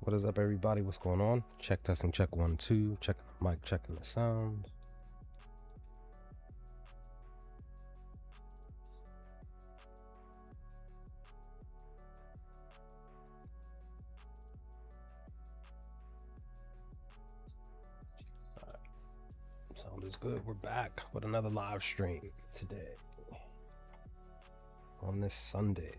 What is up, everybody? What's going on? Check testing, check 1 2, checking the mic, checking the sound. Sound is good. We're back with another live stream today on this Sunday.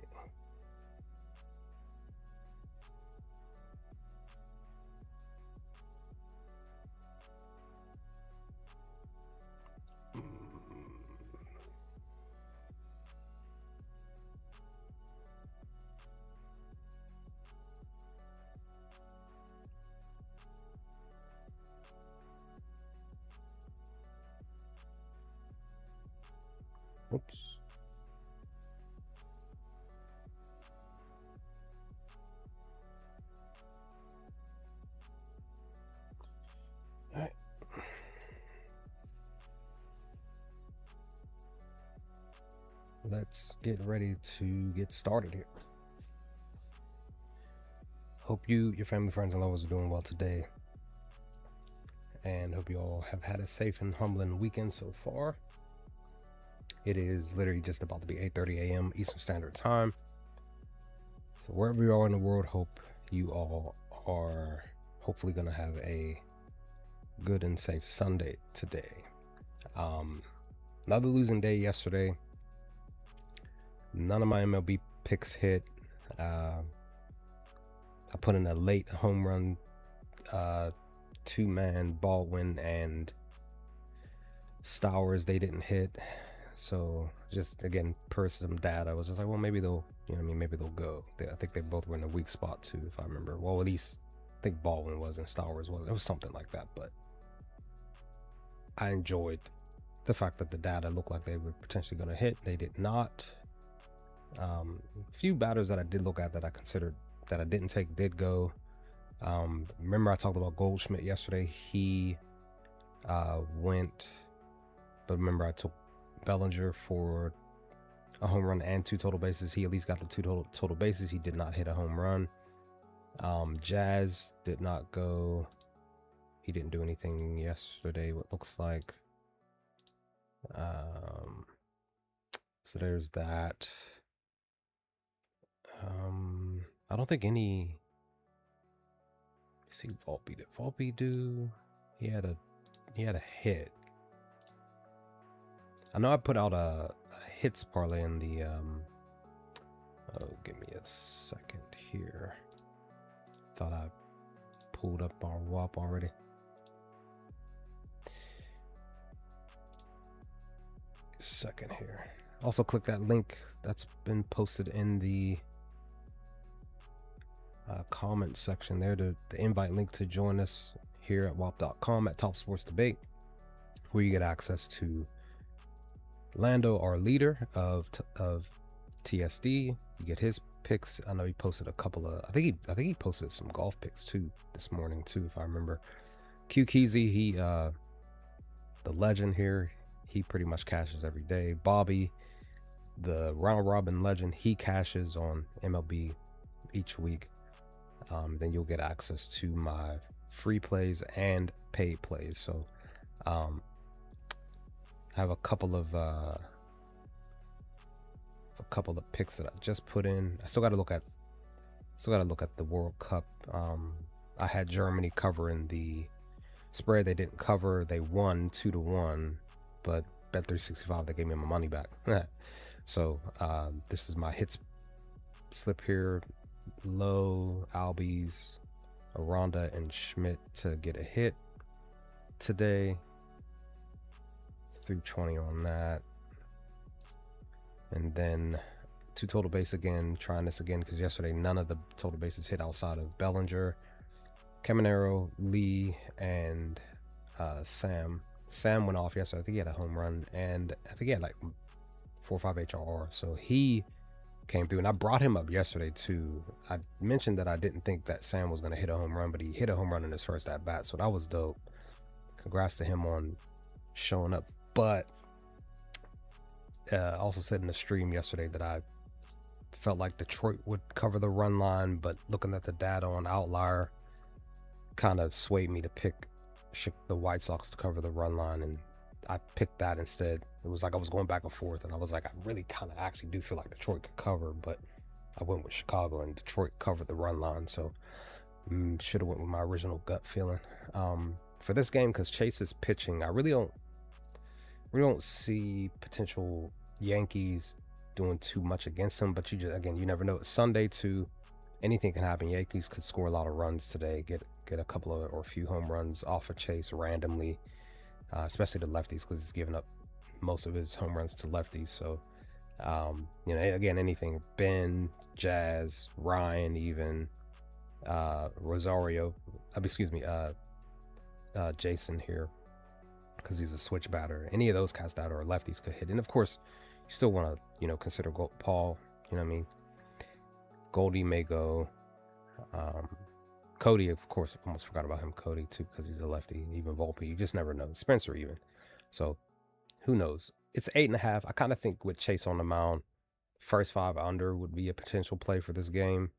Oops. All right. Let's get ready to get started here. Hope you, your family, friends, and lovers are doing well today. And hope you all have had a safe and humbling weekend so far. It is literally just about to be 8:30 a.m. Eastern Standard Time. So wherever you are in the world, hope you all are hopefully going to have a good and safe Sunday today. Another losing day yesterday. None of my MLB picks hit. I put in a late home run, two-man Baldwin and Stowers. They didn't hit. So just again, per some data, I was just like, well, maybe they'll, maybe they'll go. I think they both were in a weak spot too, if I remember. Well, at least I think Baldwin was and Stowers was. It was something like that. But I enjoyed the fact that the data looked like they were potentially going to hit. They did not. A few batters that I did look at that I considered that I didn't take did go. Remember I talked about Goldschmidt yesterday. He went, but remember I took Bellinger for a home run and 2 total bases. He at least got the 2 total bases. He did not hit a home run. Jazz did not go. He didn't do anything yesterday, what looks like. So there's that. I don't think any. Let's see, Volpe. Did Volpe do? He had a hit. I know I put out a hits parlay in the oh, give me a second here. Thought I pulled up our WAP already. Second here. Also click that link that's been posted in the comment section there, the invite link to join us here at WAP.com at Top Sports Debate, where you get access to Lando, our leader of TSD. You get his picks. I know he posted a couple of. I think he posted some golf picks too this morning too, if I remember. Q Keezy, he the legend here. He pretty much cashes every day. Bobby, the round robin legend, he cashes on MLB each week. Then you'll get access to my free plays and paid plays. So I have a couple of picks that I just put in. I still got to look at the World Cup. I had Germany covering the spread. They didn't cover. They won 2-1, but Bet365 they gave me my money back. So this is my hits slip here. Low, Albies, Aranda, and Schmidt to get a hit today. 320 on that. And then 2 total base again. Trying this again because yesterday none of the total bases hit outside of Bellinger, Caminero, Lee, and Sam. Sam went off yesterday. I think he had a home run, and I think he had like 4 or 5 HRR. So he came through, and I brought him up yesterday too. I mentioned that I didn't think that Sam was going to hit a home run, but he hit a home run in his first at bat, so that was dope. Congrats to him on showing up. But also said in the stream yesterday that I felt like Detroit would cover the run line, but looking at the data on Outlier kind of swayed me to pick the White Sox to cover the run line, and I picked that instead. It was like I was going back and forth, and I was like, I really kind of actually do feel like Detroit could cover, but I went with Chicago, and Detroit covered the run line, so should have went with my original gut feeling. For this game, because Chase is pitching, I really don't see potential Yankees doing too much against him, but you never know. It's Sunday too. Anything can happen. Yankees could score a lot of runs today, get a couple of or a few home runs off of Chase randomly, especially the lefties, because he's giving up most of his home runs to lefties. So, again, anything. Ben, Jazz, Ryan, even Rosario. Jason here, because he's a switch batter. Any of those guys that are lefties could hit, and of course, you still want to consider Paul. You know what I mean? Goldie may go. Cody, of course, almost forgot about him. Cody too, because he's a lefty. Even Volpe, you just never know. Spencer even. So who knows? It's 8.5. I kind of think with Chase on the mound, first 5 under would be a potential play for this game.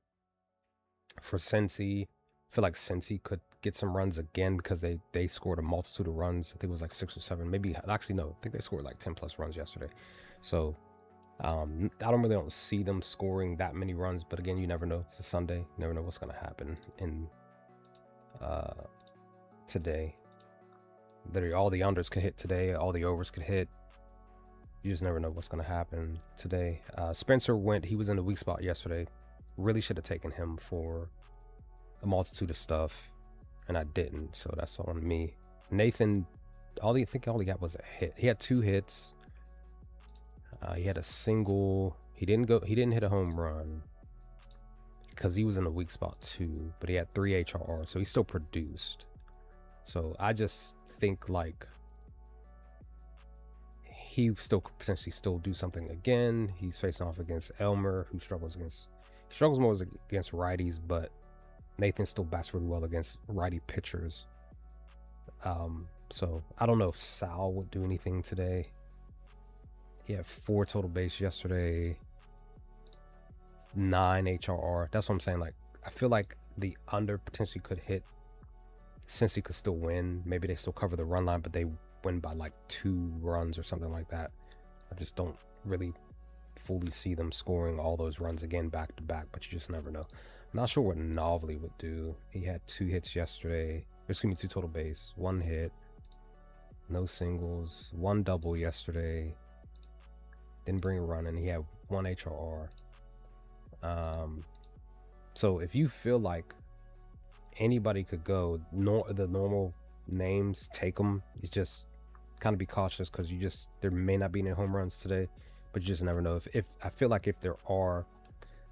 For Cincy, I feel like Cincy could get some runs again because they scored a multitude of runs. I think it was like 6 or 7. Maybe actually no. I think they scored like 10 plus runs yesterday. So I don't see them scoring that many runs, but again, you never know. It's a Sunday. You never know what's going to happen in today. Literally, all the unders could hit today. All the overs could hit. You just never know what's going to happen today. Spencer he was in the weak spot yesterday. Really should have taken him for a multitude of stuff, and I didn't, so that's on me. Nathan, all he got was a hit. He had 2 hits. He had a single. He didn't hit a home run because he was in a weak spot too, but he had 3 HRR, so he still produced. So I just think like he still could potentially still do something again. He's facing off against Elmer, who struggles more against righties, but Nathan still bats really well against righty pitchers. So I don't know if Sal would do anything today. He had 4 total base yesterday, 9 HRR. That's what I'm saying. Like, I feel like the under potentially could hit, since he could still win. Maybe they still cover the run line, but they win by like 2 runs or something like that. I just don't really fully see them scoring all those runs again back to back, but you just never know. I'm not sure what Novely would do. He had 2 hits yesterday. 2 total base, 1 hit, no singles, 1 double yesterday. Didn't bring a run, and he had 1 HRR. So if you feel like anybody could go, the normal names, take them. You just kind of be cautious because there may not be any home runs today, but you just never know. If I feel like if there are,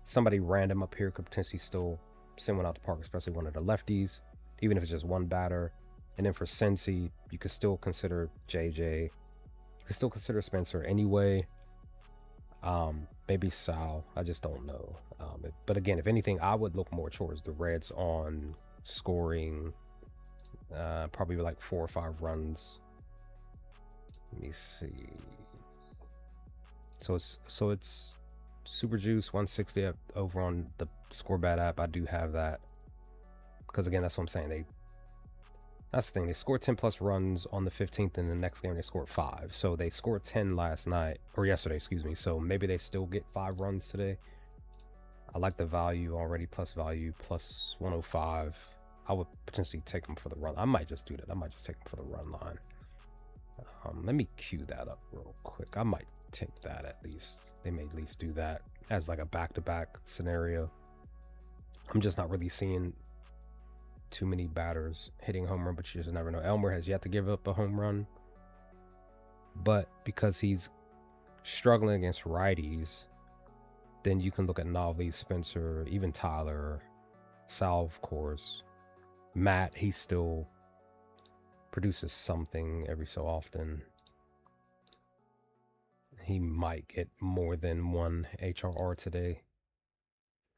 somebody random up here could potentially still send one out the park, especially one of the lefties, even if it's just one batter. And then for Cincy, you could still consider JJ. You could still consider Spencer anyway. Maybe Sal. I just don't know. But again, if anything, I would look more towards the Reds on scoring probably like 4 or 5 runs. Let me see. So it's Super Juice 160 over on the ScoreBad app. I do have that because again, that's what I'm saying. That's the thing. They scored 10 plus runs on the 15th, and the next game they scored 5. So they scored 10 yesterday, excuse me. So maybe they still get 5 runs today. I like the value already, plus value, plus 105. I would potentially take them for the run. I might just do that. I might just take them for the run line. Let me cue that up real quick. I might take that at least. They may at least do that as like a back-to-back scenario. I'm just not really seeing too many batters hitting home run, but you just never know. Elmer has yet to give up a home run, but because he's struggling against righties, then you can look at Novely, Spencer, even Tyler, Sal, of course. Matt, he still produces something every so often. He might get more than 1 HRR today.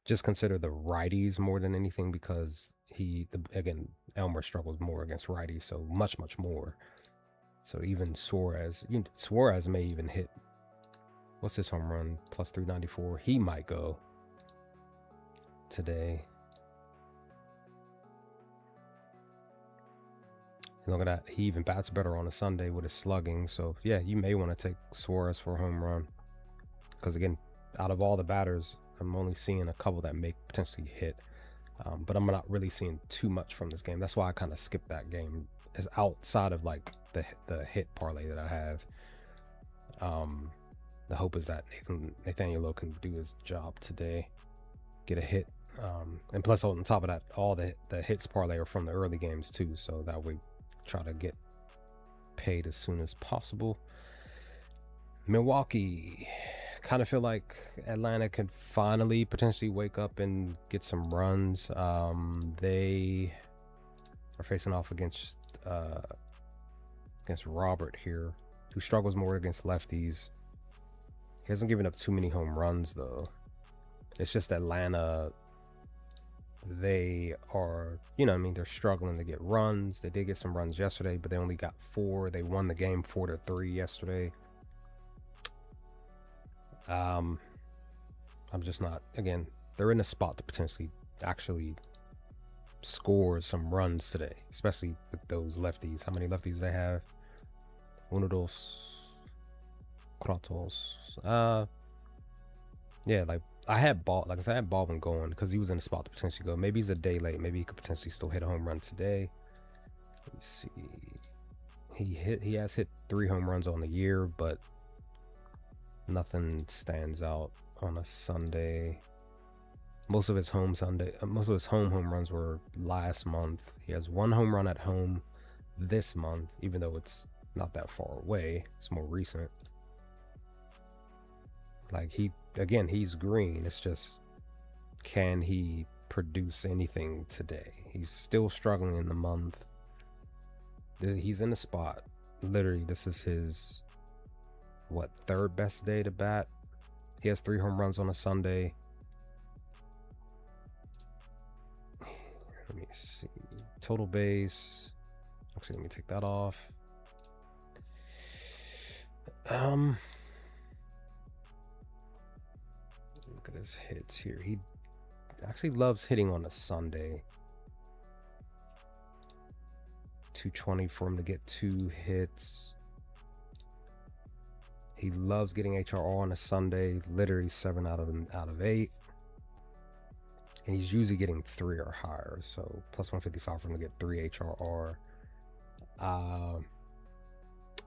Just consider the righties more than anything because again, Elmer struggles more against righties, so much more. So even Suarez may even hit What's his home run? Plus 394. He might go today. And look at that. He even bats better on a Sunday with his slugging. So, yeah, you may want to take Suarez for a home run. Because, again, out of all the batters, I'm only seeing a couple that may potentially hit. But I'm not really seeing too much from this game. That's why I kind of skipped that game. As outside of, like, the hit parlay that I have. The hope is that Nathaniel Lowe can do his job today. Get a hit. And plus, on top of that, all the hits parlay are from the early games, too. So that way, try to get paid as soon as possible. Milwaukee, kind of feel like Atlanta could finally potentially wake up and get some runs. They are facing off against Robert here, who struggles more against lefties. He hasn't given up too many home runs though. It's just Atlanta. They are, you know what I mean, they're struggling to get runs. They did get some runs yesterday, but they only got 4. They won the game 4-3 yesterday. I'm just not, again, they're in a spot to potentially actually score some runs today, especially with those lefties. How many lefties they have? Uno, dos, cuantos. Yeah, like I had I had Baldwin going because he was in a spot to potentially go. Maybe he's a day late. Maybe he could potentially still hit a home run today. Let me see. He has hit 3 home runs on the year, but nothing stands out on a Sunday. Most of his home home runs were last month. He has 1 home run at home this month, even though it's not that far away. It's more recent. Like he's green. It's just, can he produce anything today? He's still struggling in the month. He's in the spot. Literally, this is his, 3rd best day to bat. He has 3 home runs on a Sunday. Let me see. Total base. Actually, let me take that off. Look at his hits here. He actually loves hitting on a Sunday. 220 for him to get 2 hits. He loves getting HRR on a Sunday. Literally 7 out of 8. And he's usually getting 3 or higher. So plus 155 for him to get 3 HRR.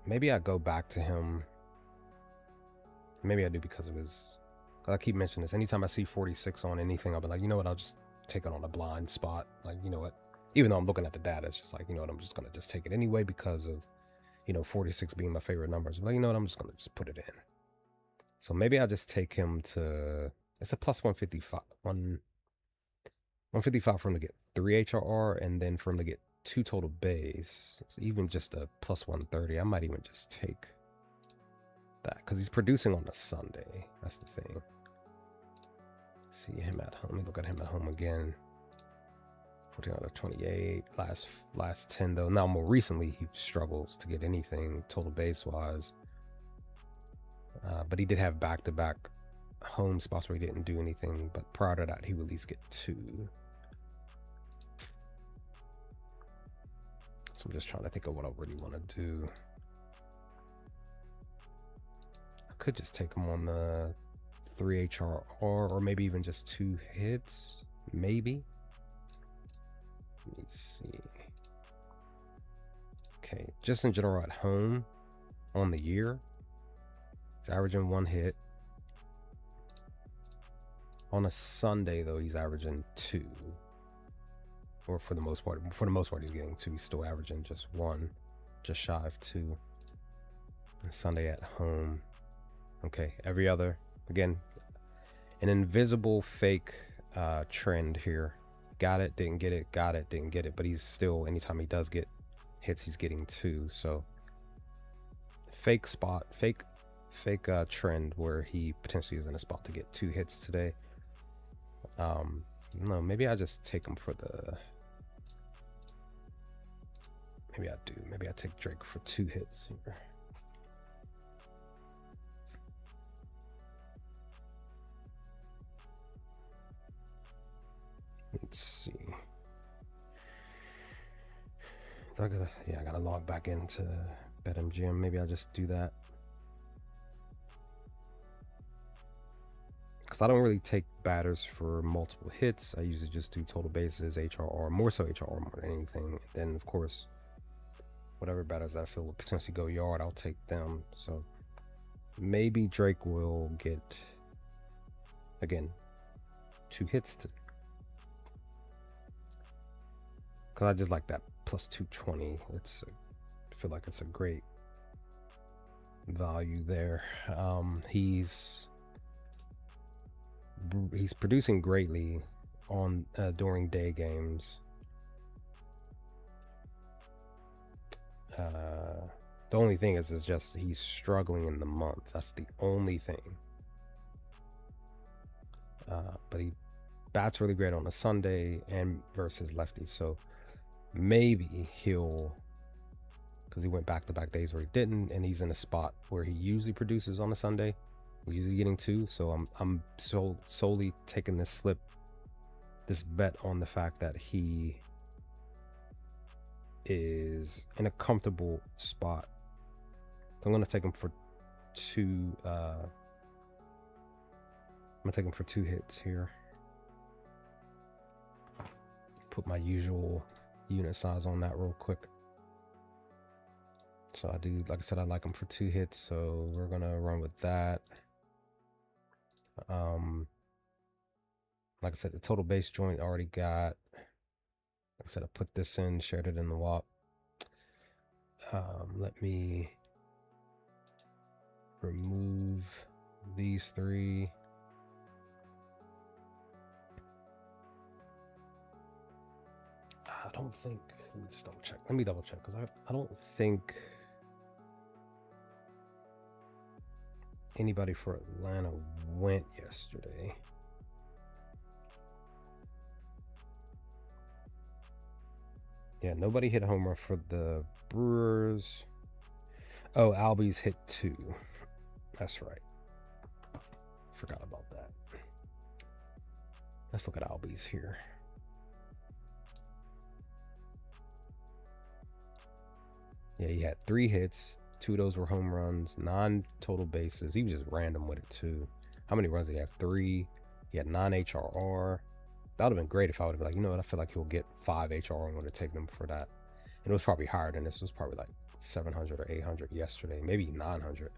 Maybe I go back to him. Maybe I do because of his... I keep mentioning this. Anytime I see 46 on anything, I'll be like, you know what? I'll just take it on a blind spot. Like, you know what? Even though I'm looking at the data, it's just like, you know what? I'm just going to just take it anyway because of, 46 being my favorite numbers. But you know what? I'm just going to just put it in. So maybe I'll just take him to... It's a plus 155. 155 for him to get 3 HRR and then for him to get 2 total base. So even just a plus 130, I might even just take that because he's producing on a Sunday. That's the thing. See him at home. Let me look at him at home again. 14 out of 28. Last 10 though. Now more recently he struggles to get anything total base wise. But he did have back-to-back home spots where he didn't do anything. But prior to that, he would at least get 2. So I'm just trying to think of what I really want to do. I could just take him on the 3 HRR or maybe even just 2 hits. Maybe. Let me see. Okay, just in general at home on the year, he's averaging 1 hit. On a Sunday though, he's averaging 2. Or for the most part, he's getting 2. He's still averaging just 1, just shy of 2. And Sunday at home. Okay, every other. Again, an invisible fake trend here. Got it, didn't get it, got it, didn't get it. But he's still, anytime he does get hits, he's getting 2. So fake trend where he potentially is in a spot to get 2 hits today. No, maybe I just take him for the... Maybe I do. Maybe I take Drake for 2 hits here. Let's see. I gotta log back into BetMGM. Maybe I'll just do that. Because I don't really take batters for multiple hits. I usually just do total bases, HRR, more so HRR more than anything. And then, of course, whatever batters that I feel will potentially go yard, I'll take them. So maybe Drake will get, again, 2 hits. Because I just like that plus 220. I feel like it's a great value there. He's producing greatly on during day games. The only thing is just he's struggling in the month. That's the only thing. But he bats really great on a Sunday and versus lefties. So maybe he'll, because he went back-to-back days where he didn't, and he's in a spot where he usually produces on a Sunday. He's usually getting 2, so I'm solely taking this bet on the fact that he is in a comfortable spot. So I'm gonna take him for 2. I'm gonna take him for 2 hits here. Put my usual unit size on that real quick. So I do, like I said, I like him for 2 hits, so we're gonna run with that. Like I said, the total base joint already got. Like I said, I put this in, shared it in the WAP. Let me remove these 3. I don't think. Let me just double check. Let me double check because I don't think anybody for Atlanta went yesterday. Yeah, nobody hit a home run for the Brewers. Oh, Albies hit 2. That's right. Forgot about that. Let's look at Albies here. Yeah, he had 3 hits. 2 of those were home runs, 9 total bases. He was just random with it too. How many runs did he have? 3. He had 9 HRR. That would have been great if I would have been like, you know what, I feel like he'll get 5 HR and would have taken him for that. And it was probably higher than this. It was probably like 700 or 800 yesterday, maybe 900.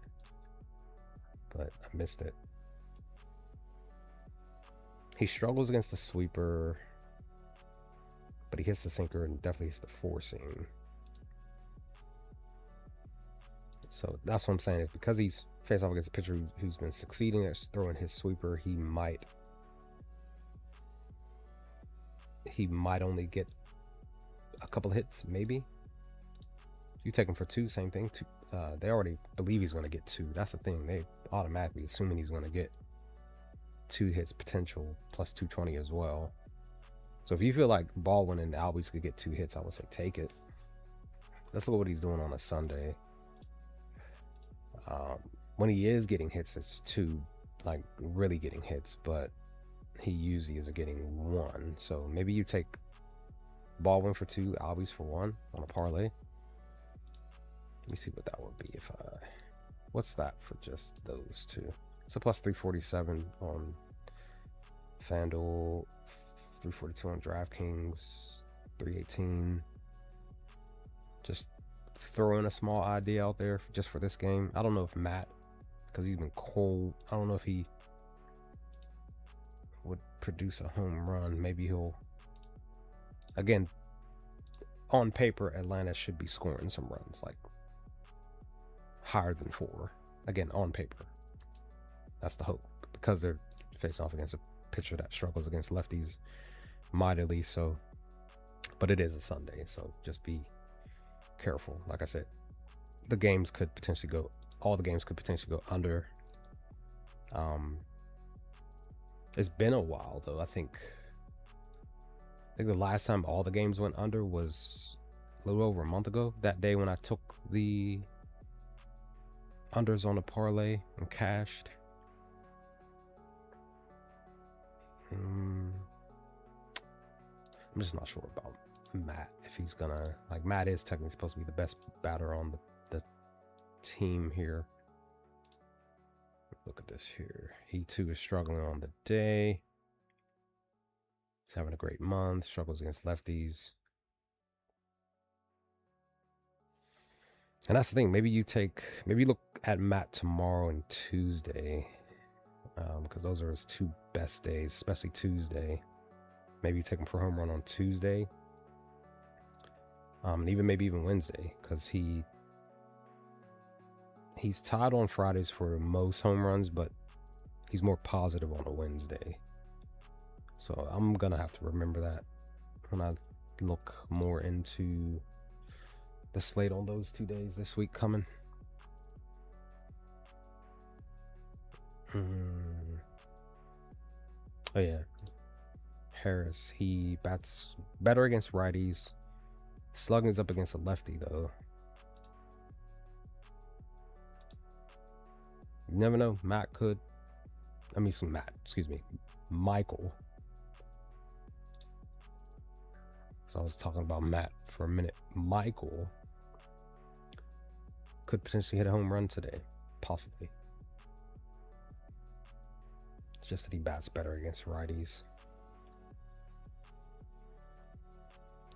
But I missed it. He struggles against the sweeper, but he hits the sinker and definitely hits the 4-seam. So that's what I'm saying, is because he's faced off against a pitcher who's been succeeding at throwing his sweeper, he might only get a couple hits, maybe. You take him for 2, same thing. 2. They already believe he's going to get 2. That's the thing. They automatically assuming he's going to get 2 hits potential plus 220 as well. So if you feel like Baldwin and Albies could get 2 hits, I would say take it. Let's look at what he's doing on a Sunday. When he is getting hits, it's 2, like really getting hits, but he usually is getting 1. So maybe you take Baldwin for 2, Albies for 1 on a parlay. Let me see what that would be if I. What's that for just those 2? It's a plus 347 on FanDuel, 342 on DraftKings, 318. Just throwing a small idea out there just for this game. I don't know if Matt, because he's been cold, I don't know if he would produce a home run. Maybe he'll, again, on paper, Atlanta should be scoring some runs, like higher than 4. Again, on paper. That's the hope, because they're facing off against a pitcher that struggles against lefties mightily. So, but it is a Sunday, so just be careful. Like I said, all the games could potentially go under. It's been a while though. I think the last time all the games went under was a little over a month ago. That day when I took the unders on a parlay and cashed. I'm just not sure about Matt, if he's gonna, like, Matt is technically supposed to be the best batter on the team here. Look at this here. He too is struggling on the day. He's having a great month. Struggles against lefties. And that's the thing. Maybe you look at Matt tomorrow and Tuesday, because those are his two best days, especially Tuesday. Maybe you take him for a home run on Tuesday. And maybe even Wednesday, because he's tied on Fridays for the most home runs, but he's more positive on a Wednesday. So I'm gonna have to remember that when I look more into the slate on those 2 days this week coming. Oh yeah, Harris, he bats better against righties. Slugging's up against a lefty though. You never know. Michael. So I was talking about Matt for a minute. Michael could potentially hit a home run today, possibly. It's just that he bats better against righties.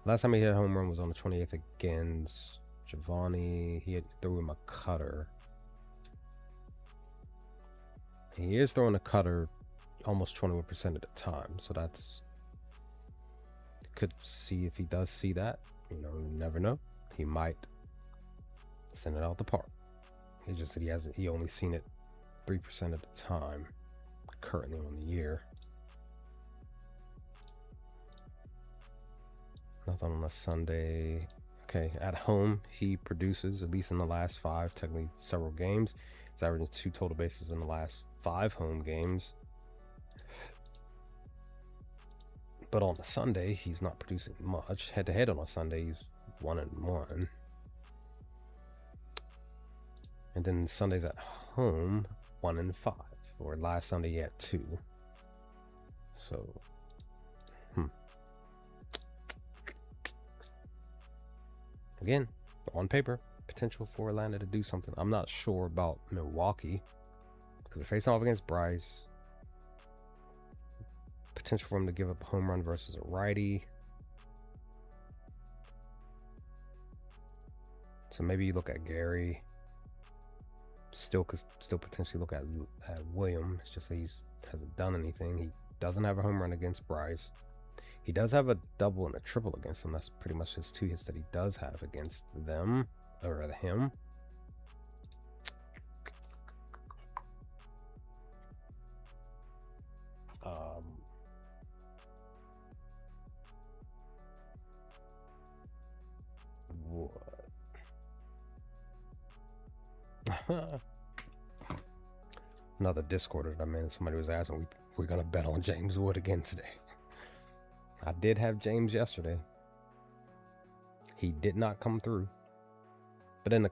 Last time he hit a home run was on the 28th against Giovanni. He threw him a cutter. He is throwing a cutter almost 21% of the time, so that's, could see if he does see that. You never know. He might send it out the park. It's just that he only seen it 3% of the time currently on the year. Nothing on a Sunday. Okay, at home he produces, at least in the last 5, technically several games. He's averaging 2 total bases in the last 5 home games. But on a Sunday, he's not producing much. Head to head on a Sunday, he's 1-1. And then Sundays at home, 1-5. Or last Sunday he had 2. So, again, on paper, potential for Atlanta to do something. I'm not sure about Milwaukee, because they're facing off against Bryce. Potential for him to give up a home run versus a righty. So maybe you look at Gary. Still potentially look at William. It's just that he hasn't done anything. He doesn't have a home run against Bryce. He does have a double and a triple against them. That's pretty much his 2 hits that he does have against them, or rather him. What? Another Discord that I'm in, somebody was asking, we're gonna bet on James Wood again today. I did have James yesterday. He did not come through. But then a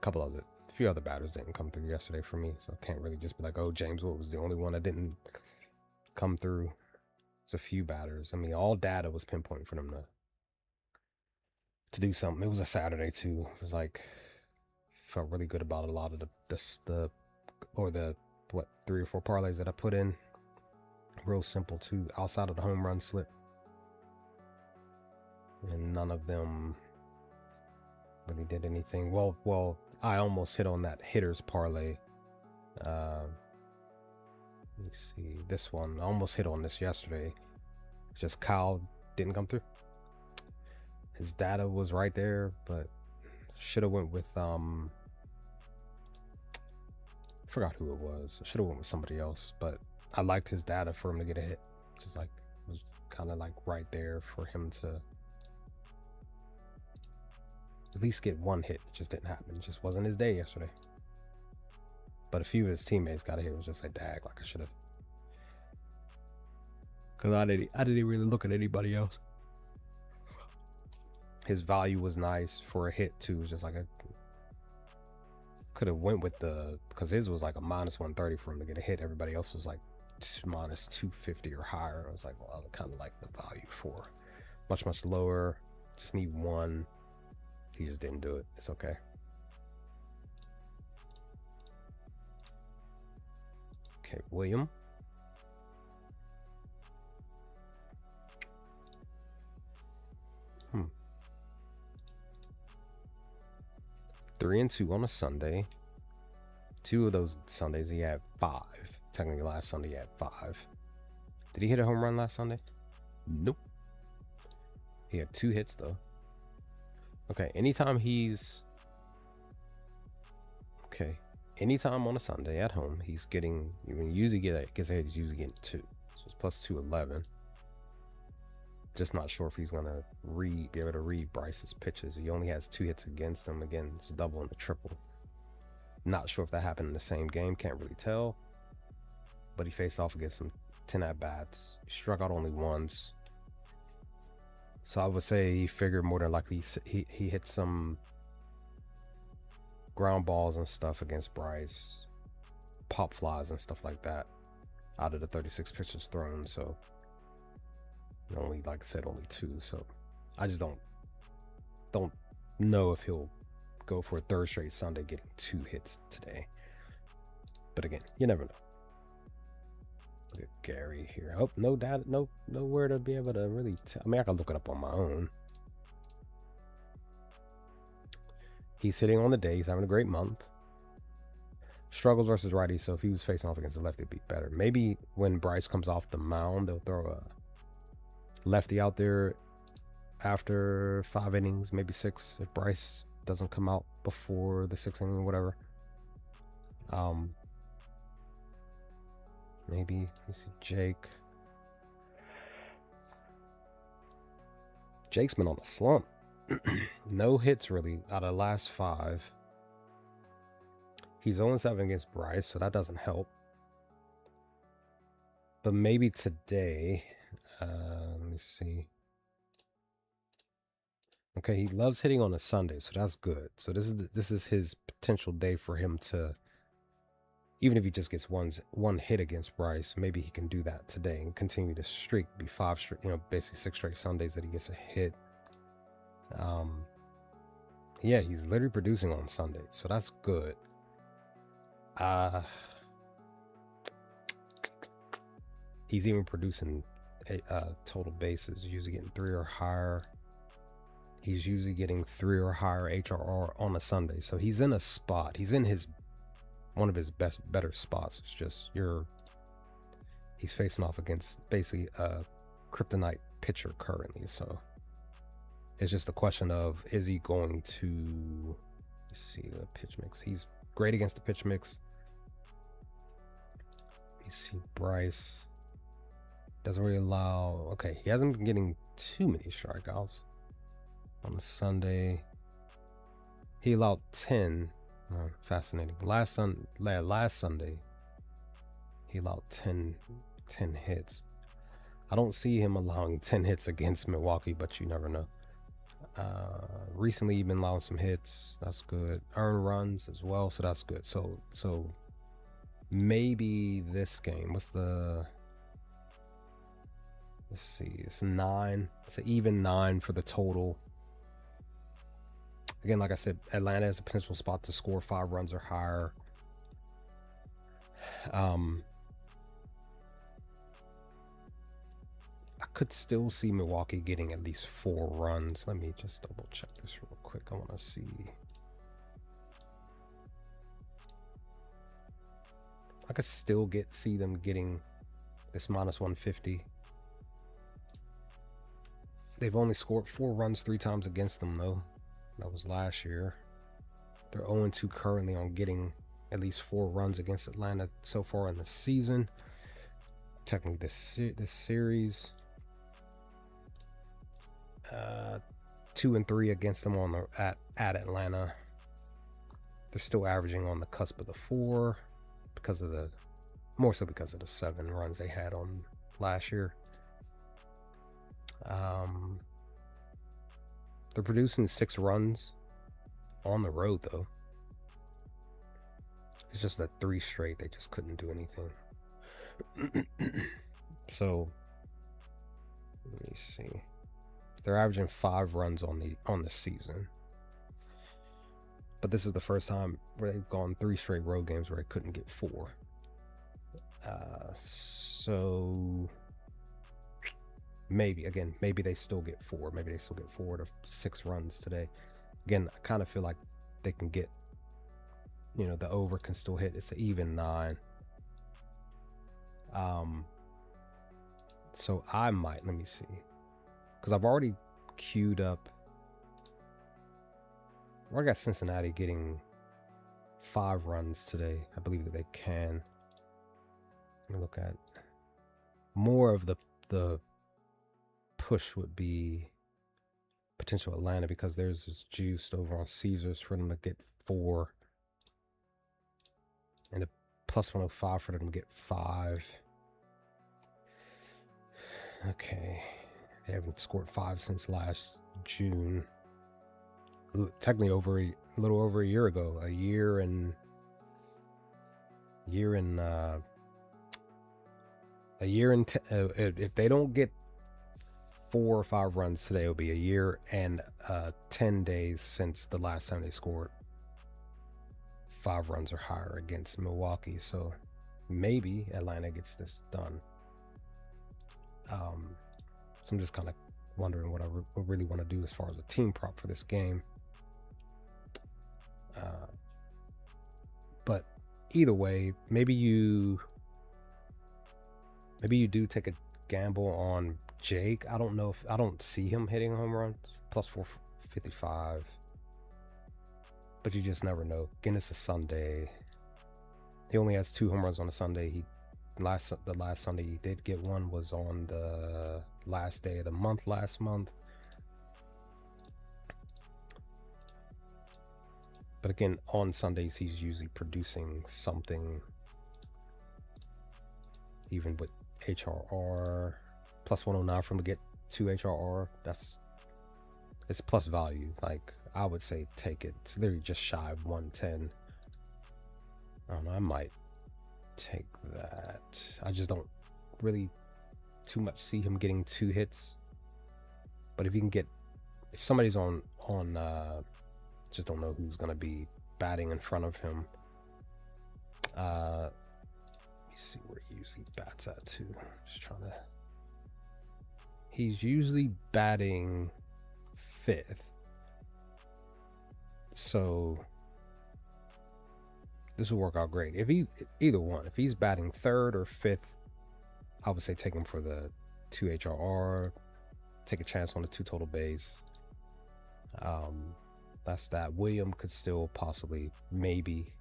few other batters didn't come through yesterday for me. So I can't really just be like, oh, James Wood was the only one that didn't come through. There's a few batters. I mean, all data was pinpointing for them to do something. It was a Saturday too. It was like, felt really good about a lot of the 3 or 4 parlays that I put in. Real simple too, outside of the home run slip. And none of them really did anything. Well, I almost hit on that hitters parlay. Let me see, this one, I almost hit on this yesterday. Just Kyle didn't come through. His data was right there, but should have went with forgot who it was. I should have went with somebody else, but I liked his data for him to get a hit. Just like, it was kind of like right there for him to at least get one hit. It just didn't happen. It just wasn't his day yesterday. But a few of his teammates got a hit. It was just like, dag, like I should have. Because I didn't really look at anybody else. His value was nice for a hit too. It was just like a, could have went with because his was like a -130 for him to get a hit. Everybody else was like -250 or higher. I was like, well, I kind of like the value for much, much lower. Just need one. He just didn't do it. It's okay. Okay, William. Hmm. 3 and 2 on a Sunday. 2 of those Sundays he had 5. Technically last Sunday he had 5. Did he hit a home run last Sunday? Nope. He had 2 hits though. Okay, anytime he's... Okay, anytime on a Sunday at home, he's getting... You usually gets ahead, he's usually getting 2. So it's plus 211. Just not sure if he's going to be able to read Bryce's pitches. He only has 2 hits against him. Again, it's a double and a triple. Not sure if that happened in the same game. Can't really tell. But he faced off against some 10 at-bats. He struck out only once. So I would say he figured more than likely he hit some ground balls and stuff against Bryce. Pop flies and stuff like that out of the 36 pitches thrown. So only, like I said, only 2. So I just don't know if he'll go for a 3rd straight Sunday getting 2 hits today. But again, you never know. Look at Gary here. Oh, no data, nowhere to be able to really tell. I mean, I can look it up on my own. He's hitting on the day. He's having a great month. Struggles versus righty, so if he was facing off against the lefty, it'd be better. Maybe when Bryce comes off the mound, they'll throw a lefty out there after 5 innings, maybe 6, if Bryce doesn't come out before the 6th inning or whatever. Maybe, let me see, Jake. Jake's been on a slump. No hits really out of the last 5. He's 0-7 against Bryce, so that doesn't help. But maybe today, let me see. Okay, he loves hitting on a Sunday, so that's good. So this is his potential day for him to, even if he just gets one hit against Bryce, maybe he can do that today and continue to streak, be 5 straight, basically 6 straight Sundays that he gets a hit. Yeah, he's literally producing on Sunday, so that's good. He's even producing total bases, usually getting 3 or higher. He's usually getting 3 or higher HRR on a Sunday, so he's in a spot. He's in one of his better spots. It's just he's facing off against basically a kryptonite pitcher currently, so it's just a question of, is he going to, let's see the pitch mix. He's great against the pitch mix. You see Bryce doesn't really allow, okay, he hasn't been getting too many strikeouts on a Sunday. He allowed 10. Fascinating. Last Sunday, he allowed 10 hits. I don't see him allowing 10 hits against Milwaukee, but you never know. Recently, he's been allowing some hits. That's good. Earned runs as well, so that's good. So maybe this game. Let's see. It's 9. It's an even 9 for the total. Again, like I said, Atlanta has a potential spot to score 5 runs or higher. I could still see Milwaukee getting at least 4 runs. Let me just double check this real quick. I want to see. I could still see them getting this minus 150. They've only scored 4 runs 3 times against them, though. That was last year. They're 0-2 currently on getting at least 4 runs against Atlanta so far in the season. Technically, this series, 2-3 against them on at Atlanta. They're still averaging on the cusp of the 4 more so because of the 7 runs they had on last year. They're producing 6 runs on the road, though. It's just that 3 straight, they just couldn't do anything. So, let me see. They're averaging 5 runs on the season. But this is the first time where they've gone 3 straight road games where they couldn't get 4. So maybe they still get 4. Maybe they still get 4 to 6 runs today. Again, I kind of feel like they can get, the over can still hit. It's an even 9. So I might, let me see, because I've already queued up. I got Cincinnati getting 5 runs today. I believe that they can. Let me look at more of the push would be potential Atlanta, because there's this juiced over on Caesars for them to get 4, and the plus 105 for them to get 5. Okay, they haven't scored 5 since last June. Technically a little over a year ago. A year and if they don't get 4 or 5 runs today, it'll be a year and 10 days since the last time they scored 5 runs or higher against Milwaukee. So maybe Atlanta gets this done. So I'm just kind of wondering what I really want to do as far as a team prop for this game. But either way, maybe you do take a gamble on Jake. I don't see him hitting a home run. Plus 455. But you just never know. Again, it's a Sunday. He only has 2 home runs on a Sunday. The last Sunday he did get one was on the last day of the month last month. But again, on Sundays he's usually producing something. Even with HRR plus 109 for him to get 2 HRR, it's plus value. Like, I would say take it. It's literally just shy of 110. I don't know, I might take that. I just don't really too much see him getting 2 hits. But if somebody's on just don't know who's gonna be batting in front of him. Let me see where he usually bats at too. He's usually batting 5th. So this will work out great. If he's batting 3rd or 5th, I would say take him for the 2 HRR, take a chance on the 2 total base. That's that. William could still possibly maybe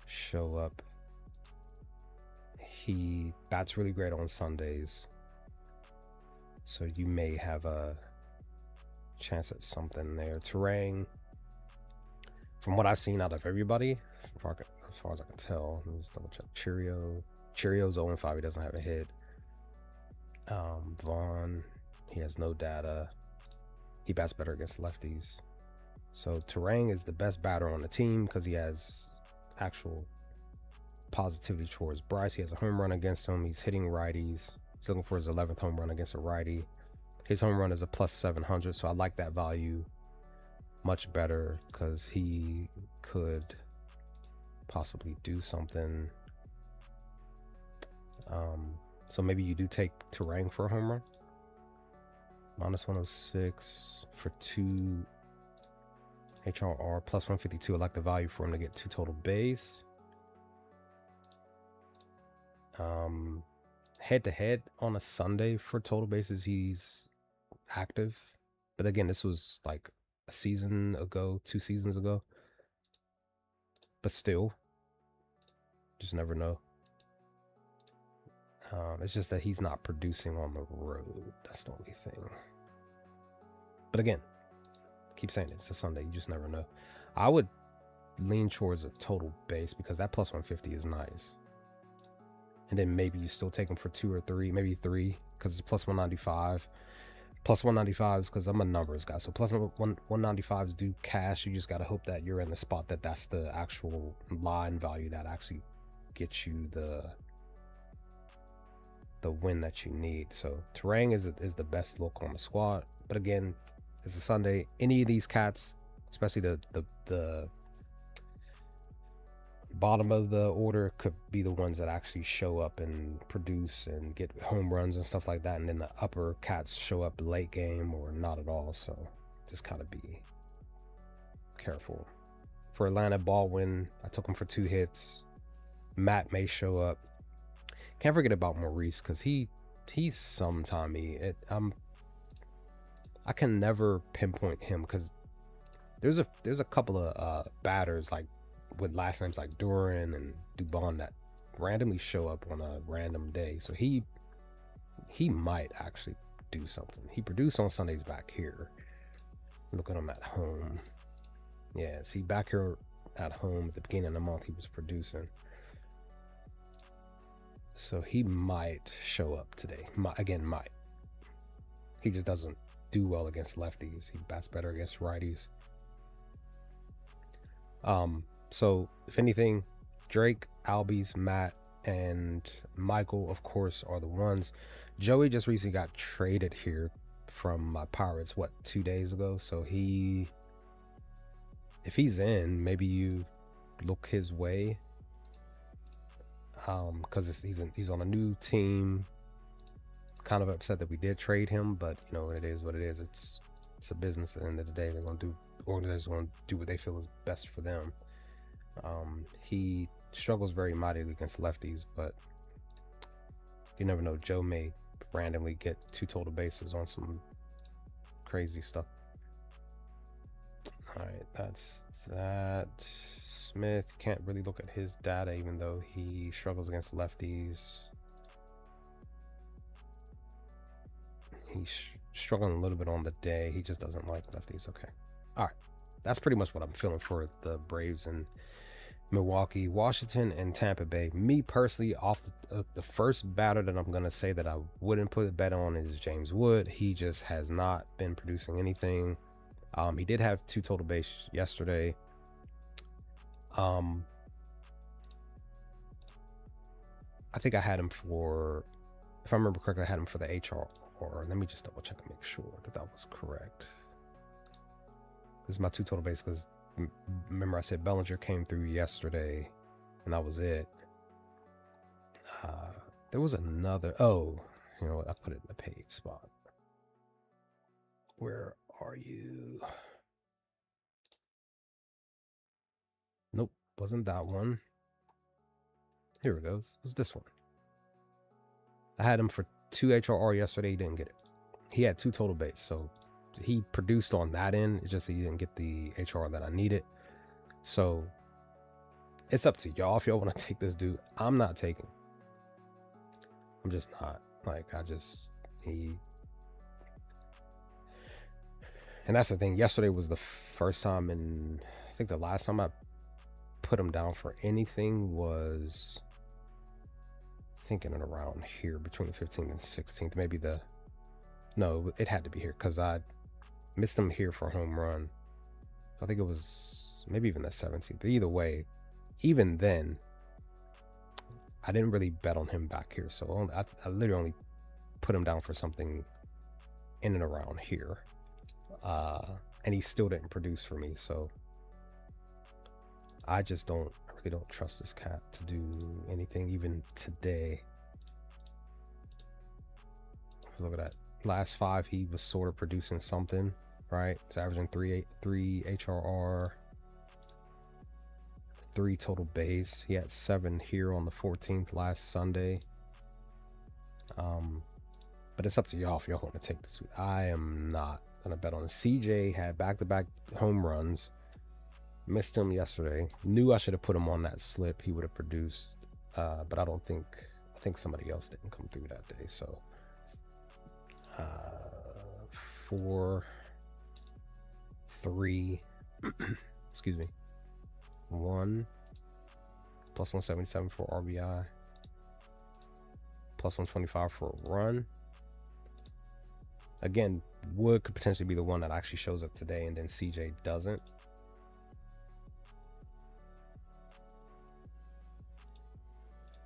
show up. He bats really great on Sundays, so you may have a chance at something there. Terang, from what I've seen out of everybody, as far as I can tell, let me just double check. Cheerio's 0-5. He doesn't have a hit. Vaughn, he has no data. He bats better against lefties. So Terang is the best batter on the team because he has actual positivity towards Bryce. He has a home run against him. He's hitting righties. He's looking for his 11th home run against a righty. His home run is a plus 700, so I like that value much better because he could possibly do something. So maybe you do take Terang for a home run. Minus 106 for 2 HRR, plus 152. I like the value for him to get 2 total base. Head to head on a Sunday for total bases, he's active. But again, this was like a season ago, 2 seasons ago. But still, just never know. It's just that he's not producing on the road. That's the only thing. But again, keep saying it. It's a Sunday. You just never know. I would lean towards a total base because that plus 150 is nice. And then maybe you still take him for 2 or 3, maybe 3, because it's plus 195. Plus 195s because I'm a numbers guy. So plus 195s do cash. You just got to hope that you're in the spot that's the actual line value that actually gets you the win that you need. So Terang is the best look on the squad. But again, it's a Sunday. Any of these cats, especially the bottom of the order, could be the ones that actually show up and produce and get home runs and stuff like that. And then the upper cats show up late game or not at all. So just kind of be careful. For Atlanta, Baldwin, I took him for 2 hits. Matt may show up. Can't forget about Maurice, because he's sometimey. I can never pinpoint him, because there's a couple of batters like with last names like Duran and Dubon that randomly show up on a random day. So he might actually do something. He produced on Sundays back here. Look at him at home. Yeah, see, back here at home at the beginning of the month, he was producing. So he might show up today. Might. He just doesn't do well against lefties. He bats better against righties. So if anything, Drake, Albies, Matt, and Michael, of course, are the ones. Joey just recently got traded here from my Pirates, 2 days ago? So if he's in, maybe you look his way. Because he's on a new team. Kind of upset that we did trade him, but you know, it is what it is. It's a business at the end of the day. Organizations going to do what they feel is best for them. He struggles very mightily against lefties, but you never know. Joe may randomly get 2 total bases on some crazy stuff. All right, that's that. Smith, can't really look at his data, even though he struggles against lefties. He's struggling a little bit on the day. He just doesn't like lefties. Okay. All right. That's pretty much what I'm feeling for the Braves and Milwaukee. Washington and Tampa Bay. Me personally, off the first batter that I'm going to say that I wouldn't put a bet on is James Wood. He just has not been producing anything. He did have 2 total base yesterday. I think I had him for, if I remember correctly, I had him for the HR. Or let me just double check and make sure that was correct. This is my 2 total base, because remember I said Bellinger came through yesterday, and that was it. There was another. Oh, you know what? I put it in the paid spot. Where are you? Nope, wasn't that one. Here it goes. It was this one. I had him for 2 HRR yesterday. He didn't get it. He had 2 total base, so he produced on that end. It's just that he didn't get the HR that I needed. So it's up to y'all if y'all want to take this dude. I'm not taking. I'm just not. Like, and that's the thing. Yesterday was the first time, and I think the last time I put him down for anything was thinking it around here between the 15th and 16th. Maybe no, it had to be here, because I missed him here for a home run. I think it was maybe even the 17th. But either way, even then, I didn't really bet on him back here. So I literally only put him down for something in and around here. And he still didn't produce for me. So I really don't trust this cat to do anything even today. Look at that. Last 5, he was sort of producing something, right? He's averaging 3 HRR, 3 total base. He had 7 here on the 14th last Sunday. But it's up to y'all if y'all want to take this. I am not gonna bet on it. CJ had back-to-back home runs. Missed him yesterday. Knew I should have put him on that slip. He would have produced. But I think somebody else didn't come through that day. So 4, 3, excuse me, 1, plus 177 for RBI, plus 125 for a run. Again, Wood could potentially be the one that actually shows up today, and then CJ doesn't.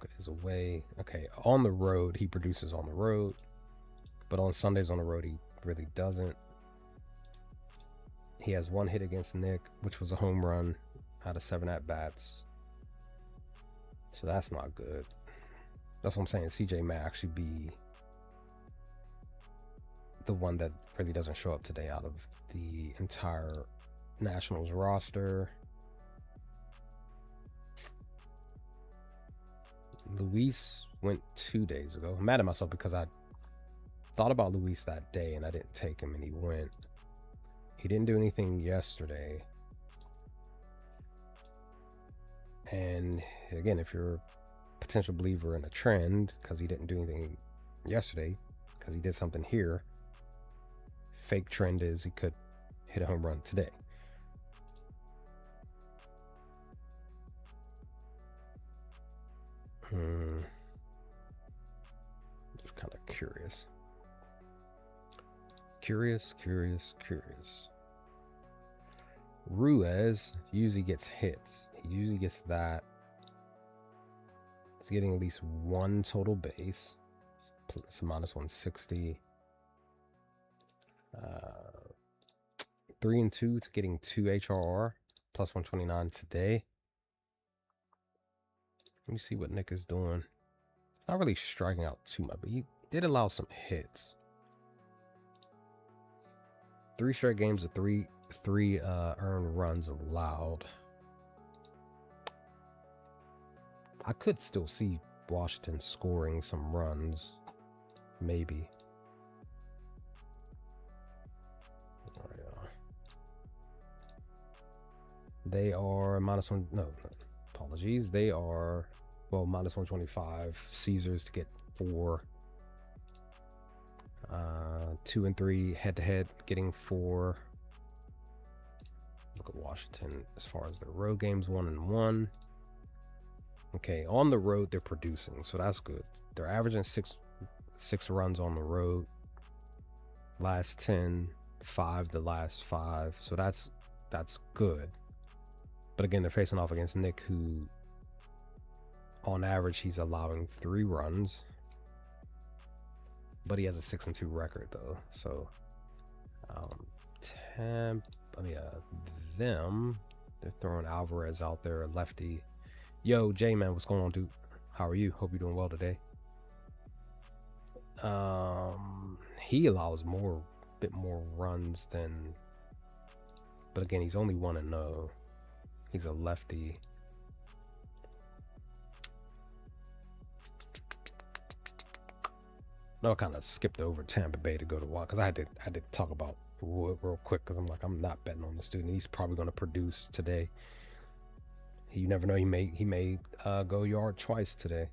Look at is away. Okay, on the road, he produces on the road. But on Sundays on the road, he really doesn't. He has 1 hit against Nick, which was a home run out of 7 at-bats. So that's not good. That's what I'm saying. CJ may actually be the one that really doesn't show up today out of the entire Nationals roster. Luis went 2 days ago. I'm mad at myself because I thought about Luis that day and I didn't take him, and he went. He didn't do anything yesterday. And again, if you're a potential believer in a trend because he didn't do anything yesterday, because he did something here, fake trend is he could hit a home run today. Just kind of curious. Curious. Ruiz usually gets hits. He usually gets that. He's getting at least 1 total base. It's a minus 160. 3 and 2 to getting 2 HRR. Plus 129 today. Let me see what Nick is doing. It's not really striking out too much, but he did allow some hits. 3 straight games of three earned runs allowed. I could still see Washington scoring some runs, maybe. They are minus 1. No, apologies. They are, well, minus 125. Caesars to get 4. 2 and 3 head-to-head, getting 4. Look at Washington as far as their road games, 1 and 1. Okay, on the road they're producing, so that's good. They're averaging 6 runs on the road. Last 10, 5 the last 5, so that's good. But again, they're facing off against Nick, who on average he's allowing 3 runs. But he has a 6-2 record though. So they're throwing Alvarez out there, a lefty. Yo, J-Man, what's going on, dude? How are you? Hope you're doing well today. He allows a bit more runs than, but again, he's only 1-0. He's a lefty. No, I kind of skipped over Tampa Bay to go to Watt because I had to talk about Wood real quick because I'm not betting on the student. He's probably going to produce today. You never know. He may go yard twice today.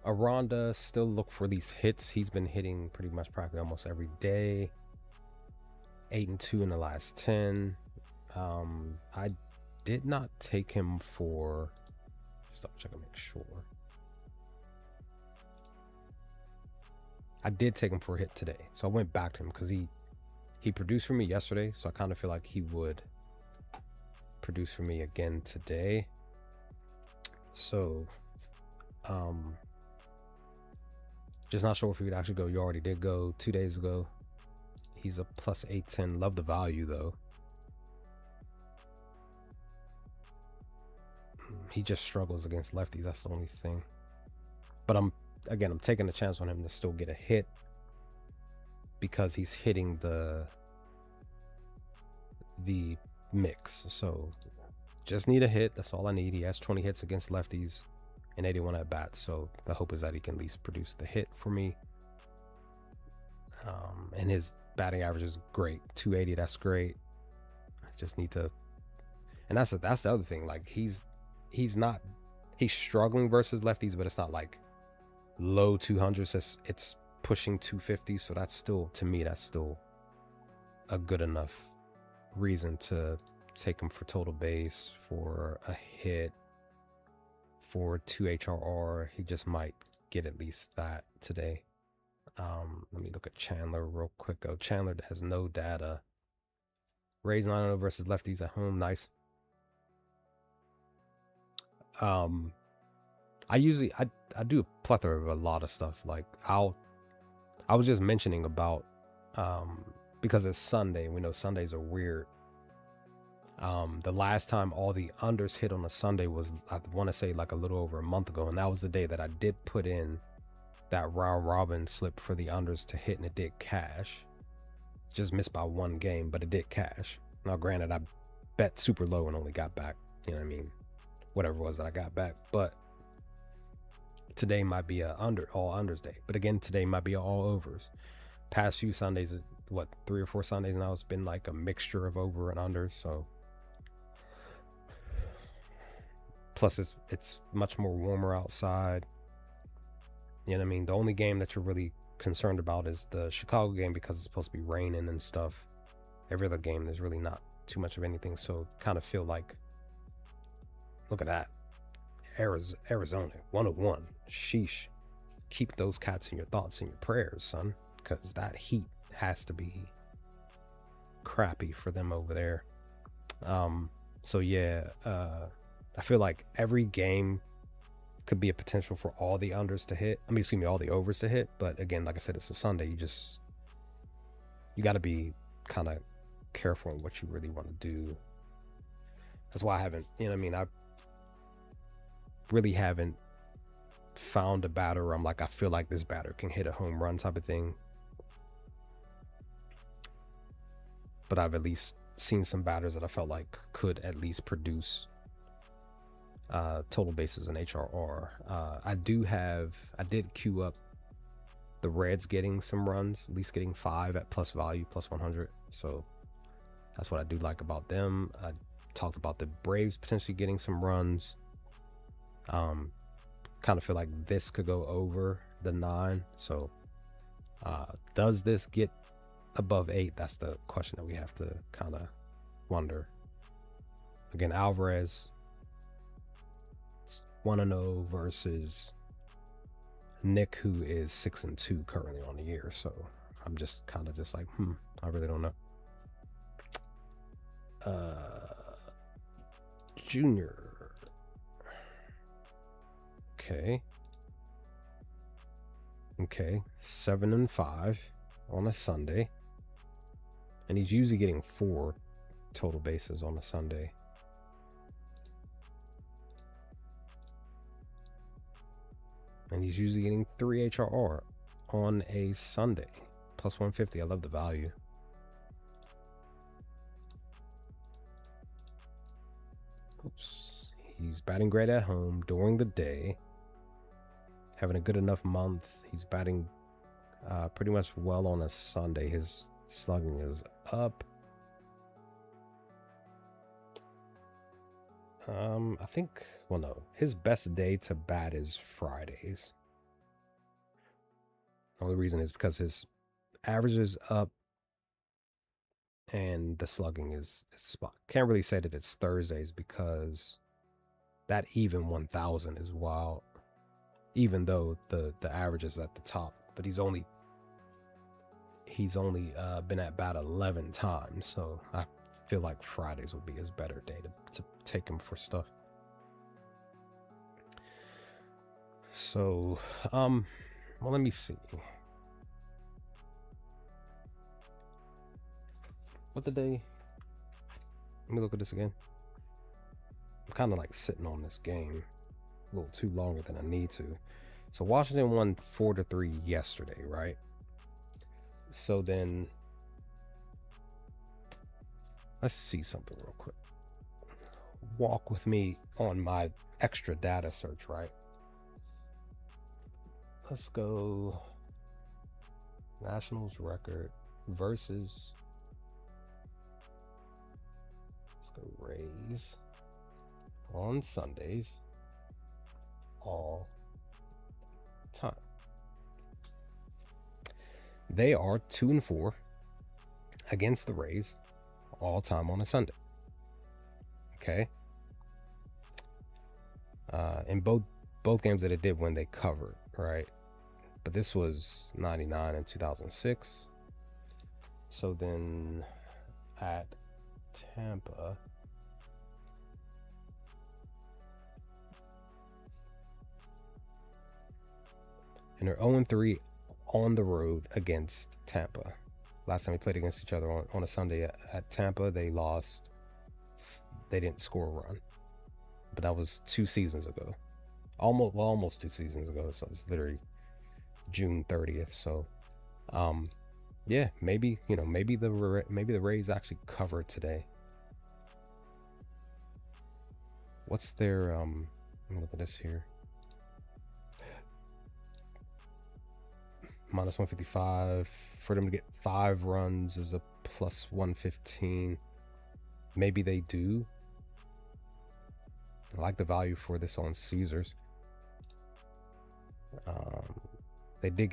Aranda, still look for these hits. He's been hitting pretty much practically almost every day. 8 and 2 in the last 10. I did not take him for, just double check and make sure. I did take him for a hit today, so I went back to him because he produced for me yesterday, so I kind of feel like he would produce for me again today. So just not sure if he would actually go yard. He did go 2 days ago. He's a plus 810. Love the value though. He just struggles against lefties. That's the only thing. But I'm taking a chance on him to still get a hit because he's hitting the mix. So just need a hit. That's all I need. He has 20 hits against lefties and 81 at bats. So the hope is that he can at least produce the hit for me. And his batting average is great. 280. That's great. I just need to. And that's the other thing. Like he's struggling versus lefties, but it's not like low 200s. It's pushing 250. So that's still, to me, that's still a good enough reason to take him for total base, for a hit, for 2 HRR. He just might get at least that today. Let me look at Chandler real quick. Chandler has no data. Rays 9-0 versus lefties at home. Nice. I usually I do a plethora of a lot of stuff. Like I was just mentioning about because it's Sunday. We know Sundays are weird. The last time all the unders hit on a Sunday was, I want to say, like a little over a month ago, and that was the day that I did put in that round robin slip for the unders to hit, and it did cash. Just missed by one game, but it did cash. Now, granted, I bet super low and only got back, you know what I mean, whatever it was that I got back. But today might be a all unders day. But again, today might be all overs. Past few Sundays, what, 3 or 4 Sundays now, it's been like a mixture of over and unders. So plus it's much more warmer outside. You know what I mean? The only game that you're really concerned about is the Chicago game because it's supposed to be raining and stuff. Every other game, there's really not too much of anything. So kind of feel like, look at that. Arizona 101. Sheesh. Keep those cats in your thoughts and your prayers, son, because that heat has to be crappy for them over there. So yeah, I feel like every game could be a potential for all the unders to hit. I mean, excuse me, all the overs to hit. But again, like I said, it's a Sunday. You got to be kind of careful in what you really want to do. That's why I haven't, you know what I mean? I really haven't found a batter where I'm like, I feel like this batter can hit a home run type of thing. But I've at least seen some batters that I felt like could at least produce total bases and HRR. I did queue up the Reds getting some runs, at least getting 5 at plus value, plus 100. So that's what I do like about them. I talked about the Braves potentially getting some runs. Kind of feel like this could go over the 9. So does this get above 8? That's the question that we have to kind of wonder. Again, Alvarez 1-0 versus Nick, who is 6-2 currently on the year. So I'm just kind of just like, I really don't know. Junior. Okay. 7-5 on a Sunday. And he's usually getting 4 total bases on a Sunday. And he's usually getting 3 HRR on a Sunday. Plus 150. I love the value. Oops. He's batting great at home during the day. Having a good enough month. He's batting pretty much well on a Sunday. His slugging is up. I think, well, no. His best day to bat is Fridays. The only reason is because his average is up and the slugging is the spot. Can't really say that it's Thursdays because that even 1,000 is wild. Even though the average is at the top, but he's only been at bat 11 times, so I feel like Fridays would be his better day to take him for stuff. So, well, let me see. What the day? Let me look at this again. I'm kind of like sitting on this game a little too longer than I need to. So Washington won 4-3 yesterday, right? So then let's see something real quick. Walk with me on my extra data search, right? Let's go Nationals record versus, let's go Rays on Sundays all time. They are 2-4 against the Rays all time on a Sunday. Okay. In both games that it did win, they covered, right? But this was 99 and 2006. So then at Tampa. And they're 0-3 on the road against Tampa. Last time we played against each other on a Sunday at Tampa, they lost. They didn't score a run. But that was 2 seasons ago. Almost 2 seasons ago. So it's literally June 30th. So, yeah, maybe the Rays actually cover today. What's their let me look at this here. Minus 155 for them to get 5 runs is a plus 115. Maybe they do. I like the value for this on Caesars. They did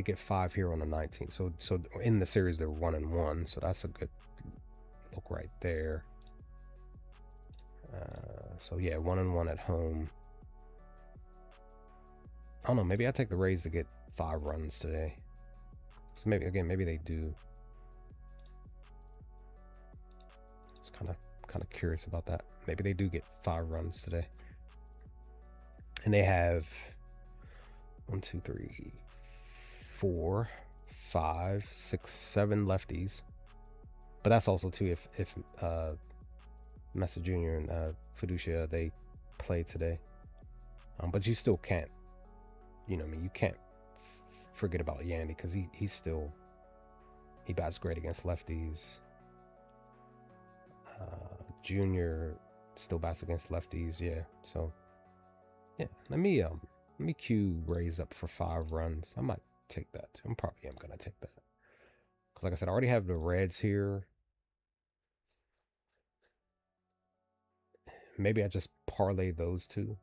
get 5 here on the 19th. So in the series they're 1-1. So that's a good look right there. So yeah, 1-1 at home. I don't know. Maybe I take the Rays to get 5 runs today. So maybe they do. Just kind of curious about that. Maybe they do get 5 runs today. And they have 1, 2, 3, 4, 5, 6, 7 lefties. But that's also too if Messa Jr. and Fiducia they play today. But you still can't. You can't forget about Yandy because he bats great against lefties. Junior still bats against lefties, yeah. So yeah, let me cue Rays up for 5 runs. I might take that too. I'm gonna take that because, like I said, I already have the Reds here. Maybe I just parlay those 2.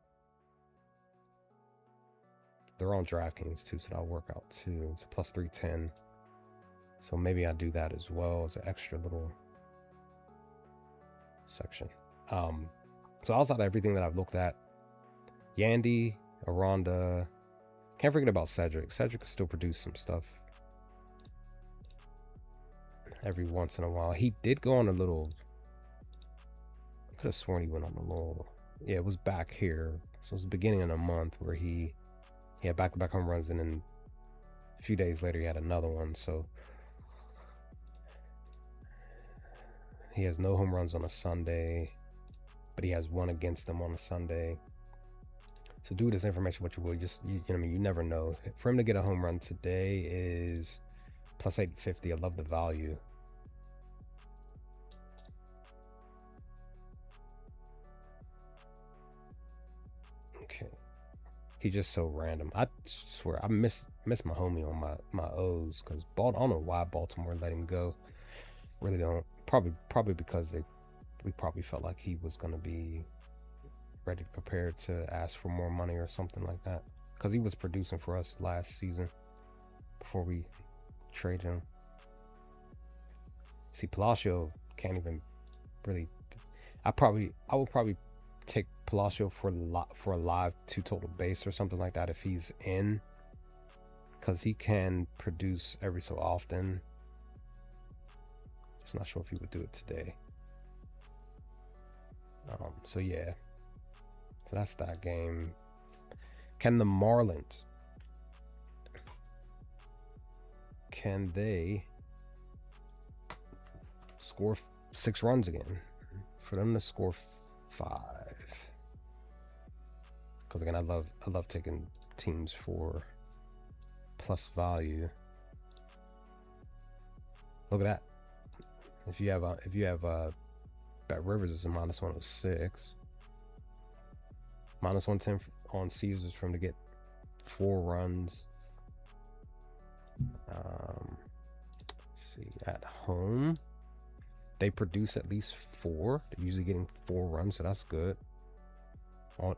They're on DraftKings too, so that'll work out too. It's a plus 310. So maybe I do that as well as an extra little section. So outside of everything that I've looked at, Yandy, Aranda, can't forget about Cedric. Cedric can still produce some stuff every once in a while. He did go on a little. I could have sworn he went on a little. Yeah, it was back here. So it was the beginning of the month where he had back-to-back home runs, and then a few days later he had another one. So he has no home runs on a Sunday, but he has 1 against them on a Sunday. So do with this information what you will. You never know. For him to get a home run today is plus 850. I love the value. Okay. He's just so random. I swear I miss my homie on my O's because I don't know why Baltimore let him go. Really don't. Probably because we probably felt like he was gonna be ready, prepared to ask for more money or something like that. Because he was producing for us last season before we traded him. See, Palacio can't even really. I would probably take Palacio for a live 2 total base or something like that if he's in, because he can produce every so often. Just not sure if he would do it today. So yeah, so that's that game. Can the Marlins, can they score 6 runs again? For them to score 5, because again, I love taking teams for plus value. Look at that. If you have Bet Rivers is a minus 106, minus 110 on Caesars for him to get 4 runs. Let's see, at home they produce at least 4. They're usually getting 4 runs, so that's good.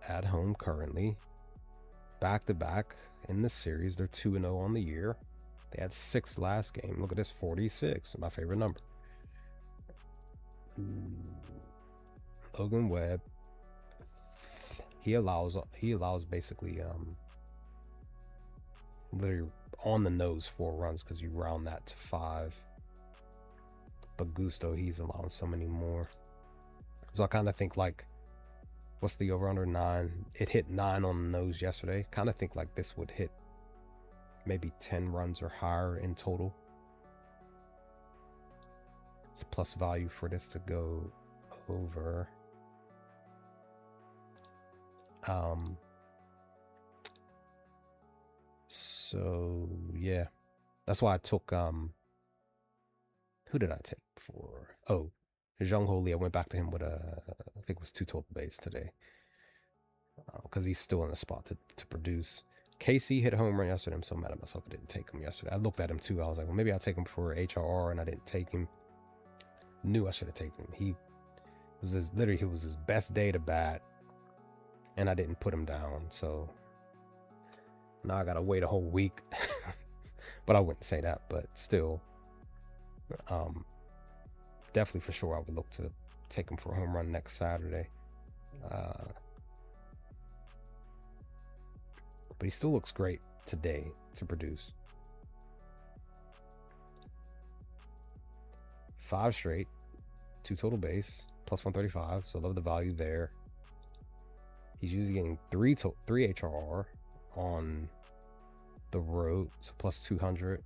At home currently, back to back in the series, they're 2-0 on the year. They had 6 last game. Look at this, 46, my favorite number. Logan Webb, he allows basically literally on the nose 4 runs because you round that to 5. But Gusto, he's allowing so many more. So I kind of think like, what's the over under 9? It hit 9 on the nose yesterday. Kind of think like this would hit maybe 10 runs or higher in total. It's plus value for this to go over. So yeah, that's why I took who did I take for? Oh, Jung Ho Lee. I went back to him with I think it was 2 total base today, because he's still in the spot to produce. Casey hit a home run yesterday. I'm so mad at myself I didn't take him yesterday. I looked at him too. I was like, well, maybe I'll take him for HRR, and I didn't take him. Knew I should have taken him. He was his best day to bat, and I didn't put him down. So now I gotta wait a whole week. But I wouldn't say that. But still, definitely for sure I would look to take him for a home run next Saturday. But he still looks great today to produce. 5 straight, 2 total base, plus 135. So love the value there. He's usually getting 3 HRR on the road, so plus 200.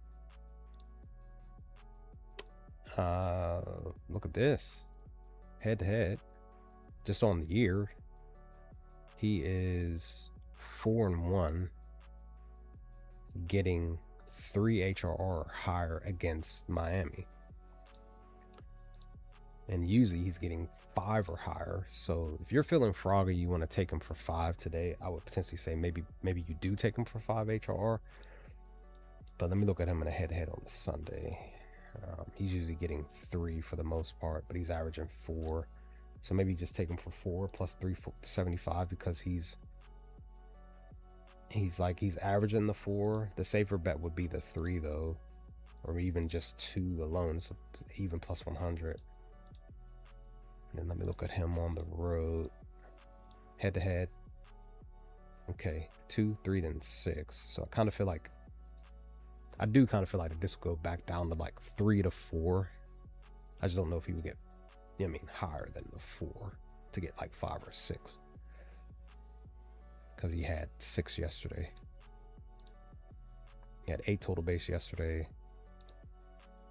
Look at this, head to head, just on the year, he is 4-1, getting 3 HRR or higher against Miami. And usually he's getting 5 or higher. So if you're feeling froggy, you want to take him for 5 today, I would potentially say maybe you do take him for 5 HRR. But let me look at him in a head-to-head on the Sunday. He's usually getting 3 for the most part, but he's averaging 4. So maybe just take him for 4 plus 375, because he's averaging the 4. The safer bet would be the 3 though, or even just 2 alone. So even plus 100. And then let me look at him on the road, head to head. Okay, 2, 3, then 6. So I do kind of feel like this will go back down to like 3 to 4. I just don't know if he would get, higher than the 4 to get like 5 or 6, because he had 6 yesterday. He had 8 total base yesterday.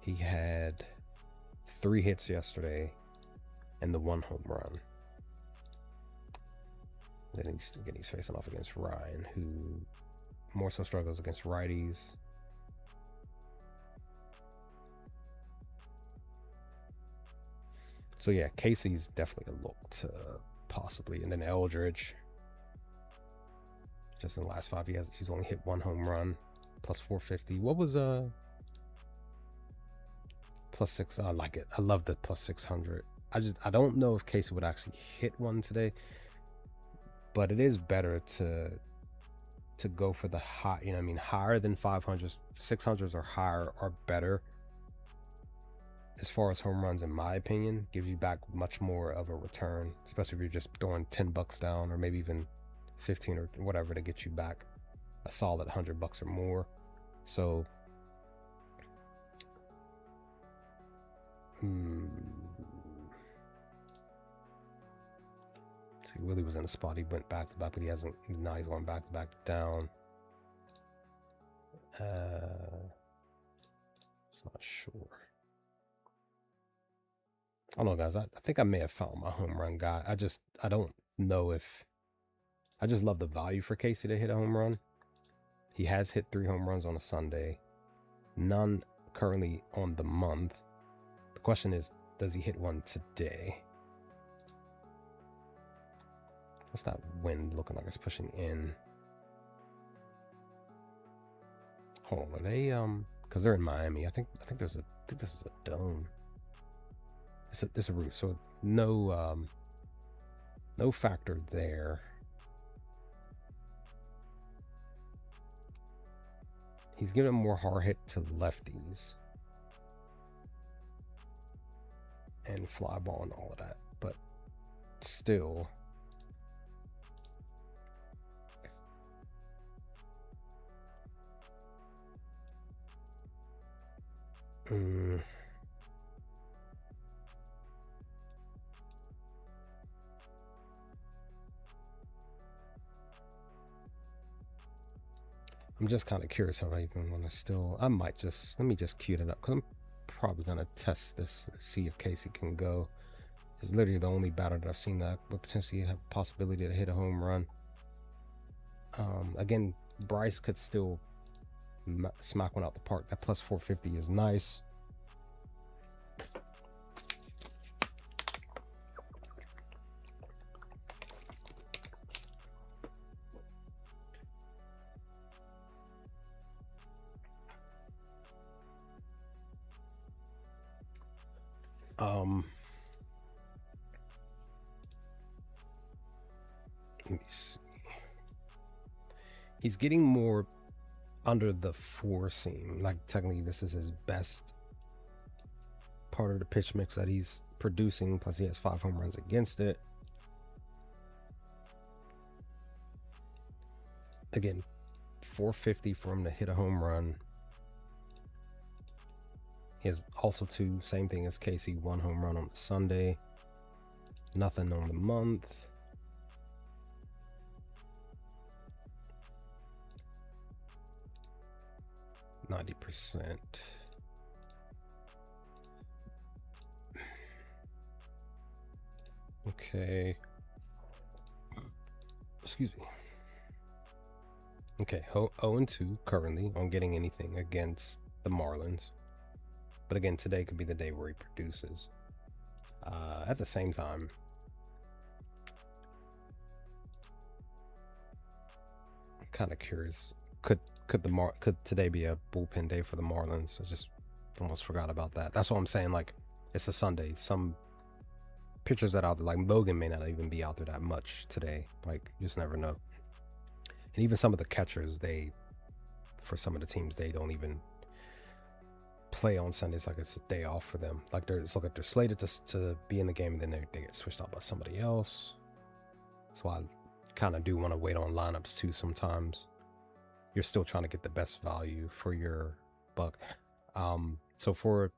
He had 3 hits yesterday and the 1 home run. Then he's facing off against Ryan, who more so struggles against righties. So yeah, Casey's definitely a look to possibly, and then Eldridge. Just in the last 5, he's only hit 1 home run, plus 450. What was plus 6? I like it. I love the plus 600. I don't know if Casey would actually hit one today, but it is better to go for the high, higher than 500s. 600s or higher are better as far as home runs, in my opinion. Gives you back much more of a return, especially if you're just throwing $10 down, or maybe even 15 or whatever, to get you back a solid $100 or more. So see, Willie was in a spot, he went back to back, but he hasn't. Now he's going back to back down. It's not sure. I don't know, guys. I think I may have found my home run guy. I don't know if. I just love the value for Casey to hit a home run. He has hit 3 home runs on a Sunday. None currently on the month. The question is, does he hit one today? What's that wind looking like? It's pushing in. Hold on, are they because they're in Miami. I think this is a dome. It's a roof, so no factor there. He's giving more hard hit to lefties and fly ball and all of that, but still. I'm just kind of curious how I even want to still. I might just let me just queue it up because I'm probably gonna test this and see if Casey can go. It's literally the only batter that I've seen that would potentially have a possibility to hit a home run. Again, Bryce could still smack one out the park. That plus 450 is nice. Let me see. He's getting more under the four seam. Like technically this is his best part of the pitch mix that he's producing, plus he has 5 home runs against it. Again, 450 for him to hit a home run. He has also 2, same thing as Casey, 1 home run on the Sunday, nothing on the month. %. Okay. Excuse me. Okay, 0-2 currently on getting anything against the Marlins. But again, today could be the day where he produces. At the same time, I'm kind of curious. Could today be a bullpen day for the Marlins? I just almost forgot about that. That's what I'm saying. Like, it's a Sunday. Some pitchers that out there, like Logan, may not even be out there that much today. Like, you just never know. And even some of the catchers, for some of the teams, they don't even play on Sundays. Like, it's a day off for them. Like, they're slated to be in the game, and then they get switched out by somebody else. So I kind of do want to wait on lineups too sometimes. You're still trying to get the best value for your buck. So for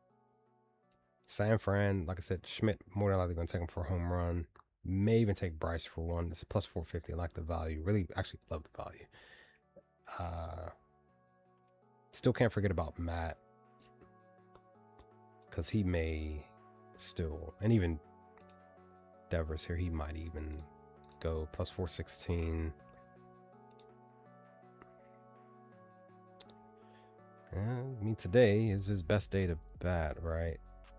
San Fran, like I said, Schmidt more than likely going to take him for a home run. May even take Bryce for one. It's a plus 450. I like the value. Really, actually love the value. Still can't forget about Matt, because he may still, and even Devers here, he might even go plus 416. I mean, today is his best day to bat, right?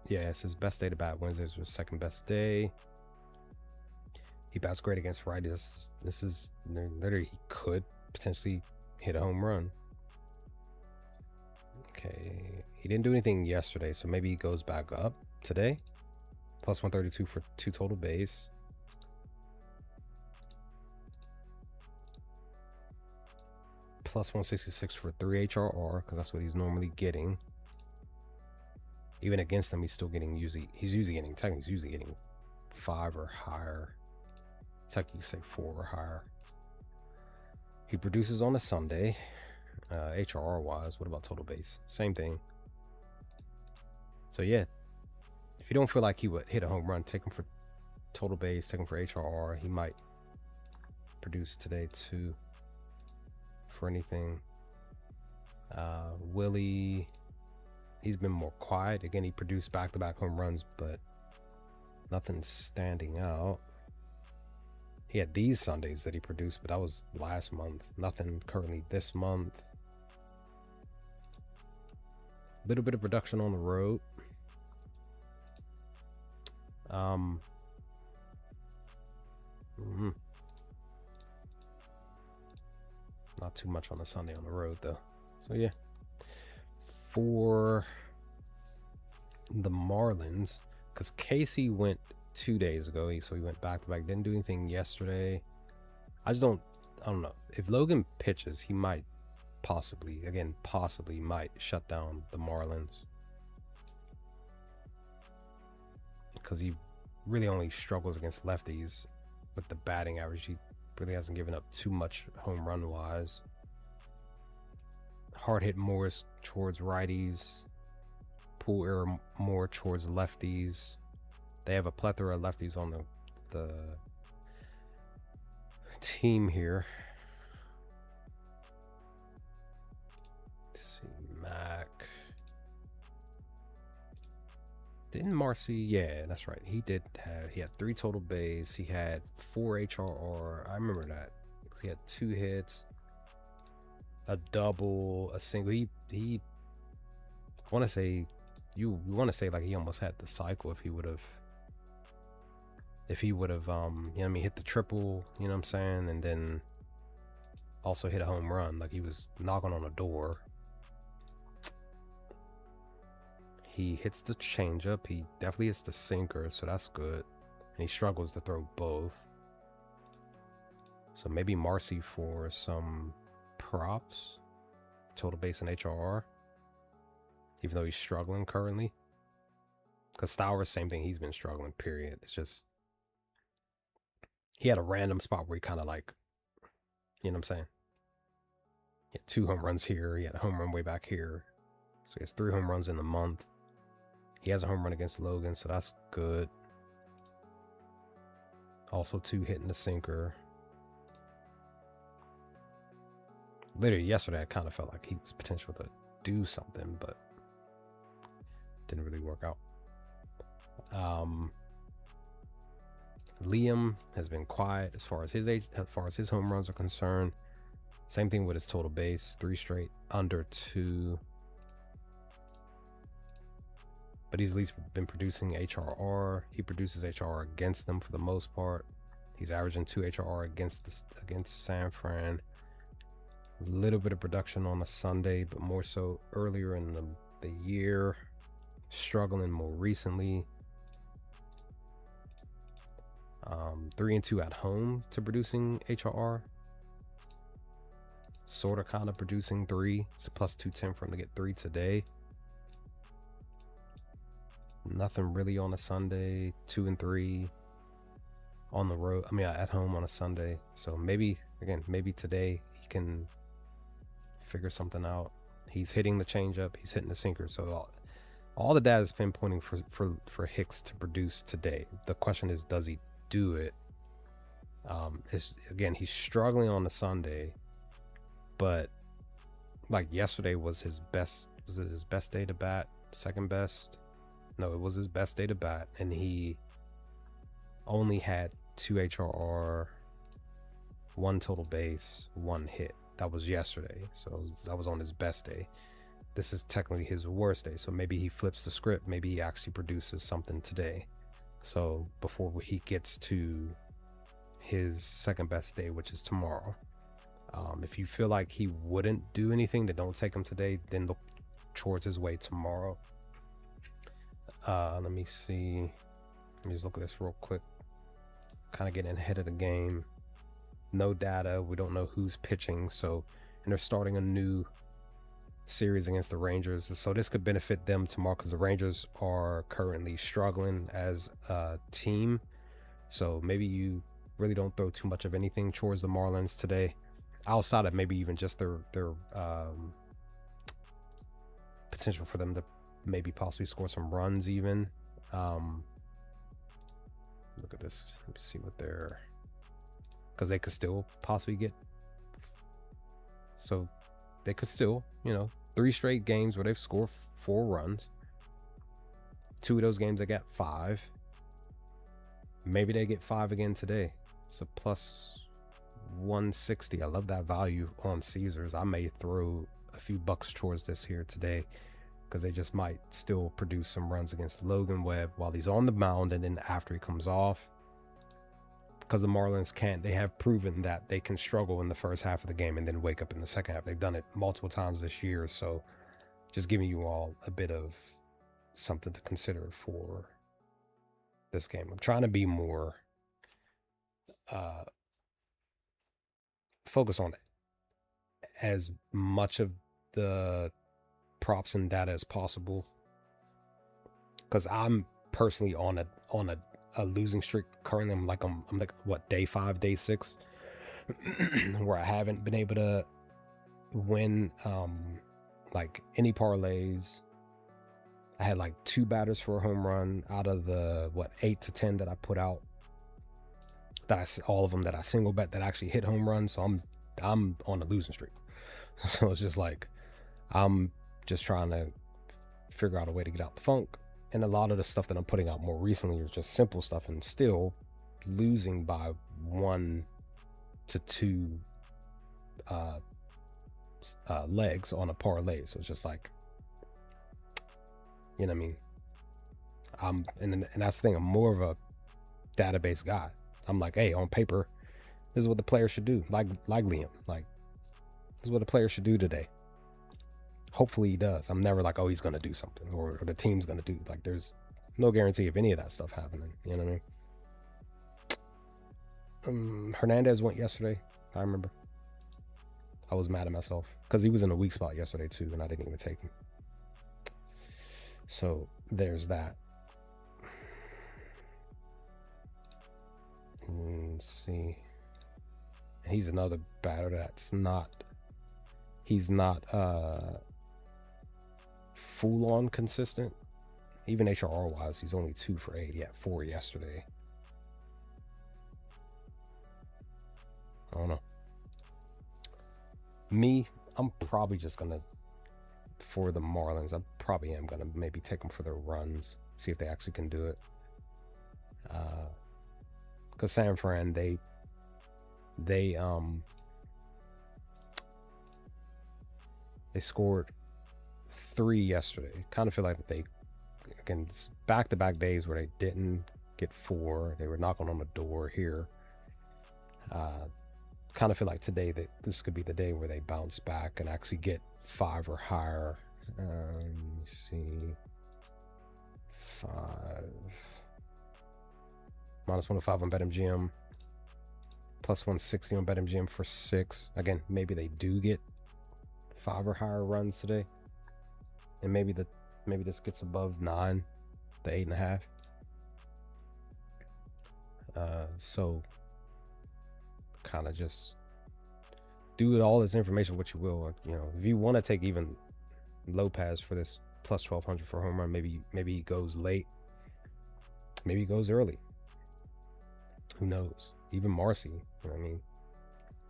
Yeah, it's his best day to bat. Wednesday's his second best day. He bats great against righties. This is literally, he could potentially hit a home run. Okay, he didn't do anything yesterday, so maybe he goes back up today. Plus 132 for 2 total base. Plus 166 for 3 HRR, because that's what he's normally getting. Even against them, he's still getting he's usually getting 5 or higher. Technically, you say 4 or higher. He produces on a Sunday. HRR wise, what about total base? Same thing. So yeah, if you don't feel like he would hit a home run, take him for total base, take him for HRR. He might produce today too for anything. Willie, he's been more quiet. Again, he produced back-to-back home runs, but nothing's standing out. He had these Sundays that he produced, but that was last month. Nothing currently this month. Little bit of production on the road. Not too much on the Sunday on the road though. So yeah, for the Marlins, because Casey went 2 days ago, so he went back to back. Didn't do anything yesterday. I don't know if Logan pitches, he might possibly might shut down the Marlins, because he really only struggles against lefties with the batting average. He really hasn't given up too much home run wise. Hard hit more towards righties, pull error more towards lefties. They have a plethora of lefties on the team here. Didn't Marcy? Yeah, that's right. He did have. He had 3 total bases. He had 4 HRR. I remember that. He had 2 hits, a double, a single. He. I want to say, you want to say like he almost had the cycle if he would have. If he would have, you know what I mean, hit the triple. You know what I'm saying, and then also hit a home run. Like he was knocking on a door. He hits the changeup. He definitely hits the sinker, so that's good. And he struggles to throw both. So maybe Marcy for some props. Total base and HRR. Even though he's struggling currently. Because Stowers, same thing. He's been struggling, period. It's just... He had a random spot where he kind of like... You know what I'm saying? He had 2 home runs here. He had a home run way back here. So he has 3 home runs in the month. He has a home run against Logan, so that's good. Also 2 hitting the sinker. Literally yesterday, I kind of felt like he was potential to do something, but didn't really work out. Liam has been quiet as far as his home runs are concerned. Same thing with his total base, 3 straight under 2. But he's at least been producing HRR. He produces HRR against them for the most part. He's averaging 2 HRR against San Fran. A little bit of production on a Sunday, but more so earlier in the year. Struggling more recently. 3 and 2 at home to producing HRR. Sort of kind of producing 3. It's a plus 210 for him to get 3 today. Nothing really on a Sunday. 2 and 3 on the road. I mean, at home on a Sunday. So maybe, again, maybe today he can figure something out. He's hitting the changeup. He's hitting the sinker. So all the data is pinpointing for Hicks to produce today. The question is, does he do it? Again, he's struggling on a Sunday, but like yesterday was his best. Was it his best day to bat? Second best? No, it was his best day to bat, and he only had 2 HRR, 1 total base, 1 hit. That was yesterday, so that was on his best day. This is technically his worst day, so maybe he flips the script. Maybe he actually produces something today. So before he gets to his second best day, which is tomorrow. If you feel like he wouldn't do anything, then don't take him today. Then look towards his way tomorrow. Let me see. Let me just look at this real quick. Kind of getting ahead of the game. No data. We don't know who's pitching. So, and they're starting a new series against the Rangers. So this could benefit them tomorrow because the Rangers are currently struggling as a team. So maybe you really don't throw too much of anything towards the Marlins today, outside of maybe even just their potential for them to maybe possibly score some runs even. Look at this. Let me see what they're... Because they could still possibly get... So they could still, 3 straight games where they've scored 4 runs. 2 of those games they got 5. Maybe they get 5 again today. It's a plus 160. I love that value on Caesars. I may throw a few bucks towards this here today, because they just might still produce some runs against Logan Webb while he's on the mound, and then after he comes off. Because the Marlins can't. They have proven that they can struggle in the first half of the game and then wake up in the second half. They've done it multiple times this year. So just giving you all a bit of something to consider for this game. I'm trying to be more focus on as much of the props and data as possible, because I'm personally on a losing streak currently. I'm like what, day 5, day 6 where I haven't been able to win like any parlays. I had like 2 batters for a home run out of the 8 to 10 that I put out, all of them that I single bet that actually hit home runs. So I'm on a losing streak. So it's just like I'm just trying to figure out a way to get out the funk. and a lot of the stuff that I'm putting out more recently is just simple stuff, and still losing by 1 to 2 legs on a parlay. So it's just like, you know what I mean? And that's the thing. I'm more of a database guy. I'm like, hey, on paper, this is what the player should do. Like Liam, like this is what the player should do today. Hopefully he does. I'm never like, oh, he's gonna do something, or the team's gonna do. Like, there's no guarantee of any of that stuff happening. You know what I mean? Hernandez went yesterday. I remember. I was mad at myself because he was in a weak spot yesterday too, and I didn't even take him. So there's that. Let's see. He's another batter that's not. He's not full on consistent. Even HRR wise, he's only 2 for 8. He had 4 yesterday. I don't know. Me, I'm probably just gonna, for the Marlins, I probably am gonna maybe take them for their runs, see if they actually can do it. Because San Fran, they scored 3 yesterday. Kind of feel like that they, again, back-to-back days where they didn't get 4. They were knocking on the door here. Kind of feel like today that this could be the day where they bounce back and actually get 5 or higher. Let me see. 5. -105 on BetMGM. +160 on BetMGM for 6. Again, maybe they do get 5 or higher runs today. And maybe this gets above 9, the 8.5. So kind of just do it all this information what you will. You know, if you want to take even Lopez for this +1200 for a home run, maybe he goes late, maybe he goes early. Who knows? Even Marcy, you know what I mean?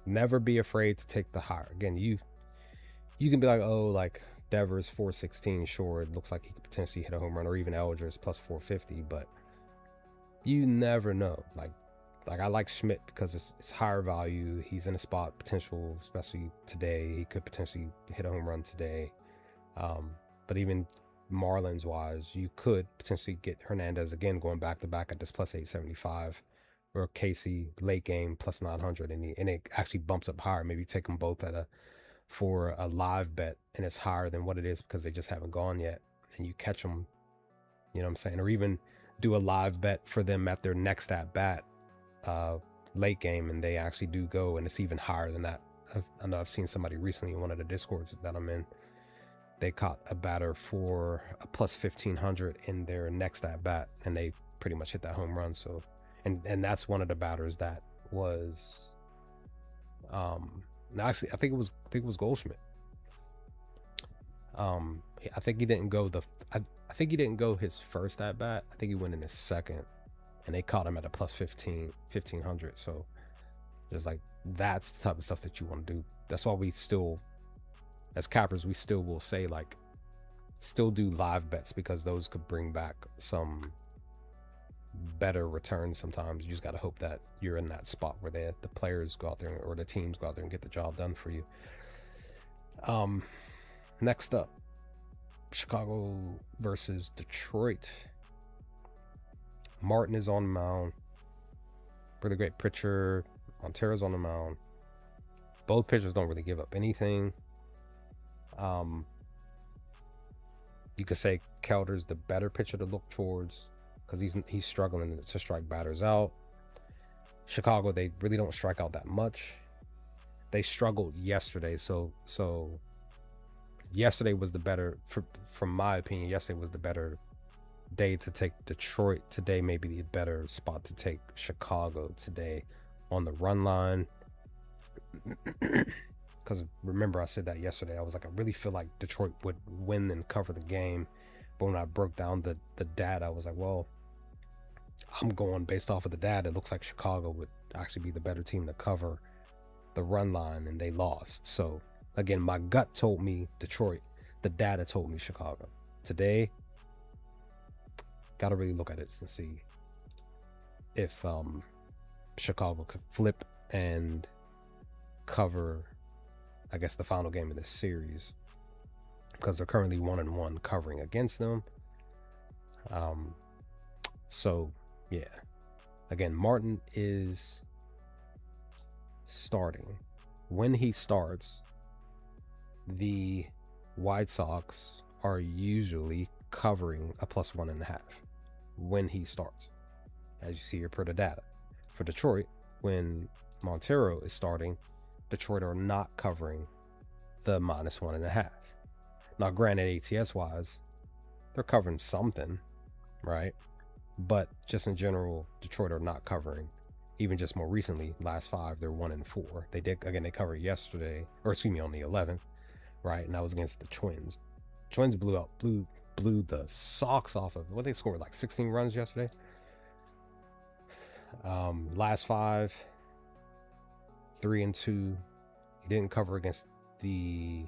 Never be afraid to take the higher. Again, you can be like, oh, like Devers 416, sure, it looks like he could potentially hit a home run, or even Elger's +450, but you never know. Like I like Schmidt because it's higher value. He's in a spot potential, especially today. He could potentially hit a home run today. But even Marlins wise, you could potentially get Hernandez again going back to back at this +875, or Casey late game +900, and it actually bumps up higher. Maybe take them both for a live bet, and it's higher than what it is because they just haven't gone yet, and you catch them. You know what I'm saying? Or even do a live bet for them at their next at bat. Late game, and they actually do go, and it's even higher than that. I know I've seen somebody recently in one of the discords that I'm in, they caught a batter for a +1500 in their next at bat, and they pretty much hit that home run. So and that's one of the batters that was actually I think it was Goldschmidt. I think he didn't go I think he didn't go his first at bat. I think he went in his second, and they caught him at a +1500. So just like, that's the type of stuff that you want to do. That's why we still, as cappers, we still will say, like, still do live bets, because those could bring back some better returns sometimes. You just got to hope that you're in that spot where the players go out there, or the teams go out there and get the job done for you. Next up, Chicago versus Detroit. Martin is on the mound. Really great pitcher. Montero's on the mound. Both pitchers don't really give up anything. You could say Kelder's the better pitcher to look towards, because he's struggling to strike batters out. Chicago, they really don't strike out that much. They struggled yesterday, so yesterday was the better, from my opinion, yesterday was the better day to take Detroit. Today may be the better spot to take Chicago today on the run line. Because remember, I said that yesterday. I was like, I really feel like Detroit would win and cover the game. But when I broke down the data, I was like, well, I'm going based off of the data. It looks like Chicago would actually be the better team to cover the run line, and they lost. So again, my gut told me Detroit. The data told me Chicago. Today, got to really look at it and see if Chicago could flip and cover, I guess, the final game of this series, because they're currently 1-1 covering against them. So yeah, again, Martin is starting. When he starts, the White Sox are usually covering a +1.5 when he starts, as you see here per the data. For Detroit, when Montero is starting, Detroit are not covering the -1.5. Now, granted, ATS wise, they're covering something, right? But just in general, Detroit are not covering. Even just more recently, last 5, they're 1-4. They did, again, they covered yesterday, or excuse me, on the 11th, right? And that was against the Twins. Twins blew the socks off of, what, they scored like 16 runs yesterday. Last 5, 3-2. He didn't cover against the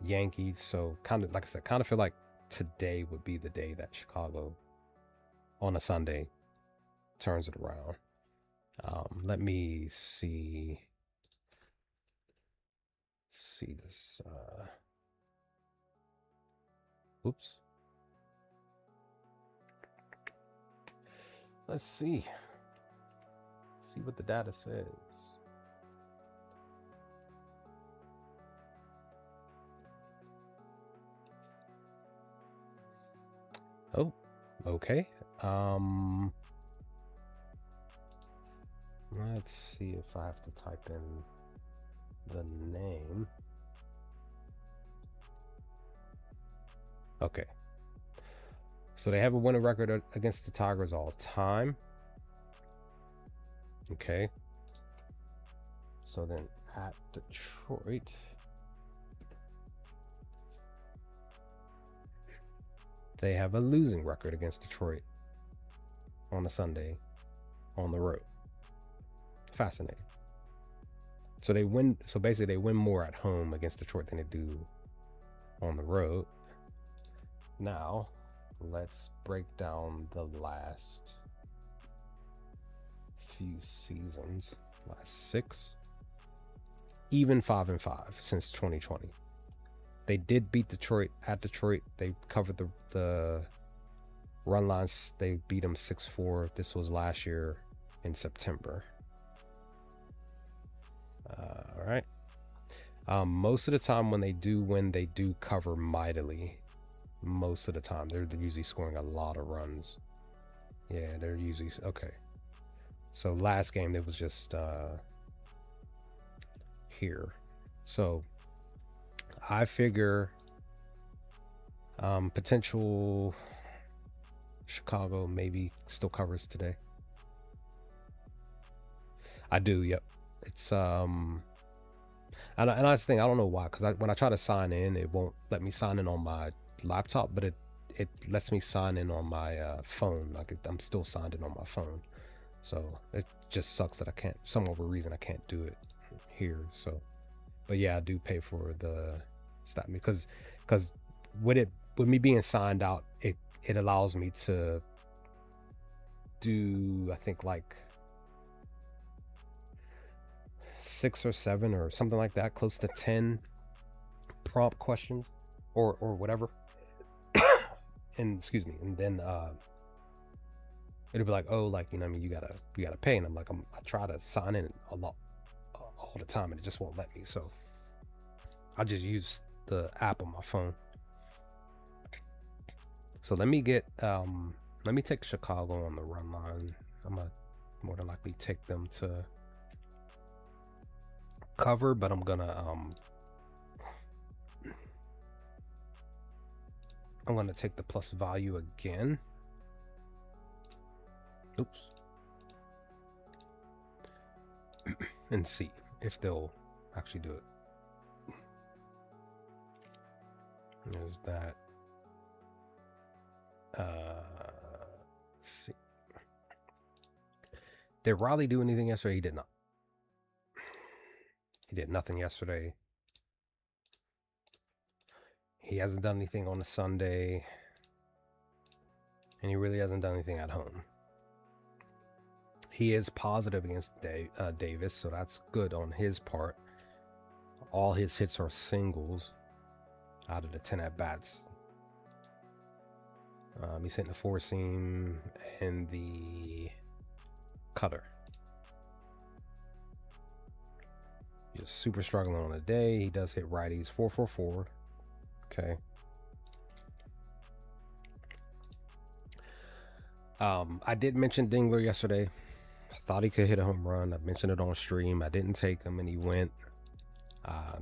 Yankees, so kind of, like I said, kind of feel like today would be the day that Chicago, on a Sunday, turns it around. Let me see this. Oops. Let's see what the data says. Oh, okay. Let's see if I have to type in the name. Okay. So they have a winning record against the Tigers all time. Okay. So then at Detroit, they have a losing record against Detroit on a Sunday on the road. Fascinating. So they win. So basically, they win more at home against Detroit than they do on the road. Now, let's break down the last few seasons. Last 6, even 5-5 since 2020. They did beat Detroit at Detroit. They covered the run lines. They beat them 6-4. This was last year in September. All right. Most of the time when they do win, they do cover mightily. Most of the time, they're usually scoring a lot of runs. Yeah, they're usually okay. So last game, it was just here. So I figure potential Chicago maybe still covers today. I do, yep. It's and that's the thing, I don't know why, because when I try to sign in, it won't let me sign in on my laptop, but it lets me sign in on my phone. Like I'm still signed in on my phone, so it just sucks that I can't, some other reason I can't do it here. So, but yeah, I do pay for the stat because with me being signed out, it allows me to do, I think, like 6 or 7 or something like that, close to 10 prompt questions or whatever. And excuse me, and then it'll be like, oh, like, you know, I mean, you gotta pay, and I'm like, I try to sign in a lot all the time, and it just won't let me. So I just use the app on my phone. So let me take Chicago on the run line. I'm gonna more than likely take them to cover, but I'm gonna take the plus value again. Oops. And see if they'll actually do it. There's that. Let's see. Did Raleigh do anything yesterday? He did not. He did nothing yesterday. He hasn't done anything on a Sunday. And he really hasn't done anything at home. He is positive against Davis, so that's good on his part. All his hits are singles out of the 10 at-bats. He's hitting the four seam and the cutter. He's just super struggling on the day. He does hit righties 4-4-4. Okay. I did mention Dingler yesterday. I thought he could hit a home run. I mentioned it on stream. I didn't take him, and he went.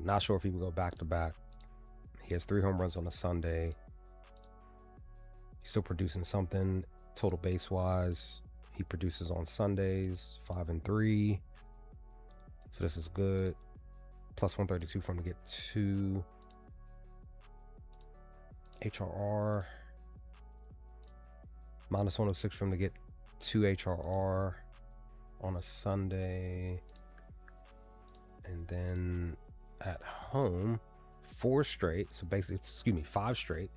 Not sure if he would go back to back. He has 3 home runs on a Sunday. He's still producing something total base wise. He produces on Sundays 5 and 3. So this is good. Plus 132 from to get 2 HRR. Minus 106 from to get 2 HRR on a Sunday. And then at home, 4 straight. So basically, 5 straight.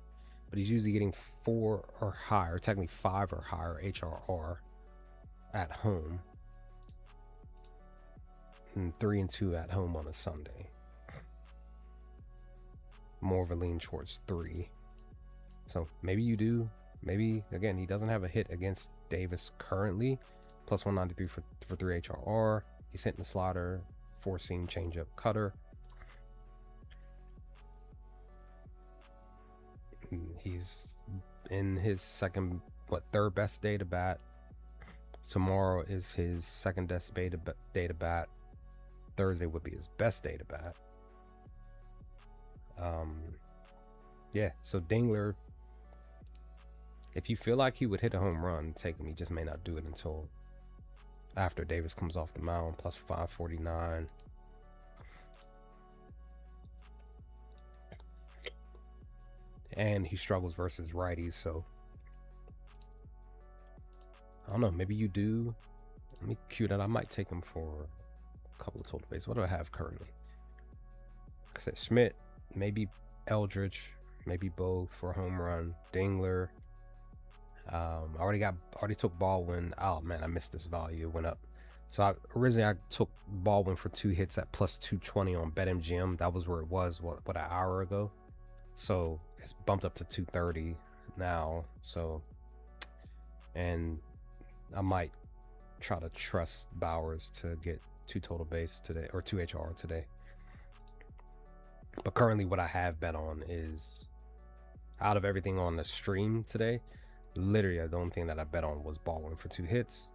But he's usually getting 4 or higher, technically 5 or higher HRR at home. And 3 and 2 at home on a Sunday. More of a lean towards 3. So maybe you do. Maybe, again, he doesn't have a hit against Davis currently. Plus 193 for 3 HRR. He's hitting the slider, 4-seam changeup cutter. He's in his third best day to bat. Tomorrow is his second best day to bat. Thursday would be his best day to bat. Yeah, so Dingler, if you feel like he would hit a home run, take him. He just may not do it until after Davis comes off the mound. Plus 549. And he struggles versus righties, so I don't know. Maybe you do. Let me cue that. I might take him for a couple of total bases. What do I have currently? Like I said, Schmidt, maybe Eldridge, maybe both for a home run. Dingler. I already took Baldwin. Oh man, I missed this value. It went up. So originally I took Baldwin for 2 hits at plus 220 on BetMGM. That was where it was what an hour ago. So it's bumped up to 230 now. So, and I might try to trust Bowers to get 2 total base today, or 2 HR today. But currently what I have bet on is, out of everything on the stream today, literally the only thing that I bet on was Baldwin for 2 hits.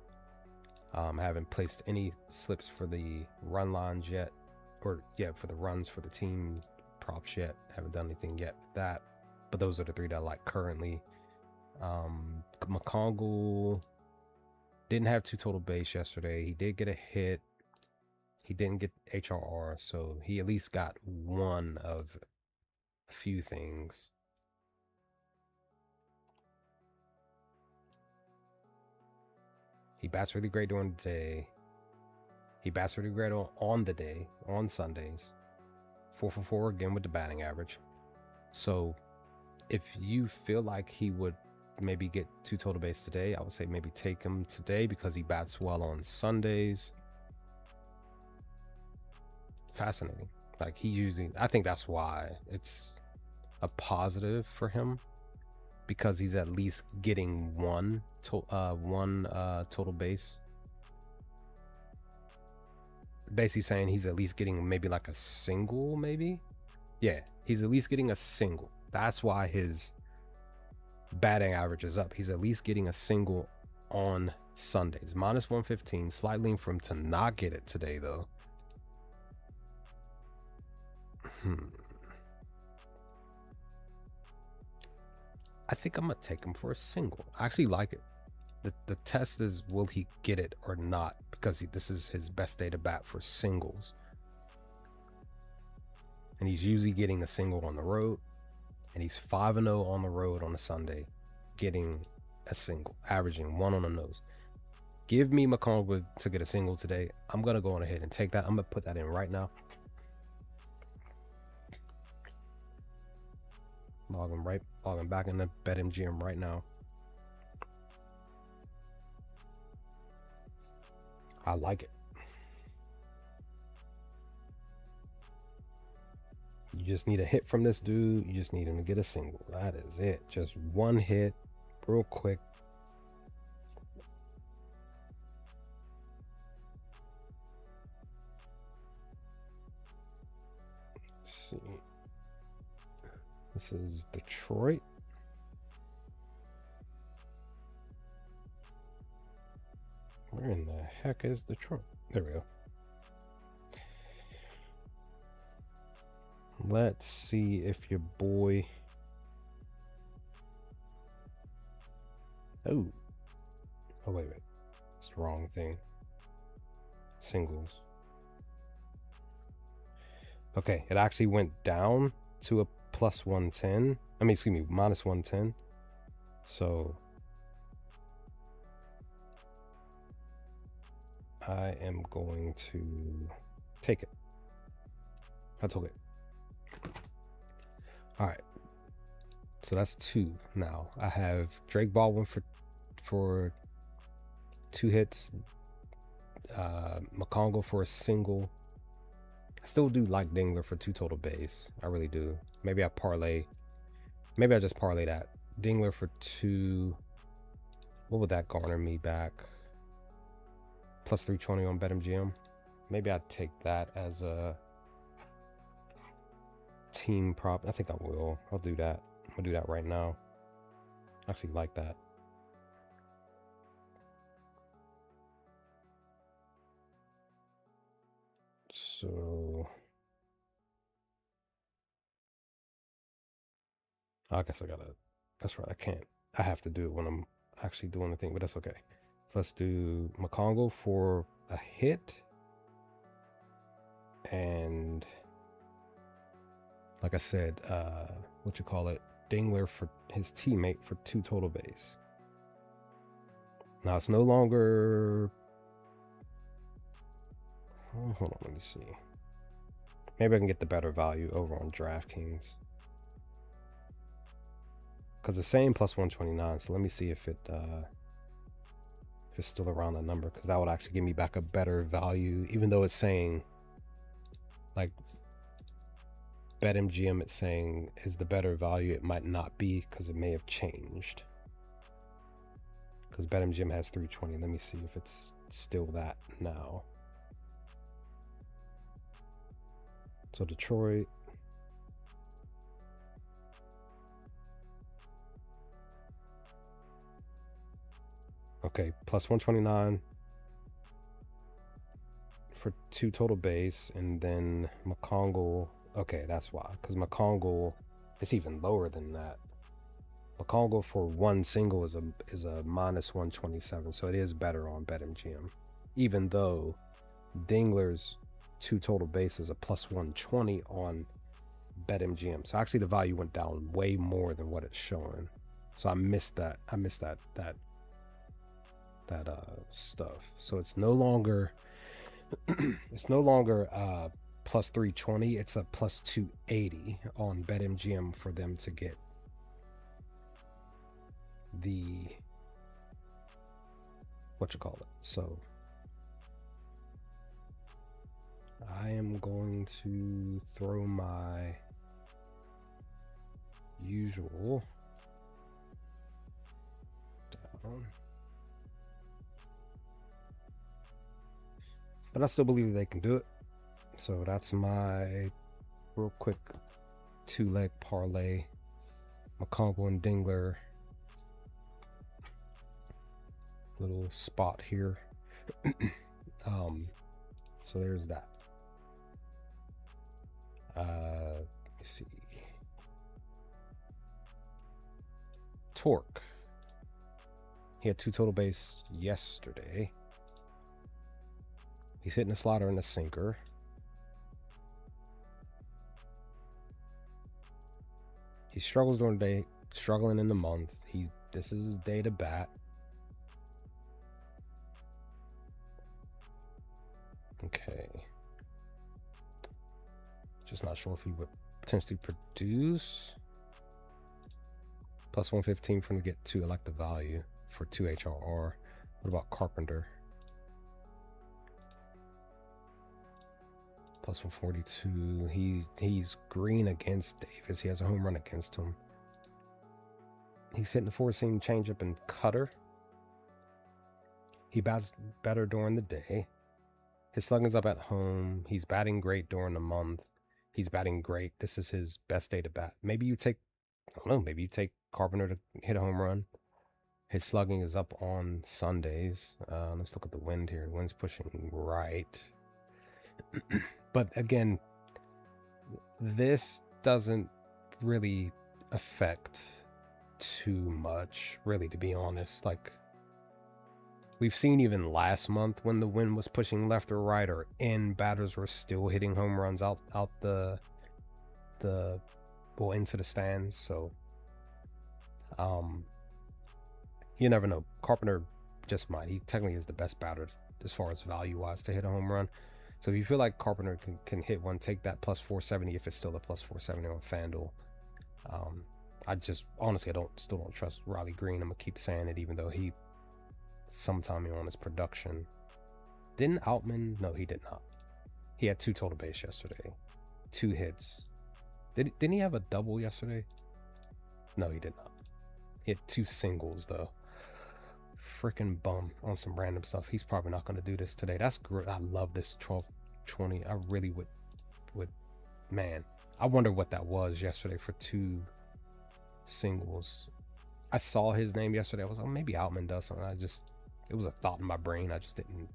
I haven't placed any slips for the run lines yet, or yeah, for the runs for the team props yet. Haven't done anything yet with that, but those are the 3 that I like currently. McCongle didn't have 2 total base yesterday. He did get a hit. He didn't get HRR, so he at least got one of a few things. He bats really great during the day. He bats really great on the day, on Sundays. 4-for-4 again with the batting average. So if you feel like he would maybe get 2 total base today, I would say maybe take him today because he bats well on Sundays. Fascinating. Like I think that's why it's a positive for him, because he's at least getting one total base. Basically saying he's at least getting maybe like a single, maybe. Yeah, he's at least getting a single. That's why his batting average is up. He's at least getting a single on Sundays. Minus 115, slight lean for him to not get it today though. I think I'm gonna take him for a single. I actually like it. The test is, will he get it or not? Because this is his best day to bat for singles. And he's usually getting a single on the road. And he's 5-0 on the road on a Sunday, getting a single, averaging 1 on the nose. Give me McConaughey to get a single today. I'm gonna go on ahead and take that. I'm gonna put that in right now. Logging back in the BetMGM right now. I like it. You just need a hit from this dude. You just need him to get a single. That is it. Just one hit, real quick. Let's see. This is Detroit. Where in the heck is Detroit? There we go. Let's see if your boy... Oh, wait. It's the wrong thing. Singles. Okay, it actually went down to a plus 110. I mean, excuse me, minus 110. So I am going to take it. I took it. All right. So that's 2 now. I have Drake Baldwin for 2 hits. McConaughey for a single. I still do like Dingler for 2 total base. I really do. Maybe I just parlay that. Dingler for 2. What would that garner me back? Plus 320 on BetMGM. Maybe I'd take that as a team prop. I think I will. I'll do that. I'll do that right now. I actually like that. So I guess I gotta, that's right, I can't. I have to do it when I'm actually doing the thing, but that's okay. So let's do McConaughey for a hit. And like I said, Dingler for his teammate for 2 total base. Now it's no longer, hold on, let me see. Maybe I can get the better value over on DraftKings. Because the same plus 129, so let me see if it's still around that number, because that would actually give me back a better value, even though it's saying, like, BetMGM, it's saying is the better value. It might not be, because it may have changed. Because BetMGM has 320. Let me see if it's still that now. So Detroit. Okay, plus 129 for 2 total base, and then McConaughey. Okay, that's why, because McConaughey, it's even lower than that. McConaughey for 1 single is a minus 127, so it is better on BetMGM, even though Dingler's 2 total base is a plus 120 on BetMGM. So actually the value went down way more than what it's showing. So I missed that. Stuff. So it's no longer plus 320. It's a plus 280 on BetMGM for them to get the So I am going to throw my usual down. But I still believe that they can do it. So that's my real quick 2-leg parlay. McConaughey and Dingler. Little spot here. So there's that. Let me see. Torque. He had 2 total base yesterday. He's hitting a slider and a sinker. He struggles during the day, struggling in the month. This is his day to bat. Okay. Just not sure if he would potentially produce. Plus 115 from to get 2. I like the value for 2 HRR. What about Carpenter? Plus 142. He's green against Davis. He has a home run against him. He's hitting the four-seam changeup and cutter. He bats better during the day. His slugging's up at home. He's batting great during the month. He's batting great. This is his best day to bat. Maybe you take, I don't know, maybe you take Carpenter to hit a home run. His slugging is up on Sundays. Let's look at the wind here. The wind's pushing right. But again, this doesn't really affect too much, really, to be honest. Like, we've seen even last month when the wind was pushing left or right or in, batters were still hitting home runs out the well, into the stands. So you never know. Carpenter just might. He technically is the best batter as far as value wise to hit a home run. So if you feel like Carpenter can hit one, take that plus 470 if it's still a plus 470 on FanDuel. I just honestly still don't trust Riley Green. I'm gonna keep saying it, even though he sometime on his production. Didn't Outman? No, he did not. He had 2 total base yesterday, 2 hits. Didn't he have a double yesterday? No, he did not. He had 2 singles though. Freaking bum on some random stuff. He's probably not going to do this today. That's great. I love this 12-20. I really would man, I wonder what that was yesterday for 2 singles. I saw his name yesterday. I was like, maybe Outman does something. It was a thought in my brain. I just didn't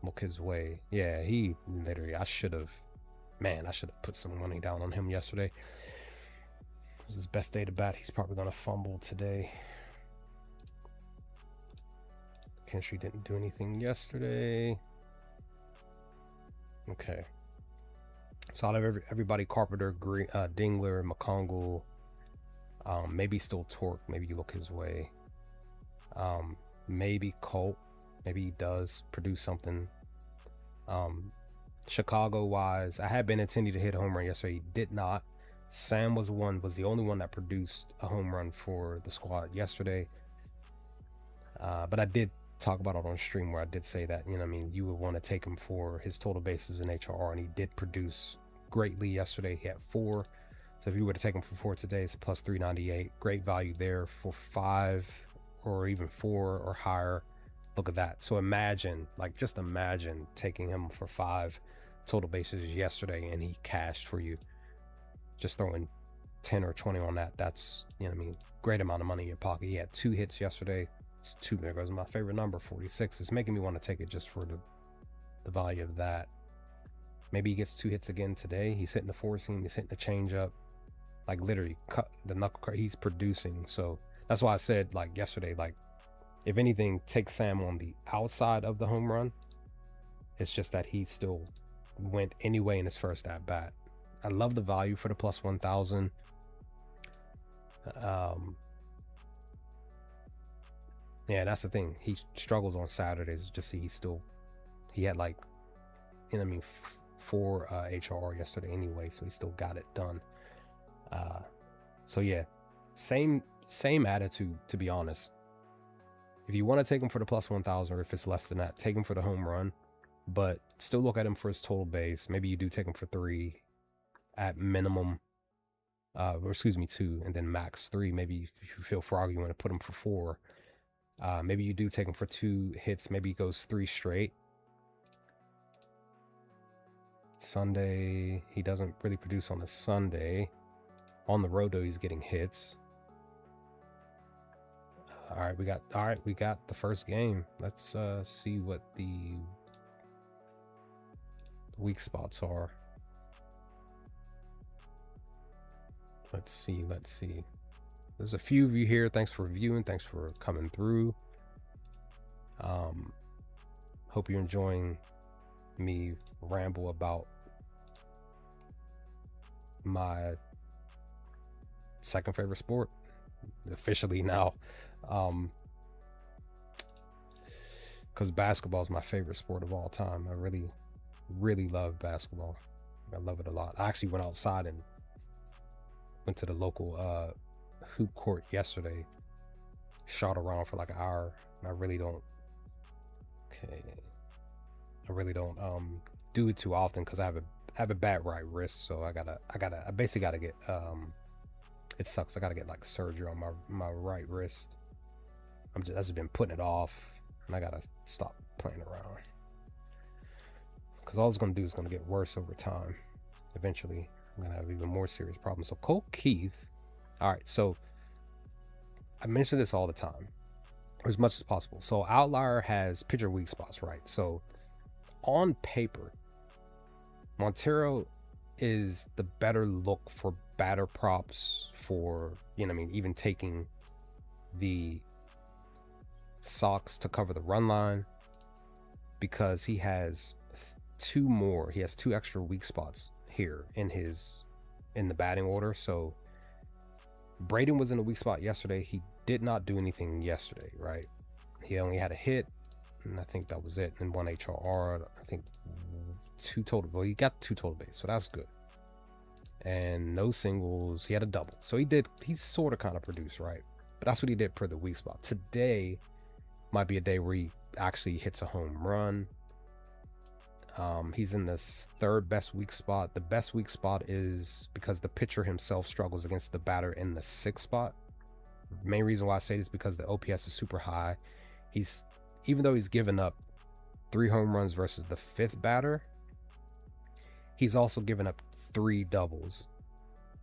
look his way. Yeah, he literally, I should have put some money down on him yesterday. It was his best day to bat. He's probably going to fumble today. Kinstry didn't do anything yesterday. Okay. So out of everybody, Carpenter, Dingler, McCongle, maybe still Torque. Maybe you look his way. Maybe Colt. Maybe he does produce something. Chicago wise, I had been intending to hit a home run yesterday. He did not. Sam was the only one that produced a home run for the squad yesterday. But I did talk about it on stream where I did say that, you know what I mean, you would want to take him for his total bases in HRR, and he did produce greatly yesterday. He had 4. So if you were to take him for 4 today, it's plus 398. Great value there for 5 or even 4 or higher. Look at that. So just imagine taking him for 5 total bases yesterday and he cashed for you. Just throwing 10 or 20 on that. That's, you know what I mean, great amount of money in your pocket. He had 2 hits yesterday. It's 2 big. It was my favorite number, 46. It's making me want to take it just for the value of that. Maybe he gets 2 hits again today. He's hitting the four-seam. He's hitting the changeup. Like, literally, cut the knuckle. He's producing. So that's why I said, like, yesterday, like, if anything, take Sam on the outside of the home run. It's just that he still went anyway in his first at bat. I love the value for the plus 1,000. Yeah, that's the thing. He struggles on Saturdays. Just see, he had like, you know what I mean, 4 HRR yesterday anyway, so he still got it done. So yeah, same attitude, to be honest. If you want to take him for the plus 1,000, or if it's less than that, take him for the home run, but still look at him for his total base. Maybe you do take him for 3 at minimum, or excuse me, 2, and then max 3. Maybe if you feel froggy, you want to put him for 4. Maybe you do take him for 2 hits. Maybe he goes 3 straight. Sunday, he doesn't really produce on a Sunday. On the road, though, he's getting hits. All right, we got the first game. Let's see what the weak spots are. Let's see. There's a few of you here. Thanks for viewing. Thanks for coming through. Hope you're enjoying me ramble about my second favorite sport officially now, because basketball is my favorite sport of all time. I really love basketball. I love it a lot. I actually went outside and went to the local hoop court yesterday, shot around for like an hour, and I really don't do it too often because I have a bad right wrist, so I basically gotta get it sucks. I gotta get like surgery on my right wrist. I've just been putting it off, and I gotta stop playing around because all it's gonna do is gonna get worse over time. Eventually, I'm gonna have even more serious problems. So Cole Keith, all right. So I mention this all the time, or as much as possible. So Outlier has pitcher weak spots, right? So on paper, Montero is the better look for batter props for, you know what I mean, even taking the Sox to cover the run line, because he has he has two extra weak spots here in the batting order. So Braden was in a weak spot yesterday. He did not do anything yesterday, right? He only had a hit, and I think that was it, and one HRR. I think he got 2 total base, so that's good. And no singles. He had a double, so he sort of kind of produced, right? But that's what he did per the weak spot. Today might be a day where he actually hits a home run. He's in the 3rd best weak spot. The best weak spot is because the pitcher himself struggles against the batter in the 6th spot. The main reason why I say this is because the OPS is super high. Even though he's given up 3 home runs versus the 5th batter, he's also given up 3 doubles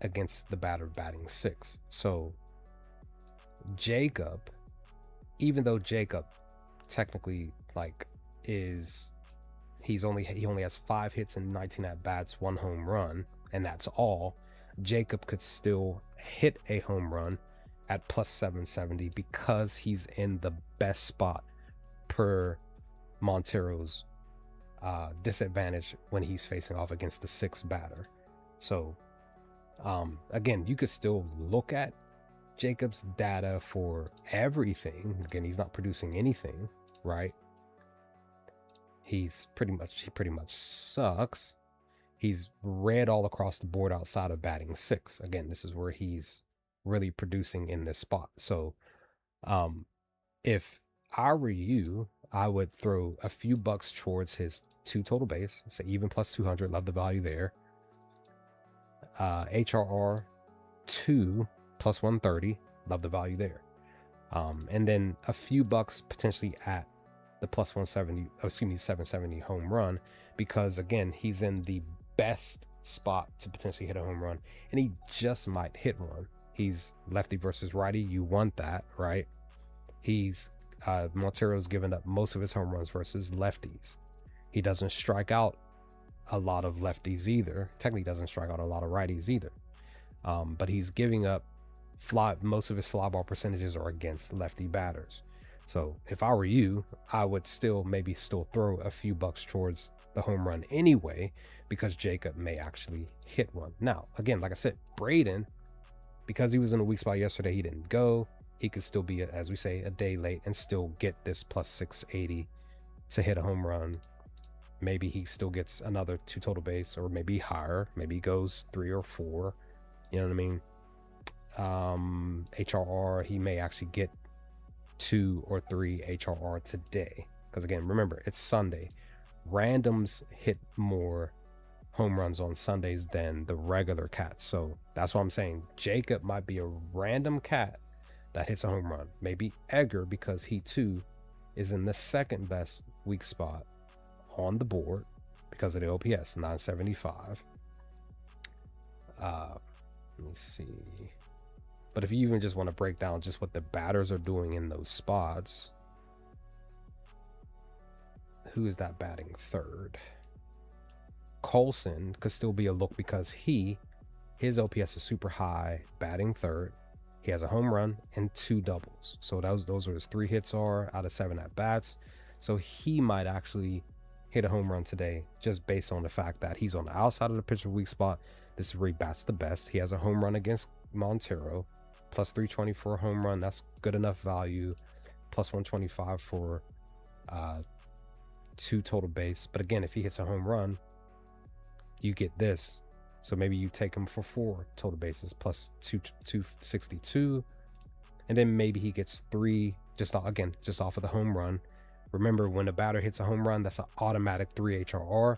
against the batter batting 6. So Jacob, even though Jacob technically he only has 5 hits and 19 at bats, 1 home run, and that's all. Jacob could still hit a home run at plus 770 because he's in the best spot per Montero's disadvantage when he's facing off against the 6th batter. So again, you could still look at Jacob's data for everything. Again, he's not producing anything, right? He pretty much sucks. He's red all across the board outside of batting 6. Again, this is where he's really producing in this spot. So if I were you, I would throw a few bucks towards his 2 total base, say even plus 200. Love the value there. HRR 2 plus 130. Love the value there. And then a few bucks potentially at the plus 770 home run, because again, he's in the best spot to potentially hit a home run, and he just might hit one. He's lefty versus righty. You want that, right? Montero's given up most of his home runs versus lefties. He doesn't strike out a lot of lefties either. Technically doesn't strike out a lot of righties either. But he's giving up most of his fly ball percentages are against lefty batters. So if I were you, I would still throw a few bucks towards the home run anyway, because Jacob may actually hit one. Now, again, like I said, Braden, because he was in a weak spot yesterday, he didn't go. He could still be, as we say, a day late and still get this plus 680 to hit a home run. Maybe he still gets another 2 total base, or maybe higher. Maybe he goes 3 or 4. You know what I mean? HRR, he may actually get 2 or 3 HRR today, because again, remember, it's Sunday. Randoms hit more home runs on Sundays than the regular cats. So that's what I'm saying. Jacob might be a random cat that hits a home run. Maybe Edgar, because he too is in the 2nd best weak spot on the board because of the OPS 975. Let me see. But if you even just want to break down just what the batters are doing in those spots, who is that batting 3rd? Colson could still be a look because his OPS is super high, batting 3rd. He has a home run and 2 doubles. So those are his 3 hits out of 7 at bats. So he might actually hit a home run today, just based on the fact that he's on the outside of the pitcher weak spot. This is where he bats the best. He has a home run against Montero, plus 320 for a home run. That's good enough value. Plus 125 for 2 total base. But again, if he hits a home run, you get this. So maybe you take him for 4 total bases plus 262, and then maybe he gets 3 just off of the home run. Remember, when a batter hits a home run, that's an automatic 3 HRR.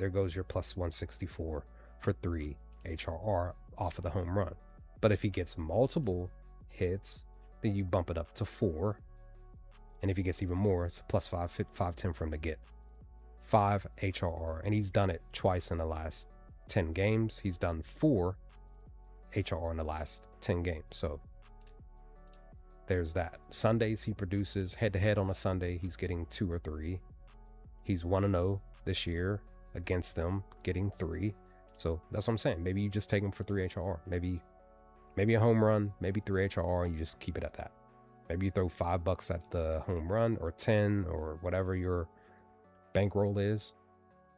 there goes your plus 164 for 3 HRR off of the home run. But if he gets multiple hits, then you bump it up to 4. And if he gets even more, it's plus 510 for him to get 5 HRR. And he's done it twice in the last 10 games. He's done 4 HRR in the last 10 games. So there's that. Sundays he produces head-to-head on a Sunday. He's getting 2 or 3. He's 1-0 this year against them, getting 3. So that's what I'm saying. Maybe you just take him for 3 HRR. Maybe a home run, maybe 3 HRR, and you just keep it at that. Maybe you throw $5 at the home run, or 10, or whatever your bankroll is.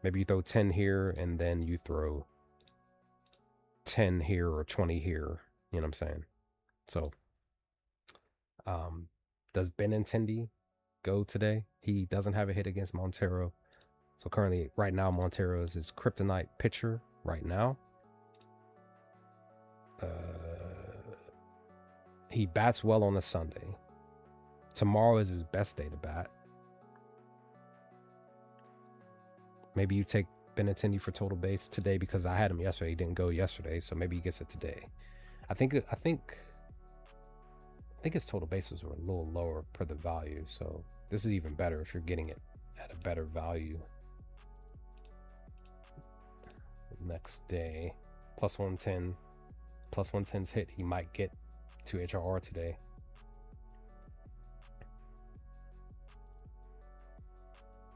Maybe you throw 10 here, and then you throw 10 here or 20 here. You know what I'm saying? So, does Benintendi go today? He doesn't have a hit against Montero. So currently, right now, Montero is his kryptonite pitcher right now. He bats well on a Sunday. Tomorrow is his best day to bat. Maybe you take Benintendi for total base today because I had him yesterday. He didn't go yesterday, so maybe he gets it today. I think his total bases were a little lower per the value, so this is even better if you're getting it at a better value. Next day, plus 110. Plus 110's hit. He might get 2 HRR today.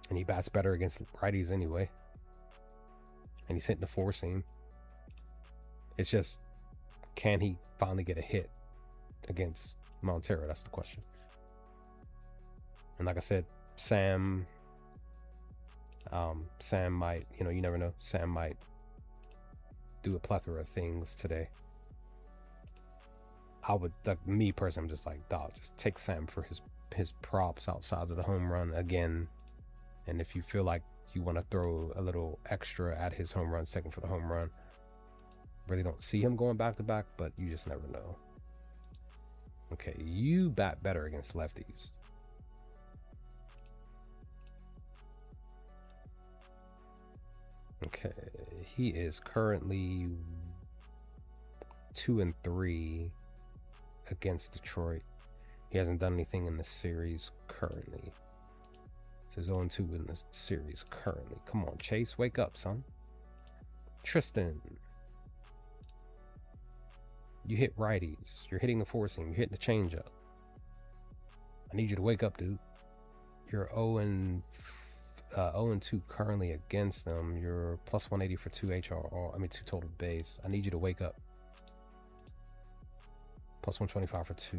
And he bats better against righties anyway. And he's hitting the 4 seam. It's just, can he finally get a hit against Montero? That's the question. And like I said, Sam might, you never know. Sam might do a plethora of things today. I would, like, me personally, I'm just like, dog, just take Sam for his props outside of the home run again. And if you feel like you want to throw a little extra at his home runs, take him for the home run. Really don't see him going back to back, but you just never know. Okay, you bat better against lefties. Okay, he is currently 2-3 against Detroit. He hasn't done anything in the series currently. So he's 0-2 in the series currently. Come on, Chase, wake up, son. Tristan, you hit righties. You're hitting the 4 seam. You're hitting the changeup. I need you to wake up, dude. You're 0-2 currently against them. You're plus 180 for 2 HRR. I mean, 2 total base. I need you to wake up. Plus 125 for 2.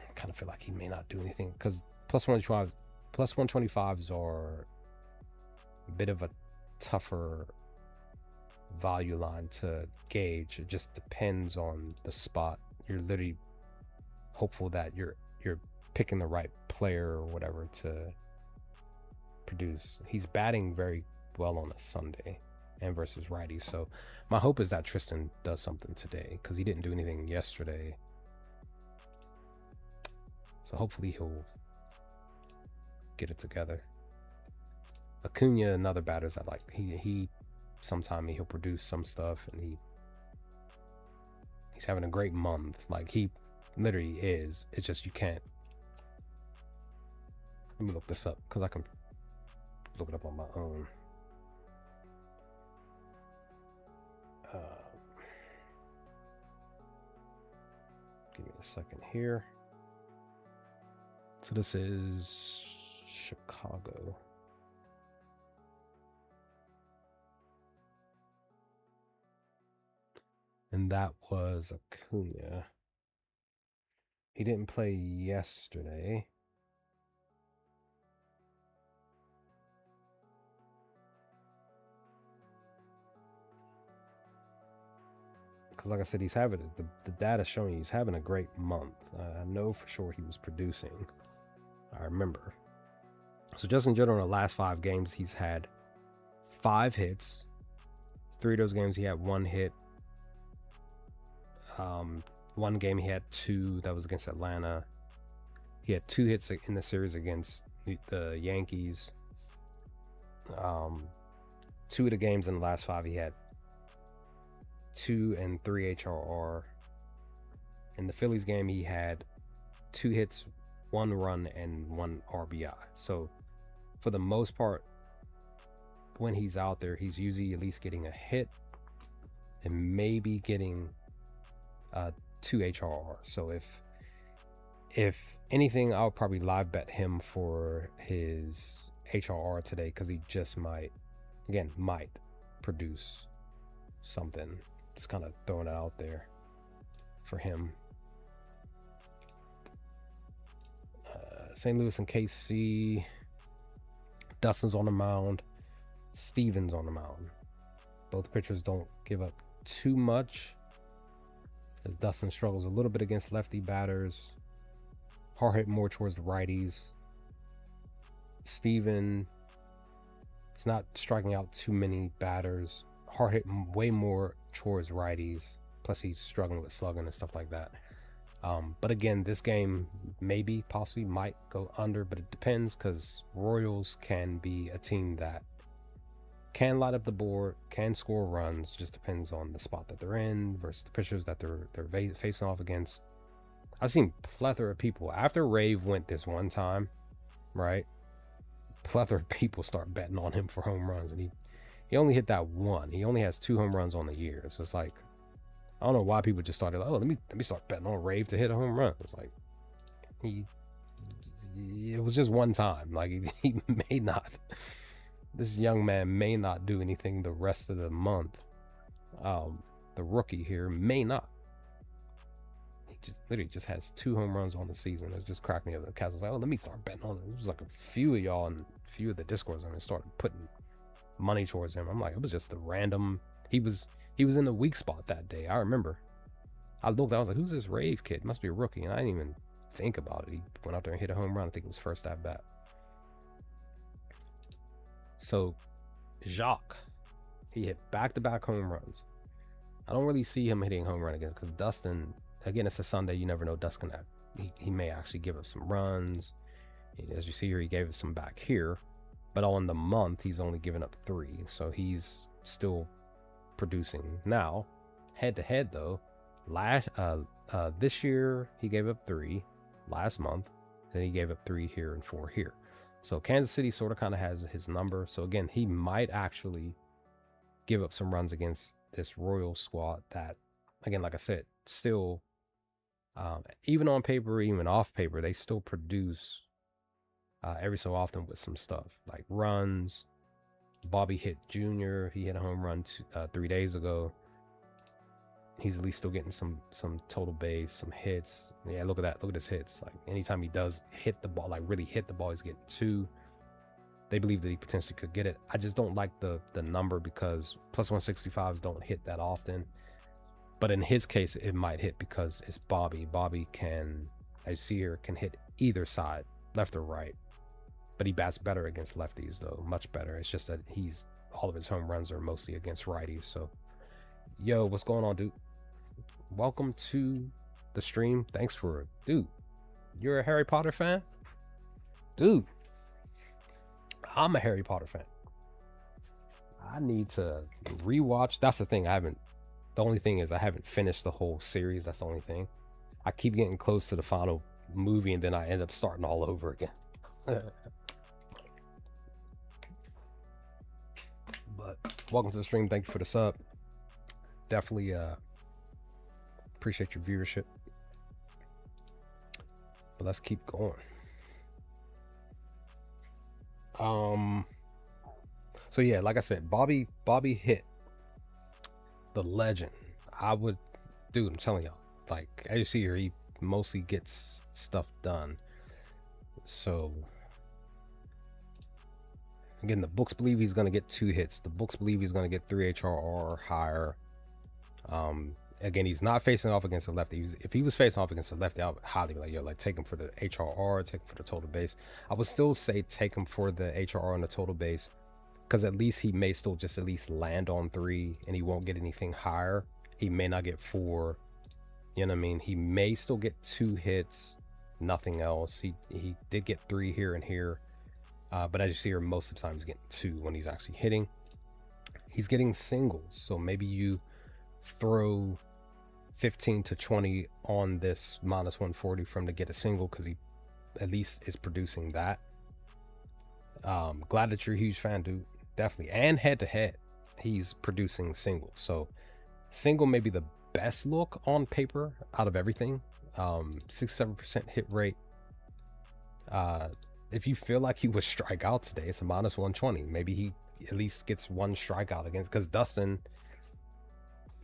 I kind of feel like he may not do anything because plus 125s are a bit of a tougher value line to gauge. It just depends on the spot. You're literally hopeful that you're picking the right player or whatever to produce. He's batting very well on a Sunday and versus righties. So my hope is that Tristan does something today because he didn't do anything yesterday. So hopefully he'll get it together. Acuna, another batters I like. He sometime he'll produce some stuff, and he's having a great month. Like, he literally is. It's just you can't. Let me look this up because I can look it up on my own. Give me a second here. So this is Chicago. And that was Acuna. He didn't play yesterday. Because like I said, he's having the data showing he's having a great month. I know for sure he was producing. I remember. So just in general, in the last 5 games, he's had 5 hits. 3 of those games he had 1 hit. One game he had 2. That was against Atlanta. He had 2 hits in the series against the Yankees. 2 of the games in the last 5, he had 2 and 3 HRR. In the Phillies game, he had 2 hits, 1 run, and 1 RBI. So for the most part, when he's out there, he's usually at least getting a hit and maybe getting 2 HRR. So if anything, I'll probably live bet him for his HRR today, because he just might produce something. Just kind of throwing it out there for him. St. Louis and KC. Dustin's on the mound. Steven's on the mound. Both pitchers don't give up too much, as Dustin struggles a little bit against lefty batters. Hard hit more towards the righties. Steven, he's not striking out too many batters. Hard hit way more towards righties. Plus he's struggling with slugging and stuff like that. But again, this game possibly might go under, but it depends, because Royals can be a team that can light up the board, can score runs. Just depends on the spot that they're in versus the pitchers that they're facing off against. I've seen plethora of people after Rave went this one time, right? Plethora of people start betting on him for home runs, and he only hit that one. He only has 2 home runs on the year, so it's like, I don't know why people just started like, oh, let me start betting on Rave to hit a home run. It's like, it was just one time. Like he may not, this young man may not do anything the rest of the month. The rookie here may not. He just literally just has 2 home runs on the season. It just cracked me up. The Cats was like, oh, let me start betting on it. It was like a few of y'all and a few of the Discords, I mean, started putting money towards him. I'm like, it was just a random. He was in the weak spot that day. I remember. I looked, I was like, who's this Rave kid? Must be a rookie. And I didn't even think about it. He went out there and hit a home run. I think it was first at bat. So Jacques, he hit back-to-back home runs. I don't really see him hitting home run against, because Dustin, again, it's a Sunday. You never know. Dustin, he may actually give up some runs. As you see here, he gave us some back here. But on the month, he's only given up 3. So he's still producing. Now, head-to-head, though, this year, he gave up 3 last month. Then he gave up 3 here and 4 here. So Kansas City sort of kind of has his number. So again, he might actually give up some runs against this Royal squad that, again, like I said, still, even on paper, even off paper, they still produce every so often with some stuff like runs. Bobby Hit Jr., he hit a home run 3 days ago. He's at least still getting some total base, some hits. Yeah, look at that. Look at his hits. Like anytime he does hit the ball, like really hit the ball, he's getting 2. They believe that he potentially could get it. I just don't like the number, because plus 165s don't hit that often. But in his case, it might hit because it's Bobby. Bobby can, as you see here, can hit either side, left or right. But he bats better against lefties, though, much better. It's just that all of his home runs are mostly against righties. So, yo, what's going on, dude? Welcome to the stream. Thanks for it. Dude, you're a Harry Potter fan? Dude, I'm a Harry Potter fan. I need to rewatch. That's the thing. The only thing is I haven't finished the whole series. That's the only thing. I keep getting close to the final movie, and then I end up starting all over again. But welcome to the stream. Thank you for the sub. Definitely appreciate your viewership. But let's keep going. So yeah, like I said, Bobby hit the legend. Dude, I'm telling y'all, like, as you see here, he mostly gets stuff done. So again, the books believe he's going to get 2 hits. The books believe he's going to get 3 HRR or higher. Again, he's not facing off against a lefty. If he was facing off against a lefty, I would highly be like, yo, like, take him for the HRR, take him for the total base. I would still say take him for the HRR and the total base, because at least he may still just at least land on 3, and he won't get anything higher. He may not get 4. You know what I mean? He may still get 2 hits, nothing else. He did get 3 here and here. But as you see here, most of the time he's getting 2 when he's actually hitting. He's getting singles, so maybe you throw 15 to 20 on this minus 140 for him to get a single, because he at least is producing that. Glad that you're a huge fan, dude. Definitely. And head to head, he's producing singles. So single may be the best look on paper out of everything. 67% hit rate. If you feel like he would strike out today, it's a minus 120. Maybe he at least gets 1 strikeout against, because Dustin,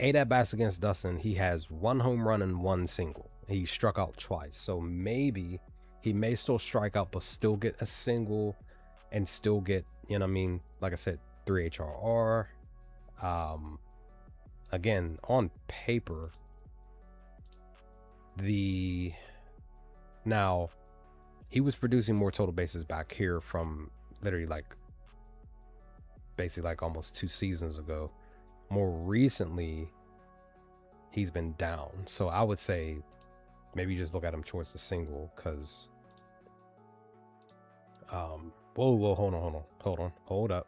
8 at bats against Dustin, he has 1 home run and 1 single. He struck out twice. So maybe he may still strike out, but still get a single and still get, you know what I mean? Like I said, 3 HRR. Again, on paper, now he was producing more total bases back here from literally basically almost 2 seasons ago. More recently, he's been down. So I would say maybe you just look at him towards the single, because whoa, hold up.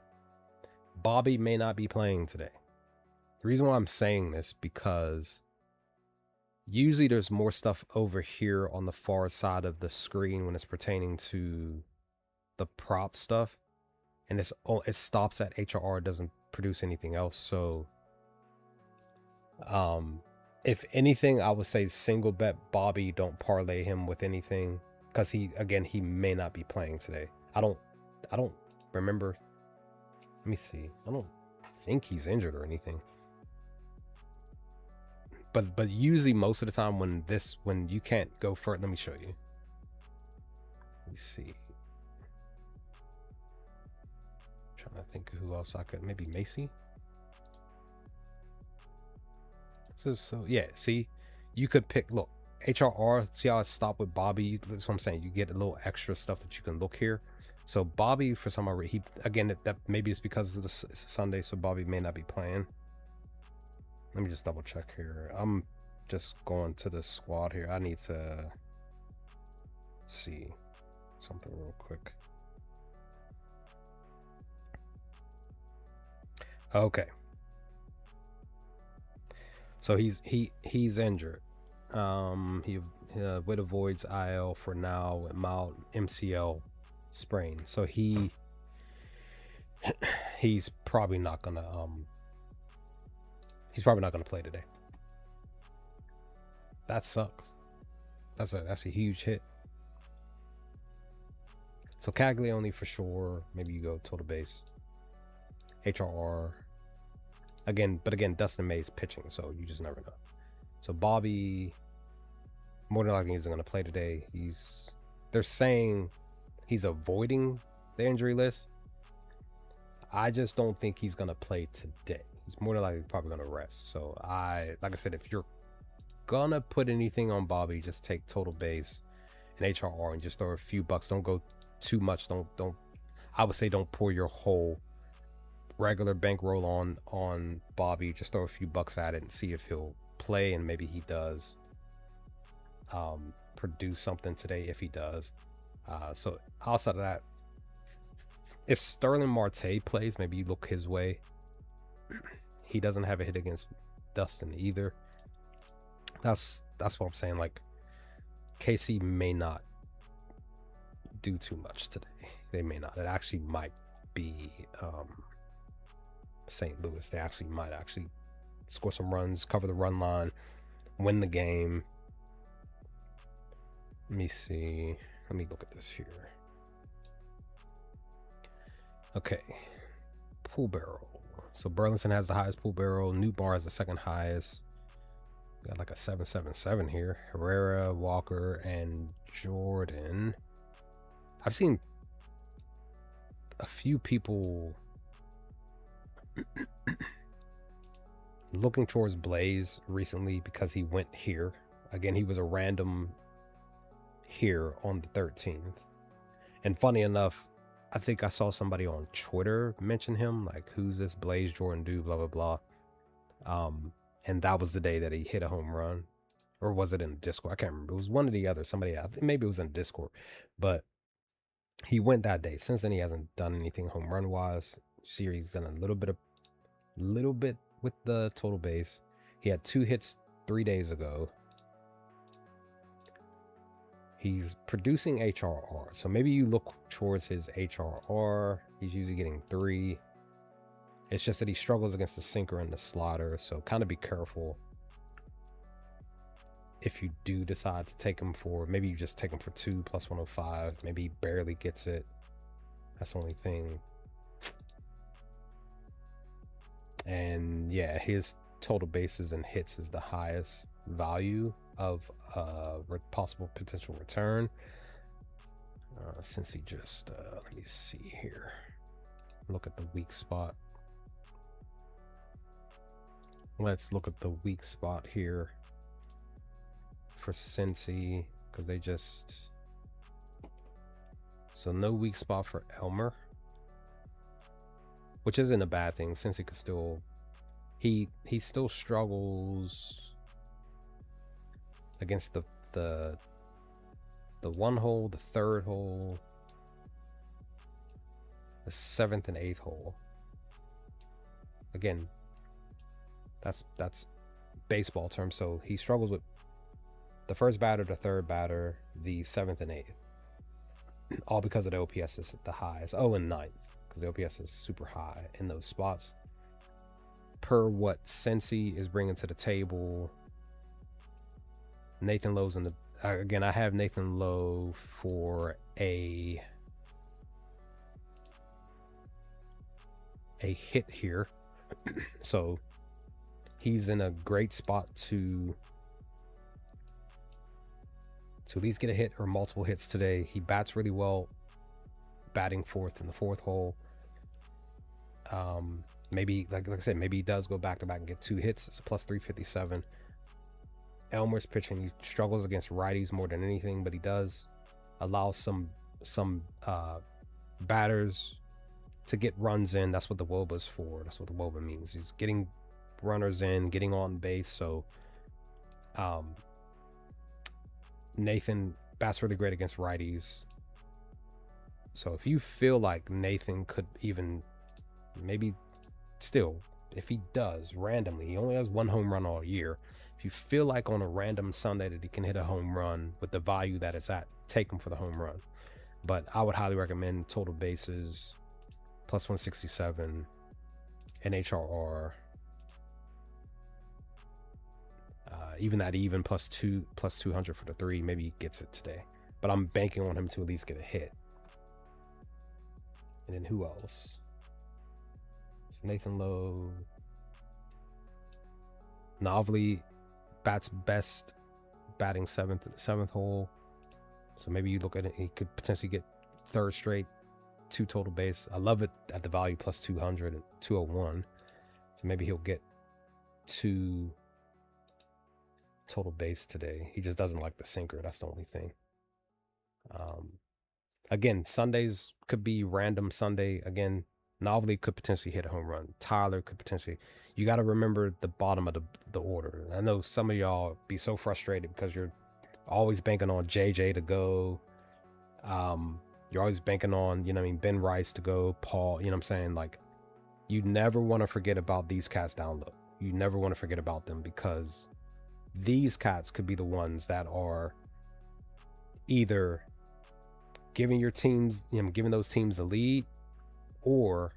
Bobby may not be playing today. The reason why I'm saying this, because usually there's more stuff over here on the far side of the screen when it's pertaining to the prop stuff, and it stops at HRR, doesn't produce anything else. So if anything, I would say single bet Bobby, don't parlay him with anything, because he may not be playing today. I don't remember. Let me see. I don't think he's injured or anything. But usually most of the time when you can't go further, let me show you. Let me see. I'm trying to think of who else I could, maybe Macy. So yeah, see, you could pick, look, HRR, see how it stopped with Bobby? That's what I'm saying. You get a little extra stuff that you can look here. So Bobby, for some reason, that maybe it's because it's a Sunday, so Bobby may not be playing. Let me just double check here. I'm just going to the squad here. I need to see something real quick. Okay. So he's injured. He with avoids IL for now with mild MCL sprain. So he's probably not gonna play today. That sucks. That's a huge hit. So Caglione for sure. Maybe you go total base. HRR. But again, Dustin May's pitching, so you just never know. So Bobby, more than likely, isn't going to play today. They're saying he's avoiding the injury list. I just don't think he's going to play today. He's more than likely probably going to rest. So like I said, if you're going to put anything on Bobby, just take total base and HRR and just throw a few bucks. Don't go too much. I would say don't pour your whole regular bankroll on Bobby. Just throw a few bucks at it and see if he'll play, and maybe he does produce something today. If he does, so outside of that, if Sterling Marte plays, maybe you look his way. He doesn't have a hit against Dustin either. That's what I'm saying. Like, KC may not do too much today. They may not. It actually might be St. Louis. They might score some runs, cover the run line, win the game. Let me see. Let me look at this here. Okay. Pool barrel. So Burleson has the highest pool barrel. Newbar has the second highest. We got like a 777 here. Herrera, Walker, and Jordan. I've seen a few people looking towards Blaze recently because he went here. Again, he was a random here on the 13th. And funny enough, I think I saw somebody on Twitter mention him, like, who's this Blaze Jordan dude, blah, blah, blah. And that was the day that he hit a home run. Or was it in Discord? I can't remember. It was one or the other. Somebody, I think maybe it was in Discord. But He went that day. Since then, he hasn't done anything home run wise. He's done a little bit with the total base. He had 2 hits 3 days ago. He's producing HRR. So maybe you look towards his HRR. He's usually getting 3. It's just that he struggles against the sinker and the slider. So kind of be careful if you do decide to take him for, maybe you just take him for 2 plus 105. Maybe he barely gets it. That's the only thing. And yeah, his total bases and hits is the highest value of possible potential return. Since he just, let me see here. Look at the weak spot. Let's look at the weak spot here for Cincy, because they just, so no weak spot for Elmer, which isn't a bad thing since he could still, he still struggles against the 1 hole, the 3rd hole, the 7th and 8th hole. Again, that's baseball terms. So he struggles with the 1st batter, the 3rd batter, the 7th and 8th, all because of the OPS is at the highest. Oh, and 9th, because the OPS is super high in those spots. Per what Cincy is bringing to the table, Nathan Lowe's in the, again, I have Nathan Lowe for a hit here. So he's in a great spot to at least get a hit or multiple hits today. He bats really well, batting 4th in the 4th hole. Maybe, like I said, maybe he does go back to back and get 2 hits. It's a plus 357. Elmer's pitching, he struggles against righties more than anything, but he does allow some batters to get runs in. That's what the WOBA's for. That's what the WOBA means. He's getting runners in, getting on base. So Nathan bats really great against righties. So if you feel like Nathan could even maybe still, if he does randomly, he only has 1 home run all year. If you feel like on a random Sunday that he can hit a home run with the value that it's at, take him for the home run. But I would highly recommend total bases plus 167 and HRR. Even that even plus 200 for the 3, maybe he gets it today. But I'm banking on him to at least get a hit. And then who else? So Nathan Lowe. Novely bats best batting 7th hole. So maybe you look at it, he could potentially get 3rd straight, 2 total base. I love it at the value plus 200 and 201. So maybe he'll get 2 total base today. He just doesn't like the sinker. That's the only thing. Again, Sundays could be random Sunday. Again, Novely could potentially hit a home run. Tyler could potentially. You got to remember the bottom of the order. I know some of y'all be so frustrated because you're always banking on JJ to go. You're always banking on, you know what I mean, Ben Rice to go, Paul, you know what I'm saying? Like, you never want to forget about these cats down low. You never want to forget about them, because these cats could be the ones that are either giving your teams, you know, giving those teams the lead, or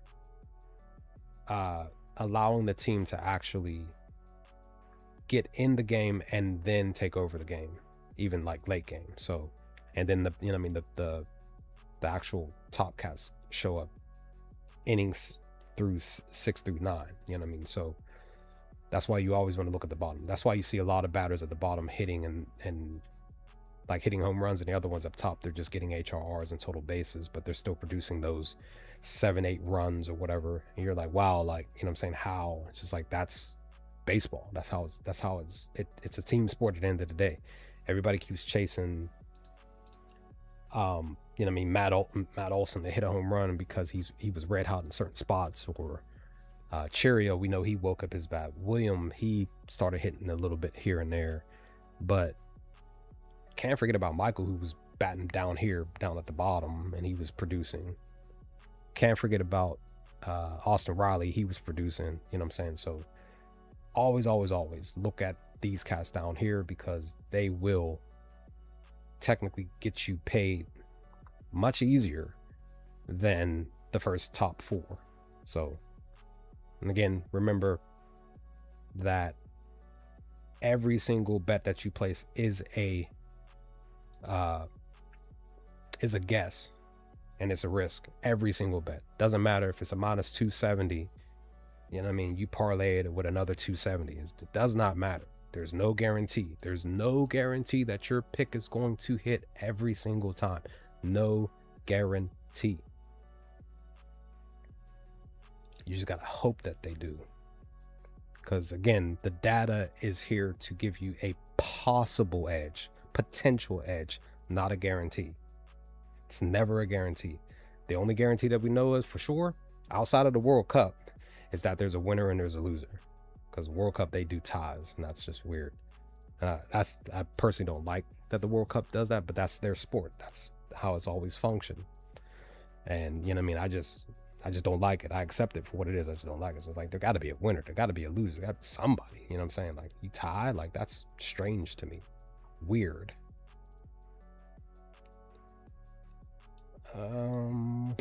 allowing the team to actually get in the game and then take over the game, even like late game. So, and then the, you know what I mean, the actual top cats show up innings through 6 through 9, you know what I mean? So that's why you always want to look at the bottom. That's why you see a lot of batters at the bottom hitting and like hitting home runs, and the other ones up top, they're just getting HRRs and total bases, but they're still producing those 7-8 runs or whatever. And you're like, wow, like, you know what I'm saying? How? It's just like, that's baseball. That's how it's a team sport at the end of the day. Everybody keeps chasing, you know what I mean, Matt Olson to hit a home run because he was red hot in certain spots, or Cheerio, we know he woke up his bat. William, he started hitting a little bit here and there, but can't forget about Michael, who was batting down here, down at the bottom, and he was producing. Can't forget about Austin Riley. He was producing, you know what I'm saying? So always look at these cats down here, because they will technically get you paid much easier than the first top 4. So, and again, remember that every single bet that you place is a guess, and it's a risk. Every single bet, doesn't matter if it's a minus 270, you know what I mean, you parlay it with another 270. It does not matter. There's no guarantee. There's no guarantee that your pick is going to hit every single time. No guarantee. You just gotta hope that they do. Because again, the data is here to give you a possible edge, potential edge, not a guarantee. It's never a guarantee. The only guarantee that we know is for sure, outside of the World Cup, is that there's a winner and there's a loser. Because World Cup, they do ties, and that's just weird. I personally don't like that the World Cup does that, but that's their sport. That's how it's always functioned. And you know what I mean? I just don't like it. I accept it for what it is. I just don't like it. It's like, there got to be a winner. There got to be a loser. There got to be somebody. You know what I'm saying? Like, you tie, like, that's strange to me. Weird. I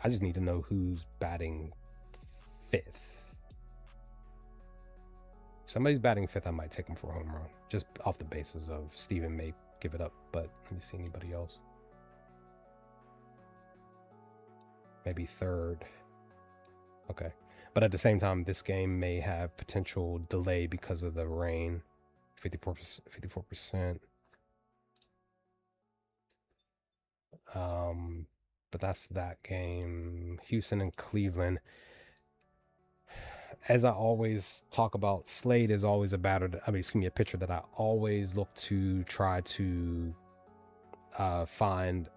just need to know who's batting 5th. If somebody's batting 5th, I might take him for a home run, just off the basis of Steven may give it up. But let me see anybody else. Maybe 3rd. Okay. But at the same time, this game may have potential delay because of the rain. 54%. But that's that game. Houston and Cleveland. As I always talk about, Slade is always a pitcher that I always look to try to find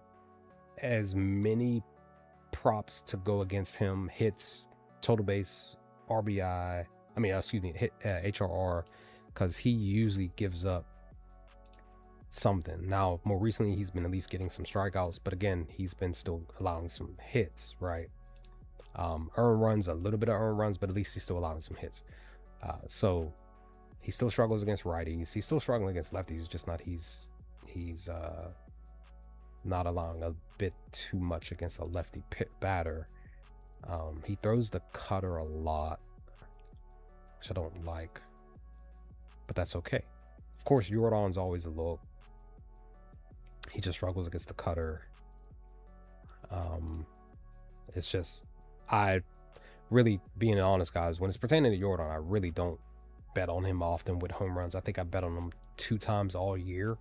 as many props to go against him, hits, total base, RBI, hit HRR, because he usually gives up something. Now, more recently, he's been at least getting some strikeouts, but again, he's been still allowing some hits, right? Earned runs, a little bit of earned runs, but at least he's still allowing some hits. So he still struggles against righties. He's still struggling against lefties. Just not he's not allowing a bit too much against a lefty batter. He throws the cutter a lot, which I don't like, but that's okay. Of course, Jordan's always a little. He just struggles against the cutter. It's just, I really, being honest, guys, when it's pertaining to Jordan, I really don't bet on him often with home runs. I think I bet on him 2 times all year,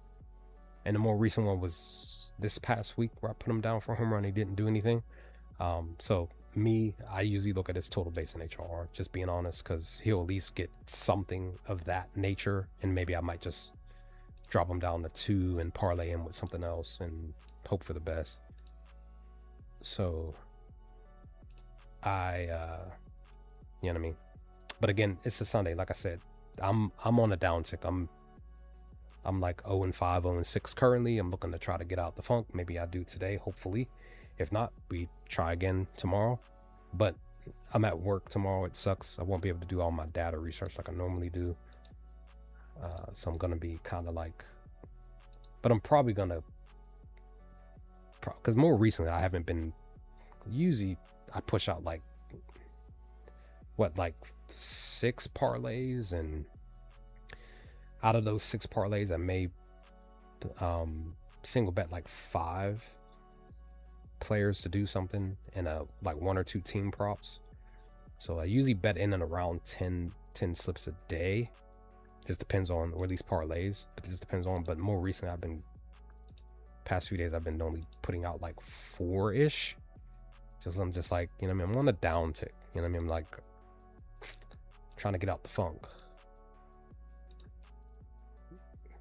and the more recent one was this past week where I put him down for a home run. He didn't do anything. So I usually look at his total base in HRR, just being honest, because he'll at least get something of that nature, and maybe I might just drop him down to 2 and parlay him with something else and hope for the best. So you know what I mean? But again, it's a Sunday. Like I said, I'm on a downtick. I'm like 0-5, 0-6 currently. I'm looking to try to get out the funk. Maybe I do today, hopefully. If not, we try again tomorrow. But I'm at work tomorrow. It sucks. I won't be able to do all my data research like I normally do. So I'm gonna be kind of like, but I'm probably gonna, because more recently I haven't been. Usually I push out like 6 parlays, and out of those 6 parlays I may single bet like 5 players to do something in a like 1 or 2 team props. So I usually bet in and around 10 slips a day. Just depends on, or at least parlays, but it just depends on. But more recently, past few days I've been only putting out like 4-ish. I'm just like, you know what I mean, I'm on a down tick, you know what I mean, I'm like trying to get out the funk.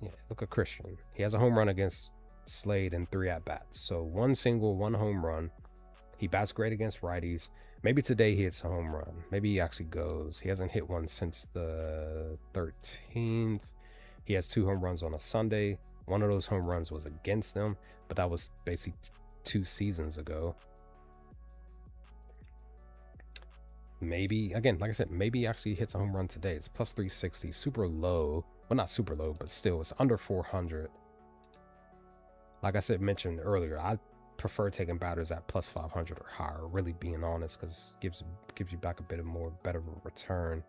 Yeah, look at Christian. He has a home run against Slade in 3 at-bats. So 1 single, 1 home run. He bats great against righties. Maybe today he hits a home run. Maybe he actually goes. He hasn't hit one since the 13th. He has 2 home runs on a Sunday. One of those home runs was against them, but that was basically 2 seasons ago. Maybe, again, like I said, maybe he actually hits a home run today. It's plus 360, super low. Well, not super low, but still, it's under 400. Like I said, mentioned earlier, I prefer taking batters at plus 500 or higher, really being honest, because it gives you back a bit of more better return.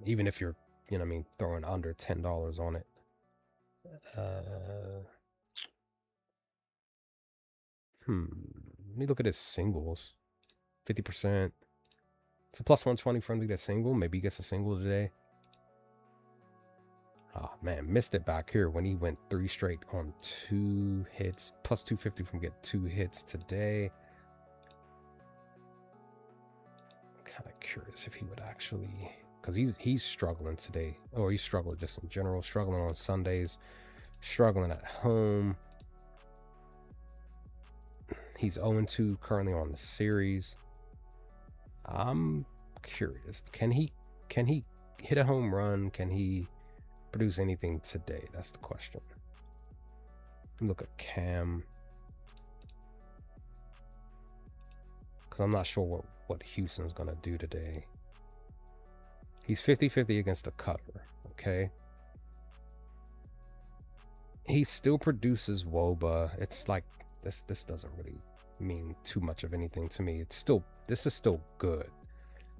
Even if you're, you know what I mean, throwing under $10 on it. Let me look at his singles. 50%. It's a plus 120 for him to get a single. Maybe he gets a single today. Oh, man, missed it back here when he went 3 straight on 2 hits. Plus 250 from get 2 hits today. I'm kind of curious if he would actually... Because he's struggling today. Or he's struggling just in general. Struggling on Sundays. Struggling at home. He's 0-2 currently on the series. I'm curious. Can he hit a home run? Can he produce anything today? That's the question. Look at Cam. Because I'm not sure what Houston's going to do today. He's 50-50 against the cutter. Okay. He still produces WOBA. It's like, this doesn't really mean too much of anything to me. This is still good.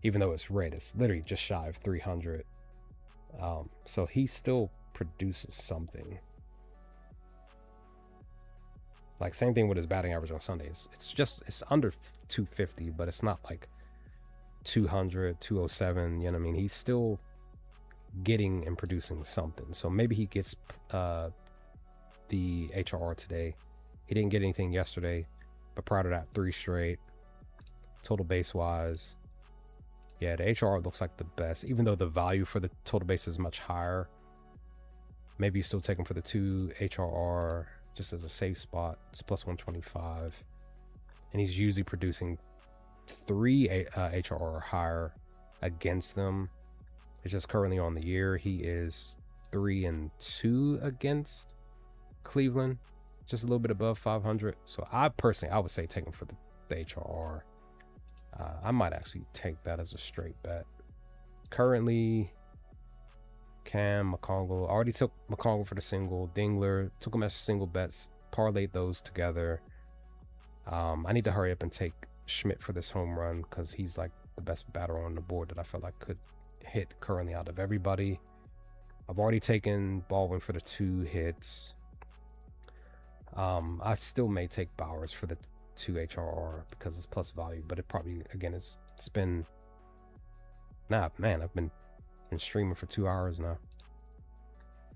Even though it's red, it's literally just shy of 300. So he still produces something. Like, same thing with his batting average on Sundays. It's under 250, but it's not like 200, 207. You know what I mean? He's still getting and producing something. So maybe he gets the HRR today. He didn't get anything yesterday, but prior to that, 3 straight. Total base wise, yeah, the HRR looks like the best, even though the value for the total base is much higher. Maybe you still take him for the 2 HRR just as a safe spot. It's plus 125, and he's usually producing 3 HRR or higher against them. It's just currently on the year he is 3-2 against Cleveland, just a little bit above 500. So I would say take him for the HRR. I might actually take that as a straight bet. Currently, Cam, McCongle. I already took McCongle for the single. Dingler, took him as single bets. Parlayed those together. I need to hurry up and take Schmidt for this home run because he's like the best batter on the board that I felt like could hit currently out of everybody. I've already taken Baldwin for the 2 hits. I still may take Bowers for the 2 HRR because it's plus value, but it probably, again, it's been, I've been streaming for 2 hours now.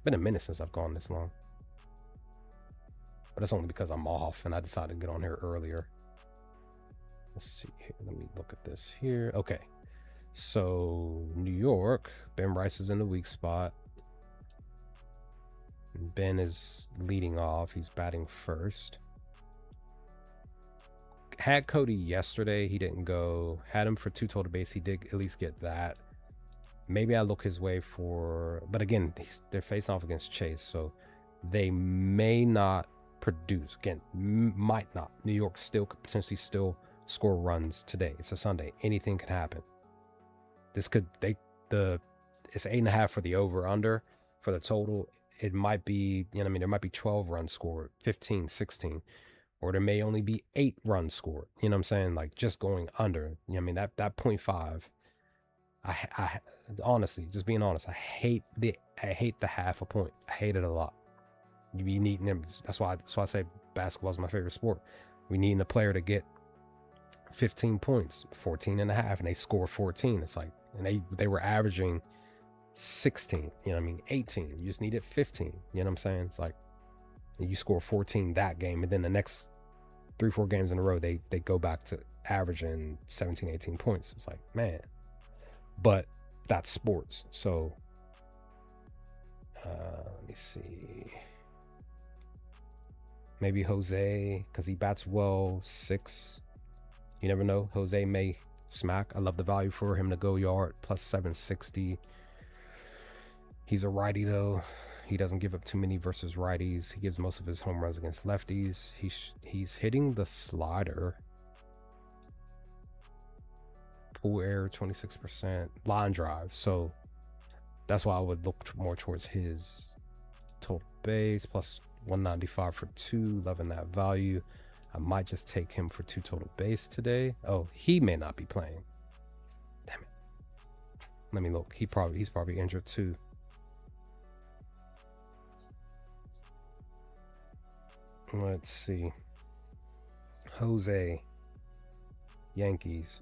Been a minute since I've gone this long, but it's only because I'm off and I decided to get on here earlier. Let's see here. Let me look at this here. Okay, so New York, Ben Rice is in the weak spot. Ben is leading off. He's batting first. Had Cody yesterday. He didn't go. Had him for 2 total base. He did at least get that. Maybe I look his way for... But again, they're facing off against Chase, so they may not produce. Again, might not. New York still could potentially still score runs today. It's a Sunday. Anything could happen. This could... It's 8.5 for the over-under. For the total, it might be... You know what I mean? There might be 12 runs scored. 15, 16. Or there may only be 8 runs scored. You know what I'm saying? Like, just going under. You know what I mean? That 0.5... I honestly, just being honest, I hate the half a point. I hate it a lot. You be needing them. That's why I say basketball is my favorite sport. We need a player to get 15 points, 14 and a half, and they score 14. It's like, and they were averaging 16, you know what I mean? 18. You just needed 15. You know what I'm saying? It's like you score 14 that game, and then the next 3-4 games in a row, they go back to averaging 17, 18 points. It's like, man. But that's sports. So let me see. Maybe Jose, because he bats well, 6. You never know. Jose may smack. I love the value for him to go yard, plus 760. He's a righty though. He doesn't give up too many versus righties. He gives most of his home runs against lefties. He's hitting the slider. Pull air 26%, line drive. So that's why I would look more towards his total base plus 195 for 2. Loving that value. I might just take him for 2 total base today. Oh, he may not be playing. Damn it. Let me look. He's probably injured too. Let's see. Jose, Yankees.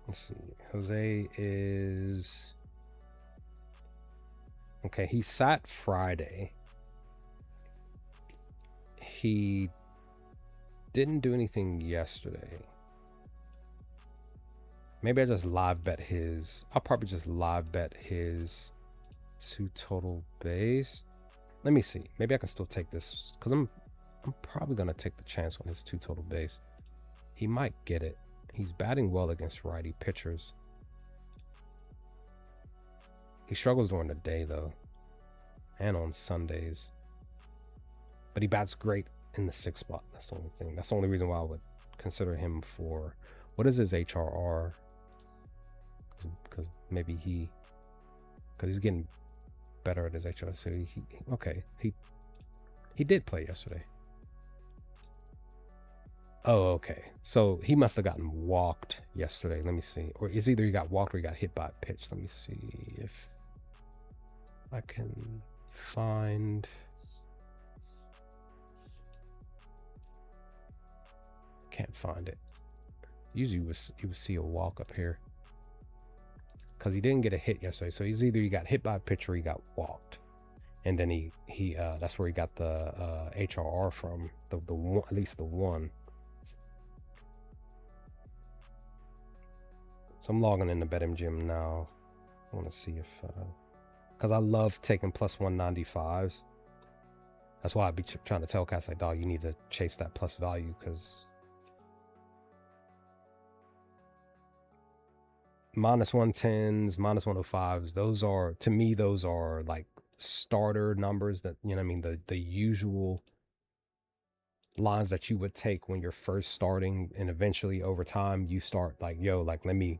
Let's see. Jose is... Okay, he sat Friday. He didn't do anything yesterday. Maybe I just live bet his... I'll probably just live bet his 2 total base. Let me see. Maybe I can still take this because I'm probably gonna take the chance on his 2 total base. He might get it. He's batting well against righty pitchers. He struggles during the day though, and on Sundays. But he bats great in the 6th spot. That's the only thing. That's the only reason why I would consider him for... What is his HRR? Because maybe because he's getting better at his HRR. So he did play yesterday. Oh, okay. So he must have gotten walked yesterday. Let me see. Or it's either he got walked or he got hit by a pitch. Let me see if I can find... Can't find it. Usually you would see a walk up here. Because he didn't get a hit yesterday. So he's either he got hit by a pitch or he got walked. And then he that's where he got the HRR from. The one, at least the one. So I'm logging in the BetMGM now. I want to see if... Because I love taking plus 195s. That's why I'd be trying to tell cats like, dog, you need to chase that plus value because... minus 110s, minus 105s, those are, to me, those are like starter numbers that, you know what I mean, the usual lines that you would take when you're first starting, and eventually over time you start like, yo, like let me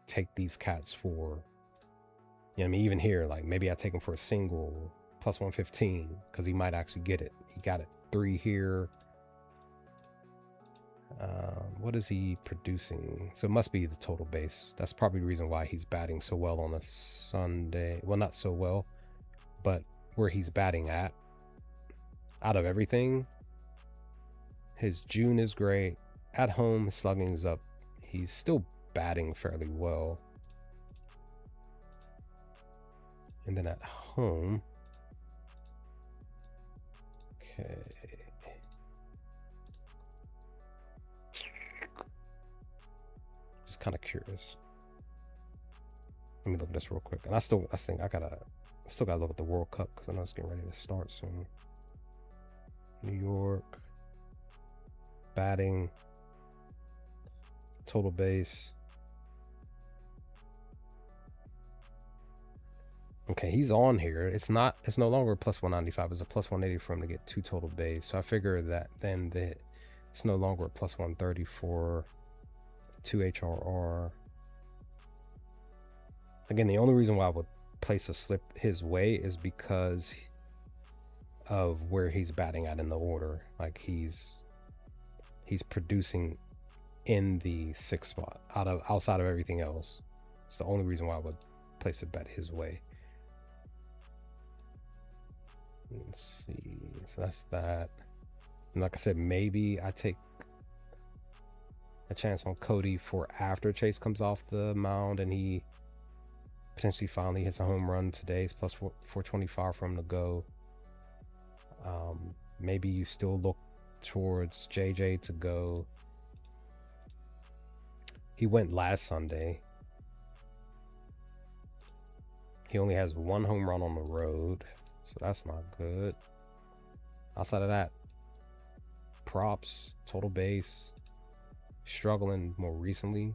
take these cats for, you know what I mean, even here, like maybe I take him for a single plus 115 because he might actually get it. He got it 3 here. What is he producing? So it must be the total base. That's probably the reason why he's batting so well on a Sunday. Well, not so well, but where he's batting at, out of everything, his June is great. At home, his slugging is up. He's still batting fairly well. And then at home, okay. Kind of curious. Let me look at this real quick. And I still gotta look at the World Cup because I know it's getting ready to start soon. New York batting, total base. Okay, he's on here. It's no longer a plus 195. It's a plus 180 for him to get 2 total base. So I figure that then it's no longer a plus 130 for 2 HRR. Again, the only reason why I would place a slip his way is because of where he's batting at in the order. Like he's producing in the 6th spot outside of everything else. It's the only reason why I would place a bet his way. Let's see. So that's that. And like I said, maybe I take a chance on Cody for after Chase comes off the mound and he potentially finally hits a home run today. It's plus 425 for him to go. Maybe you still look towards JJ to go. He went last Sunday. He only has 1 home run on the road, so that's not good. Outside of that, props, total base, struggling more recently.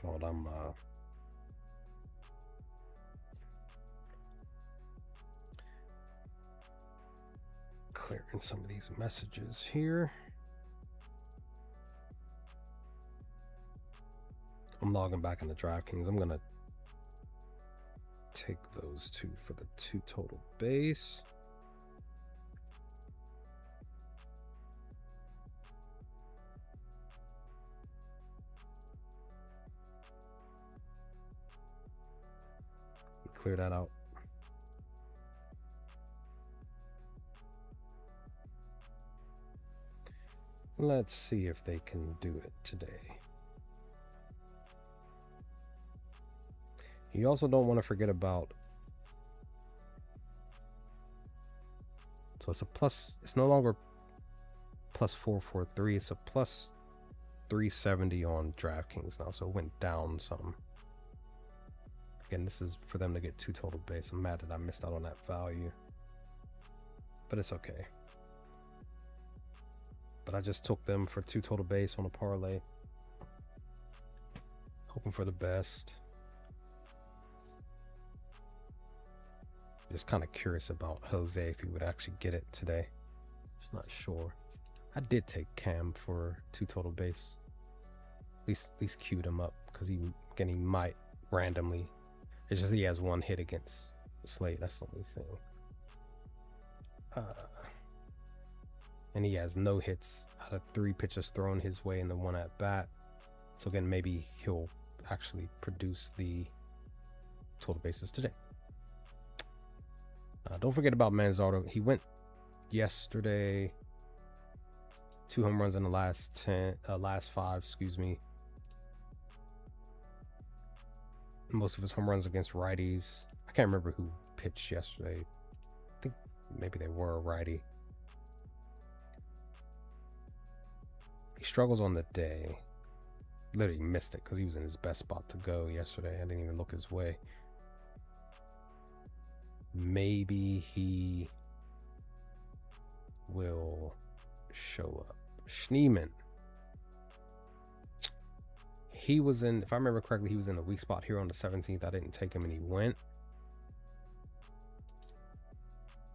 fault. I'm clearing some of these messages here. I'm logging back into DraftKings. I'm gonna take those two for the 2 total base. Clear that out. Let's see if they can do it today. You also don't want to forget about, so it's a plus, it's no longer plus 443, it's a plus 370 on DraftKings now, so it went down some. Again, this is for them to get 2 total base. I'm mad that I missed out on that value, but it's okay. But I just took them for 2 total base on a parlay, hoping for the best. Just kind of curious about Jose, if he would actually get it today. Just not sure. I did take Cam for 2 total base. At least queued him up, because he might randomly. It's just he has 1 hit against Slate. That's the only thing. And he has no hits out of 3 pitches thrown his way in the 1 at bat. So again, maybe he'll actually produce the total bases today. Don't forget about Manzardo. He went yesterday. 2 home runs in the last 5, excuse me. Most of his home runs against righties. I can't remember who pitched yesterday. I think maybe they were a righty. He struggles on the day. Literally missed it because he was in his best spot to go yesterday. I didn't even look his way. Maybe he will show up. Schneemann. He was in, if I remember correctly, he was in a weak spot here on the 17th. I didn't take him and he went.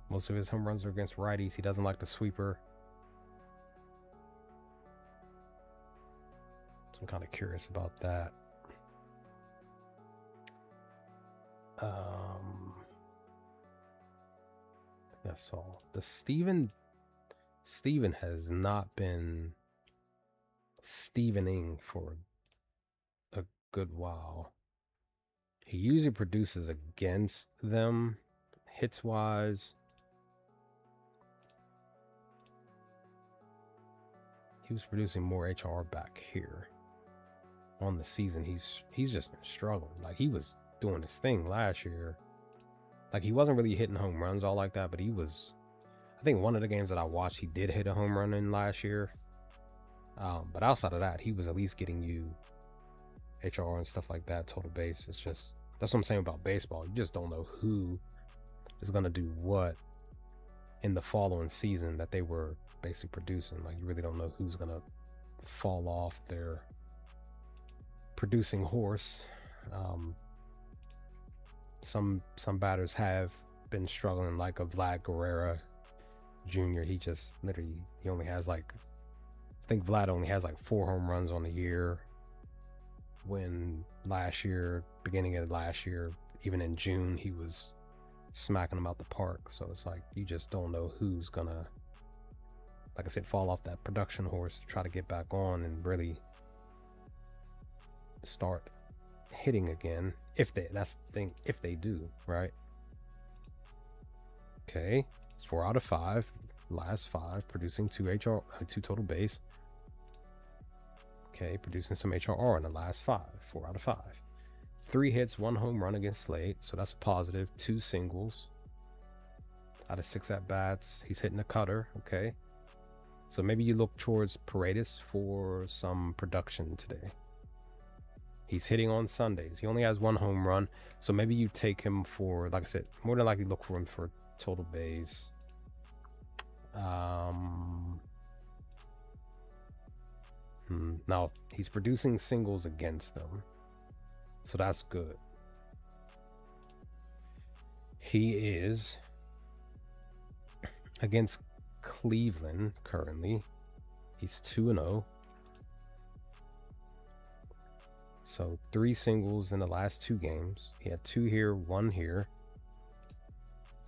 Most of his home runs are against righties. He doesn't like the sweeper. So I'm kind of curious about that. That's all. The Steven has not been Stevening for a good while. He usually produces against them, hits wise. He was producing more HR back here. On the season, he's just been struggling. Like, he was doing his thing last year. Like, he wasn't really hitting home runs all like that, but he was, I think one of the games that I watched, he did hit a home run in last year. But outside of that, he was at least getting you HR and stuff like that, total base. It's just, that's what I'm saying about baseball. You just don't know who is going to do what in the following season that they were basically producing. Like, you really don't know who's going to fall off their producing horse. Some batters have been struggling, like a Vlad Guerrero Jr. He just literally, he only has like, I think Vlad only has like 4 home runs on the year, when last year, beginning of last year, even in June, he was smacking them out the park. So it's like, you just don't know who's gonna, like I said, fall off that production horse to try to get back on and really start hitting again. If they, that's the thing, if they do, right? Okay, 4 out of 5, last 5, producing 2 total base. Okay, producing some HRR in the last 5, 4 out of 5. 3 hits, 1 home run against Slate, so that's a positive. 2 singles out of 6 at bats. He's hitting a cutter. Okay, so maybe you look towards Paredes for some production today. He's hitting on Sundays. He only has 1 home run, so maybe you take him for, like I said, more than likely look for him for total base. Now he's producing singles against them. So that's good. He is against Cleveland currently. He's 2-0. So 3 singles in the last 2 games. He had 2 here, 1 here.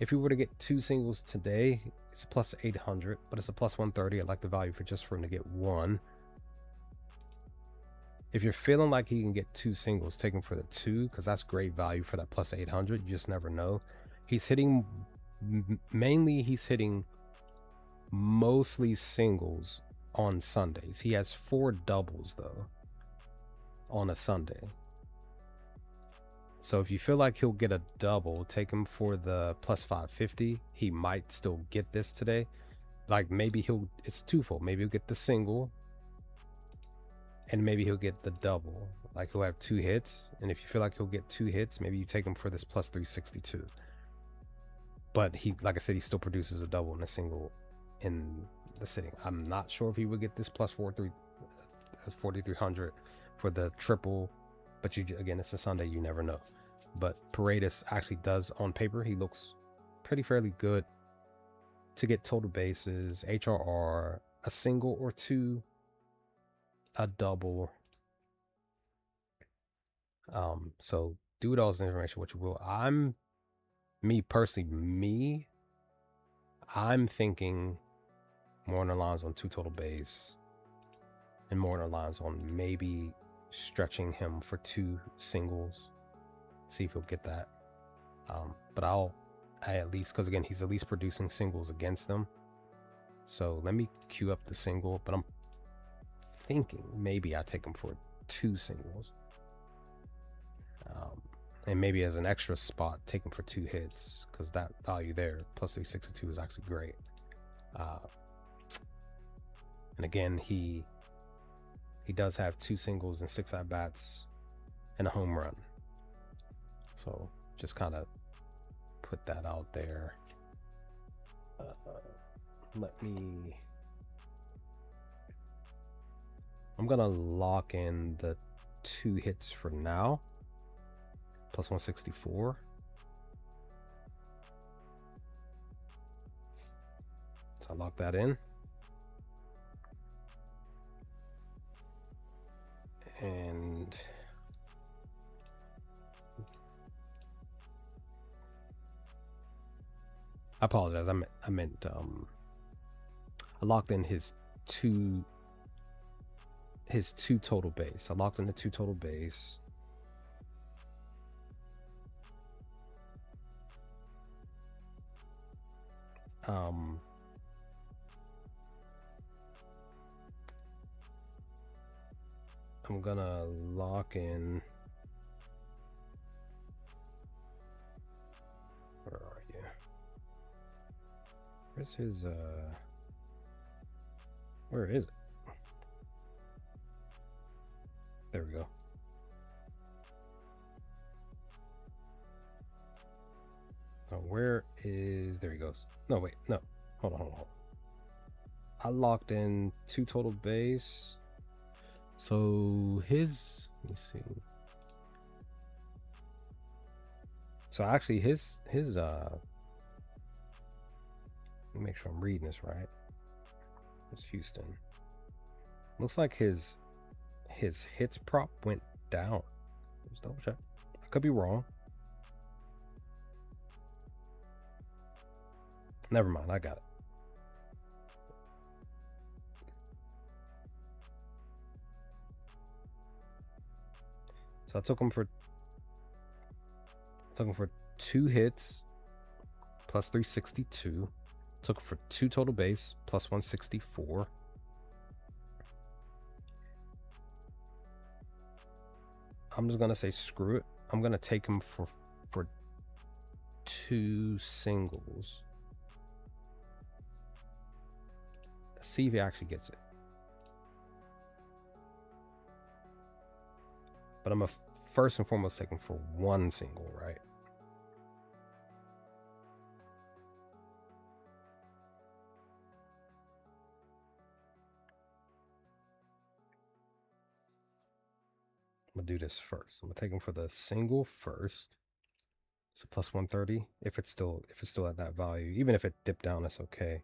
If he were to get 2 singles today, it's a plus 800, but it's a plus 130. I like the value for just for him to get 1. If you're feeling like he can get 2 singles, take him for the 2, because that's great value for that plus 800. You just never know. He's hitting, mainly he's hitting mostly singles on Sundays. He has 4 doubles, though, on a Sunday. So if you feel like he'll get a double, take him for the plus 550. He might still get this today. Like maybe it's twofold. Maybe he'll get the single and maybe he'll get the double. Like he'll have 2 hits. And if you feel like he'll get 2 hits, maybe you take him for this plus 362. But he, like I said, he still produces a double and a single in the sitting. I'm not sure if he would get this plus 4,300 for the triple. But again, it's a Sunday, you never know. But Paredes actually does, on paper, he looks pretty fairly good to get total bases, HRR, a single or 2, a double. So do with all this information what you will. I'm thinking more on the lines on 2 total base and more on the lines on maybe stretching him for 2 singles, see if he'll get that. But I at least, because again, he's at least producing singles against them. So let me queue up the single, but I'm thinking maybe I take him for 2 singles. And maybe as an extra spot, take him for 2 hits, because that value there, plus 362, is actually great. And again, he does have 2 singles and 6 at-bats and a home run. So just kind of put that out there. I'm going to lock in the 2 hits for now. Plus 164. So I lock that in. And I apologize. I meant I locked in his 2 total base. I locked in the 2 total base. I'm gonna lock in. Where are you? Where's his where is it? There we go. Oh, where is, there he goes. No, wait, no. Hold on. I locked in 2 total base. So his, let me see. So actually his let me make sure I'm reading this right. It's Houston. Looks like his hits prop went down. Just double check. I could be wrong. Never mind, I got it. So I took him for 2 hits plus 362. Took him for 2 total base plus 164. I'm just gonna say screw it. I'm gonna take him for 2 singles. See if he actually gets it. But I'm first and foremost taking for 1 single, right? I'm gonna do this first. I'm gonna take him for the single first. So plus 130. If it's still at that value, even if it dipped down, that's okay.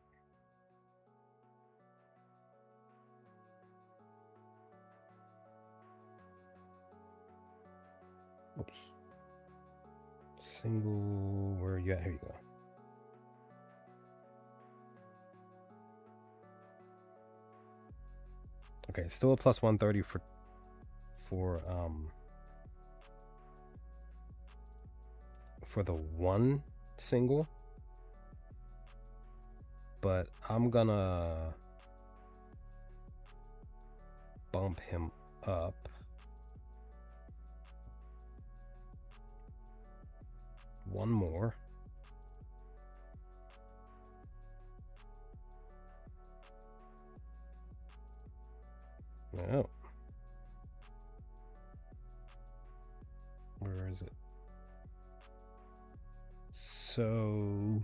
Oops. Single, where are you at? Here you go. Okay, still a plus 130 for the one single, but I'm gonna bump him up one more. No. Where is it? So,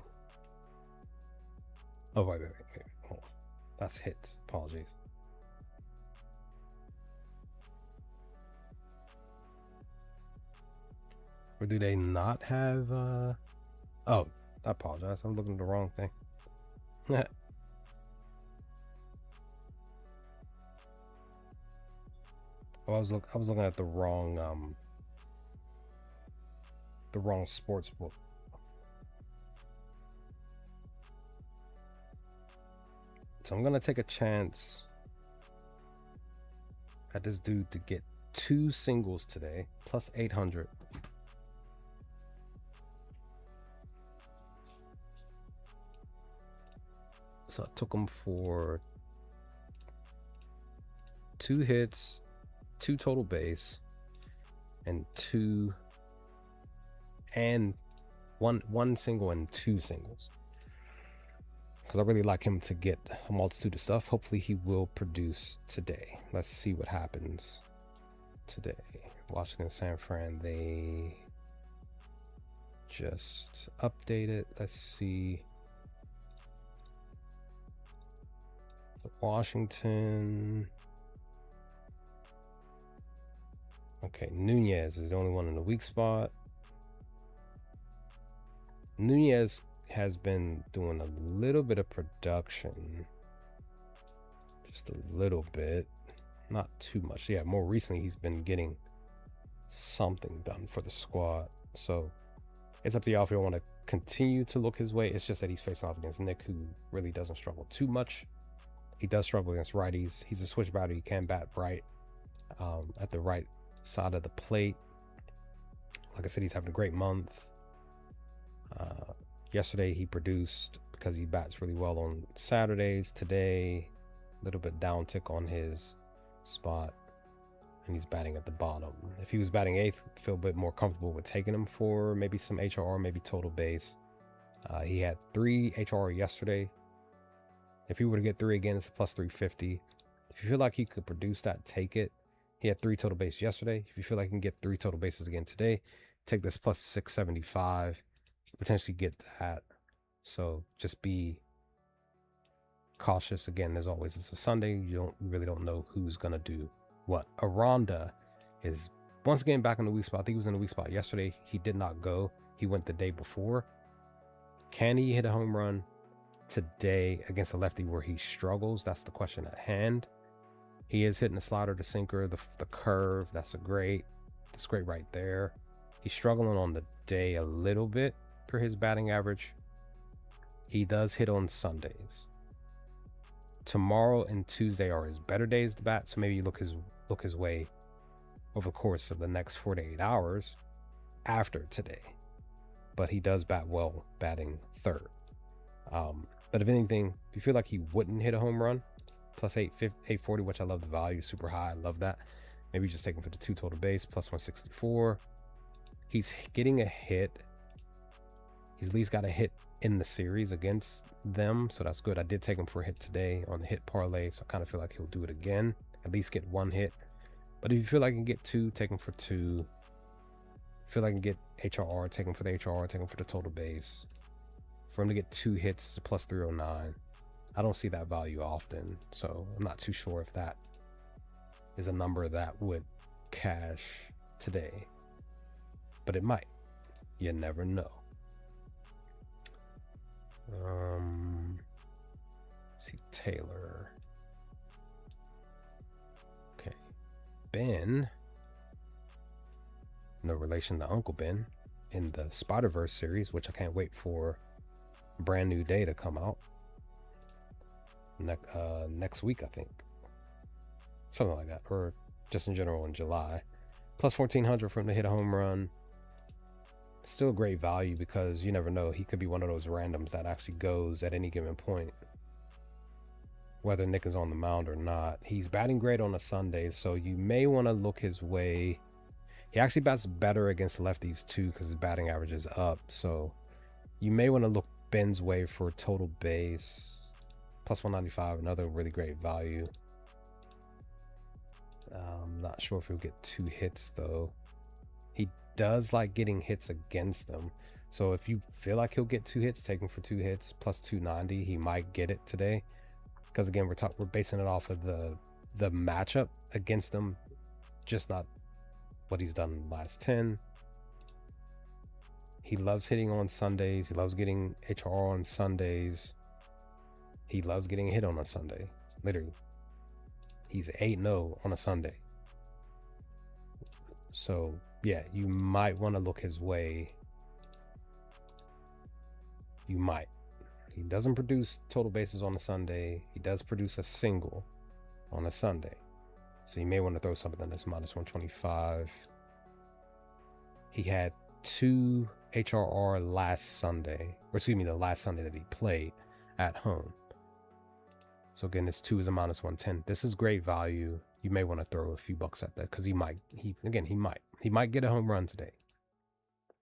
oh wait, hold on. That's hits. Apologies. Or do they not have? Oh, I apologize. I'm looking at the wrong thing. I was looking at the wrong sports book. So I'm gonna take a chance at this dude to get 2 singles today, plus 800. So I took him for 2 hits, 2 total base, and one single and 2 singles. Because I really like him to get a multitude of stuff. Hopefully he will produce today. Let's see what happens today. Washington, San Fran, they just updated. Let's see. Washington. Okay, Nunez is the only one in the weak spot. Nunez has been doing a little bit of production. Just a little bit. Not too much. Yeah, more recently he's been getting something done for the squad. So it's up to y'all if you want to continue to look his way. It's just that he's facing off against Nick, who really doesn't struggle too much. He does struggle against righties. He's a switch batter. He can bat right at the right side of the plate. Like I said, he's having a great month. Yesterday he produced because he bats really well on Saturdays. Today, a little bit down tick on his spot, and he's batting at the bottom. If he was batting 8th, I'd feel a bit more comfortable with taking him for maybe some HRR, maybe total base. He had 3 HRR yesterday. If he were to get 3 again, it's a plus 350. If you feel like he could produce that, take it. He had 3 total bases yesterday. If you feel like he can get 3 total bases again today, take this plus 675. You could potentially get that. So just be cautious. Again, as always, it's a Sunday. You really don't know who's going to do what. Aranda is once again back in the weak spot. I think he was in the weak spot yesterday. He did not go. He went the day before. Can he hit a home run today against a lefty where he struggles? That's the question at hand. He is hitting the slider, the sinker, the curve. That's great right there. He's struggling on the day a little bit for his batting average. He does hit on Sundays. Tomorrow and Tuesday are his better days to bat, so maybe you look his way over the course of the next 48 hours after today. But he does bat well, batting 3rd. But if anything, if you feel like he wouldn't hit a home run, plus 840, which I love the value, super high. I love that. Maybe just take him for the 2 total base, plus 164. He's getting a hit. He's at least got a hit in the series against them, so that's good. I did take him for a hit today on the hit parlay, so I kind of feel like he'll do it again. At least get 1 hit. But if you feel like you can get 2, take him for 2. Feel like I can get HRR, take him for the HRR, take him for the total base. For him to get 2 hits, it's a plus 309. I don't see that value often, so I'm not too sure if that is a number that would cash today, but it might. You never know. See Taylor. Okay, Ben. No relation to Uncle Ben in the Spider-Verse series, which I can't wait for brand new day to come out next week, I think, something like that, or just in general in July. Plus 1400 for him to hit a home run. Still great value because you never know, he could be one of those randoms that actually goes at any given point, whether Nick is on the mound or not. He's batting great on a Sunday, so you may want to look his way. He actually bats better against lefties too because his batting average is up, so you may want to look Ben's way for total base. Plus 195, another really great value. I'm not sure if he'll get 2 hits though. He does like getting hits against them, so if you feel like he'll get 2 hits, take him for 2 hits. Plus 290, he might get it today, because again, we're basing it off of the matchup against them, just not what he's done in the last 10. He loves hitting on Sundays. He loves getting HRR on Sundays. He loves getting hit on a Sunday. Literally, he's 8-0 on a Sunday. So yeah, you might want to look his way. You might. He doesn't produce total bases on a Sunday. He does produce a single on a Sunday, so you may want to throw something that's minus 125. He had 2 HRR last Sunday, or excuse me, the last Sunday that he played at home. So again, this 2 is a minus 110. This is great value. You may want to throw a few bucks at that because he might get a home run today.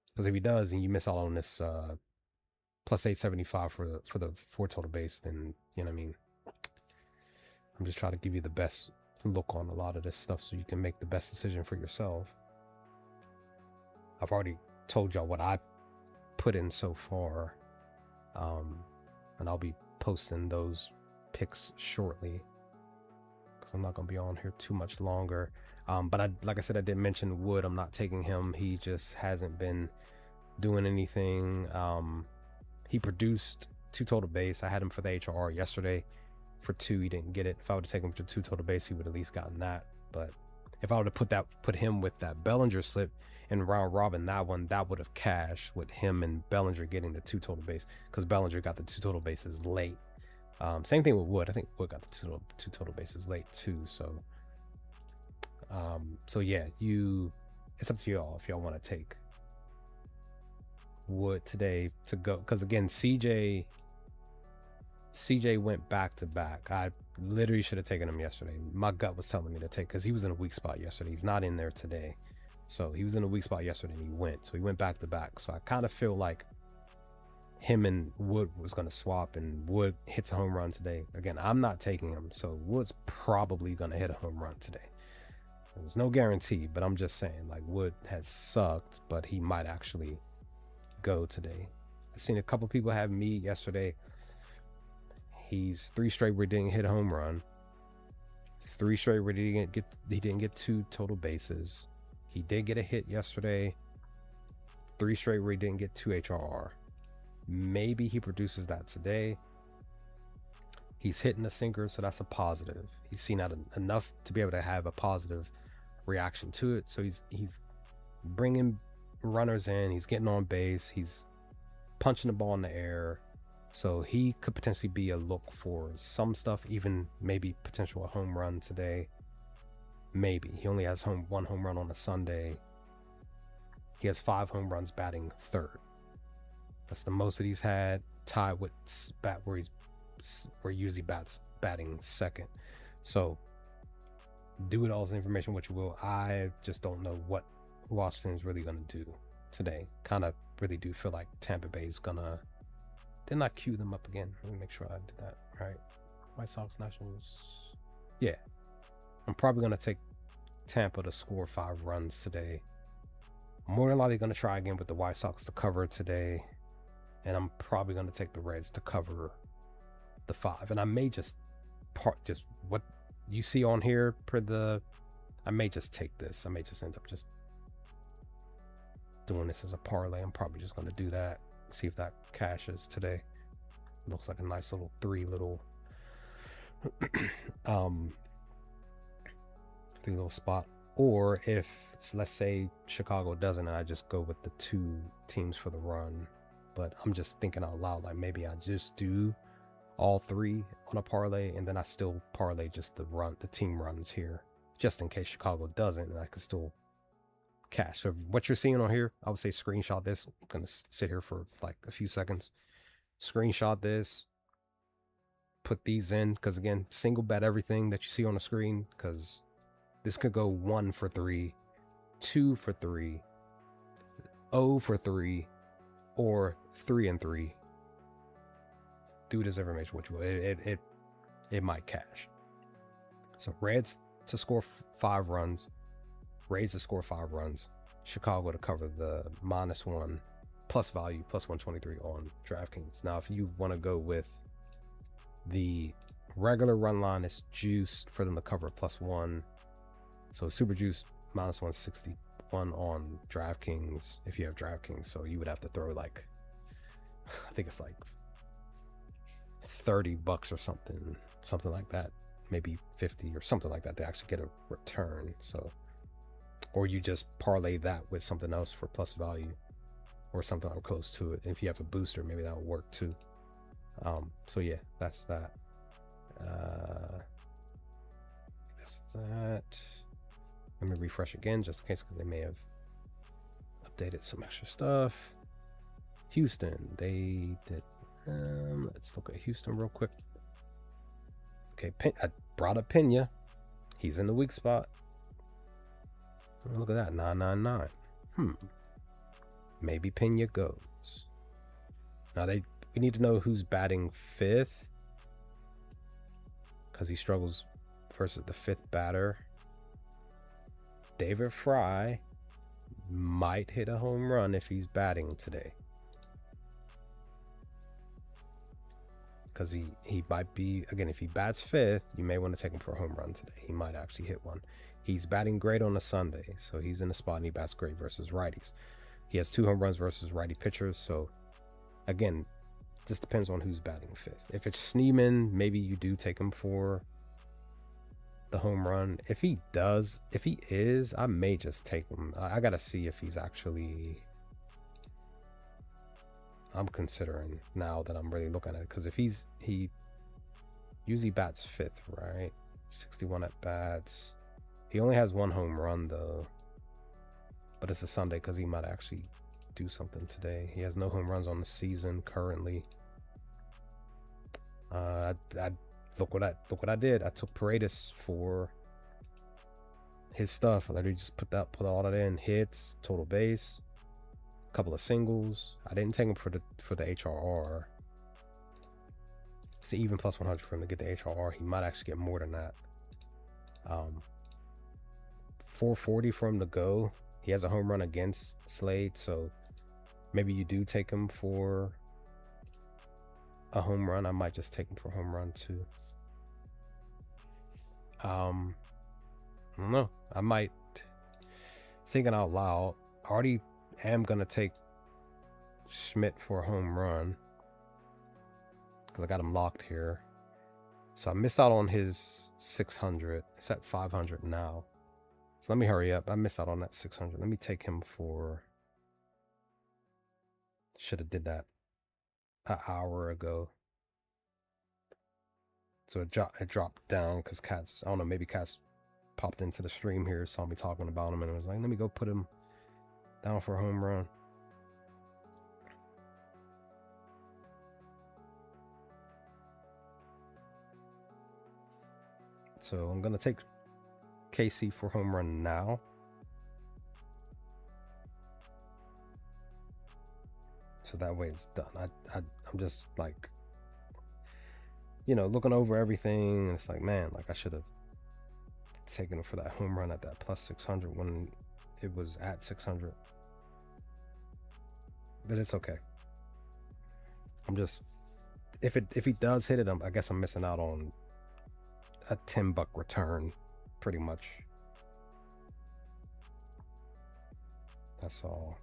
Because if he does, and you miss out on this plus 875 for the 4 total base, then you know what I mean. I'm just trying to give you the best look on a lot of this stuff so you can make the best decision for yourself. I've already told y'all what I put in so far, and I'll be posting those picks shortly because I'm not going to be on here too much longer. But like I said, I did mention Wood. I'm not taking him. He just hasn't been doing anything. He produced 2 total base. I had him for the HRR yesterday for 2. He didn't get it. If I would have taken him for 2 total base, he would have at least gotten that. But if I would have put him with that Bellinger slip in round robin, that would have cashed with him and Bellinger getting the 2 total base, because Bellinger got the 2 total bases late. Same thing with Wood. I think Wood got the two total bases late too. So yeah, it's up to y'all if y'all want to take Wood today to go, because again, CJ went back to back. I literally should have taken him yesterday. My gut was telling me to take, because he was in a weak spot yesterday. He's not in there today, so he was in a weak spot yesterday and he went back to back. So I kind of feel like him and Wood was going to swap, and Wood hits a home run today. Again, I'm not taking him, so Wood's probably going to hit a home run today. There's no guarantee, but I'm just saying, like, Wood has sucked, but he might actually go today. I've seen a couple people have me yesterday. He's 3 straight where he didn't hit a home run, 3 straight where he didn't get 2 total bases. He did get a hit yesterday. 3 straight where he didn't get 2 HRR. Maybe he produces that today. He's hitting the sinker, so that's a positive. He's seen out enough to be able to have a positive reaction to it. So he's bringing runners in. He's getting on base. He's punching the ball in the air. So he could potentially be a look for some stuff, even maybe potential a home run today. Maybe. He only has 1 home run on a Sunday. He has 5 home runs batting 3rd. That's the most that he's had, tied with where he usually batting 2nd. So do with all this information what you will. I just don't know what Washington's really going to do today. Kind of really do feel like Tampa Bay's gonna. Didn't I cue them up again? Let me make sure I did that right. White Sox Nationals. Yeah, I'm probably gonna take Tampa to score 5 runs today. More than likely gonna try again with the White Sox to cover today, and I'm probably gonna take the Reds to cover the 5. And I may just what you see on here I may just take this. I may just end up just doing this as a parlay. I'm probably just going to do that. See if that cashes today. Looks like a nice little three little spot. Or if, let's say, Chicago doesn't, and I just go with the 2 teams for the run. But I'm just thinking out loud, like maybe I just do all 3 on a parlay, and then I still parlay just the team runs here, just in case Chicago doesn't, and I could still cash. So what you're seeing on here, I would say screenshot this. I'm gonna sit here for like a few seconds. Screenshot this. Put these in, because again, single bet everything that you see on the screen, because this could go 1 for 3, 2 for 3, 0 for 3, or 3 and 3. Do this information what you will. It might cash. So Reds to score 5 runs, Rays to score 5 runs, Chicago to cover the -1 plus value plus 123 on DraftKings. Now, if you want to go with the regular run line, is juice for them to cover +1. So super juice -161 on DraftKings if you have DraftKings. So you would have to throw like, I think it's like $30 or something like that, maybe 50 or something like that to actually get a return. So, or you just parlay that with something else for plus value or something close to it. If you have a booster, maybe that will work too. So yeah, that's that. Let me refresh again just in case, because they may have updated some extra stuff. Houston, they did. Let's look at Houston real quick. Okay, I brought up Pena. He's in the weak spot. Look at that, 999. Maybe Pena goes. Now we need to know who's batting 5th, because he struggles versus the 5th batter. David Fry might hit a home run if he's batting today, because he might be, again, if he bats 5th, you may want to take him for a home run today. He might actually hit one. He's batting great on a Sunday, so he's in the spot and he bats great versus righties. He has 2 home runs versus righty pitchers. So again, just depends on who's batting 5th. If it's Schneemann, maybe you do take him for the home run. If he is, I may just take him. I gotta see if he's actually, I'm considering now that I'm really looking at it, because if he usually bats 5th, right? 61 at bats. He only has 1 home run though, but it's a Sunday, because he might actually do something today. He has no home runs on the season currently. Look what I did. I took Paredes for his stuff. I literally just put all that in. Hits, total base, a couple of singles. I didn't take him for the HRR. It's even plus 100 for him to get the HRR. He might actually get more than that. 440 for him to go. He has a home run against Slade, so maybe you do take him for a home run. I might just take him for a home run too. I don't know. I might, thinking out loud, I already am gonna take Schmidt for a home run because I got him locked here. So I missed out on his 600. It's at 500 now. So let me hurry up. I missed out on that 600. Let me take him for, should have did that an hour ago. So it dropped down because Cats, I don't know, maybe Cats popped into the stream here, saw me talking about him, and was like, let me go put him down for a home run. So I'm going to take KC for home run now. So that way it's done. I'm just like, you know, looking over everything, and it's like, man, like I should have taken him for that home run at that plus 600 when it was at 600. But it's okay. I'm just, if he does hit it, I guess I'm missing out on a $10 return, pretty much. That's all.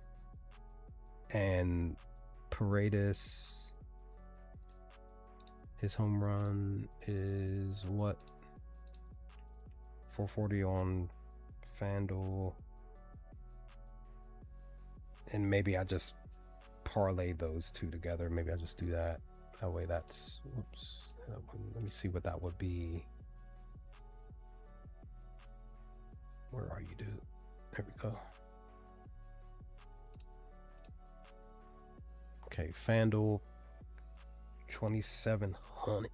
And Paredes, his home run is what? 440 on FanDuel. And maybe I just parlay those two together. Maybe I just do that. That way that's, whoops. Let me see what that would be. Where are you, dude? There we go. Okay, FanDuel, 2,700.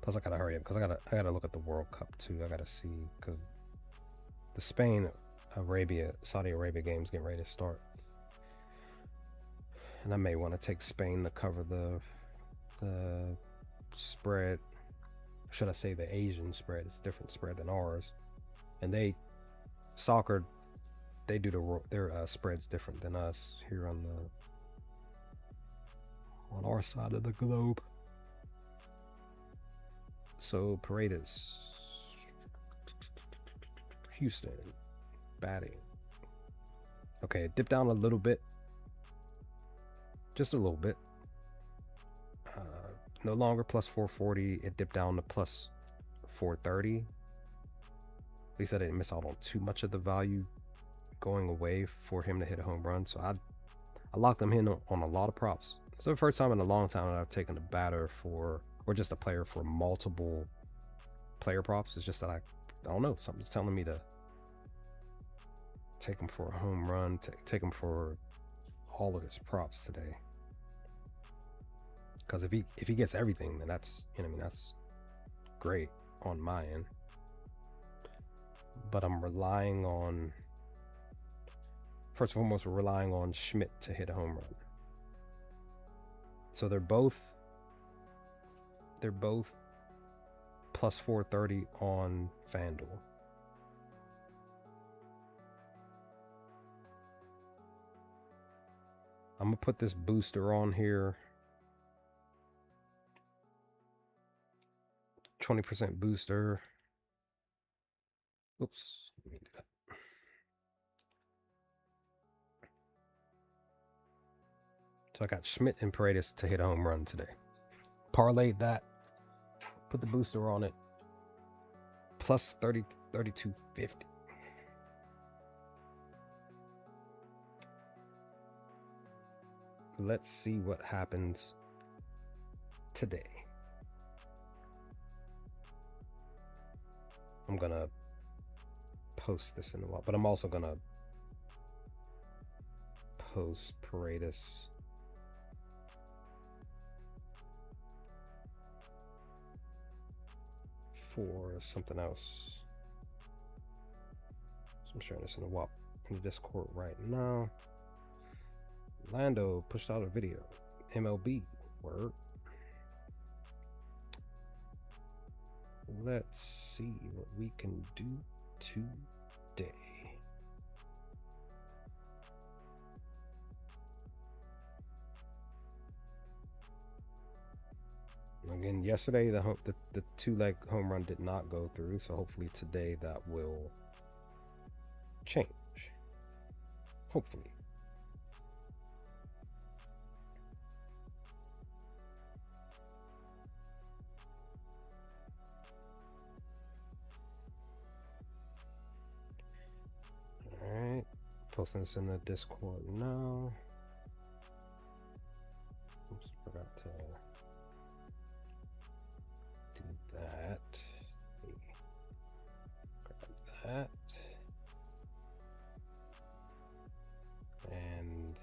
Plus, I gotta hurry up because I gotta look at the World Cup too. I gotta see because the Saudi Arabia game's getting ready to start, and I may want to take Spain to cover the spread. Should I say the Asian spread? It's a different spread than ours, and soccer, they do their spreads different than us here on our side of the globe. So Paredes, Houston, batting. Okay, it dipped down a little bit, just a little bit. No longer plus 440. It dipped down to plus 430. At least I didn't miss out on too much of the value going away for him to hit a home run. So I locked him in on a lot of props. It's the first time in a long time that I've taken a batter for, or just a player for multiple player props. It's just that I don't know, something's telling me to take him for a home run, take him for all of his props today. Because if he gets everything, then that's, you know what I mean, that's great on my end. But I'm relying on, first and foremost, we're relying on Schmidt to hit a home run. So they're both plus 430 on FanDuel. I'm gonna put this booster on here. 20% booster. Oops. Let me do that. So I got Schmidt and Paredes to hit a home run today. Parlayed that. Put the booster on it. Plus 32.50. Let's see what happens today. I'm gonna post this in a while, but I'm also gonna post Paredes for something else. So I'm sharing this in the Discord right now. Lando pushed out a video. MLB, word. Let's see what we can do today. Again, yesterday the 2-leg home run did not go through, so hopefully today that will change. Hopefully. Alright, posting this in the Discord now. Oops, forgot to do that. Grab that. And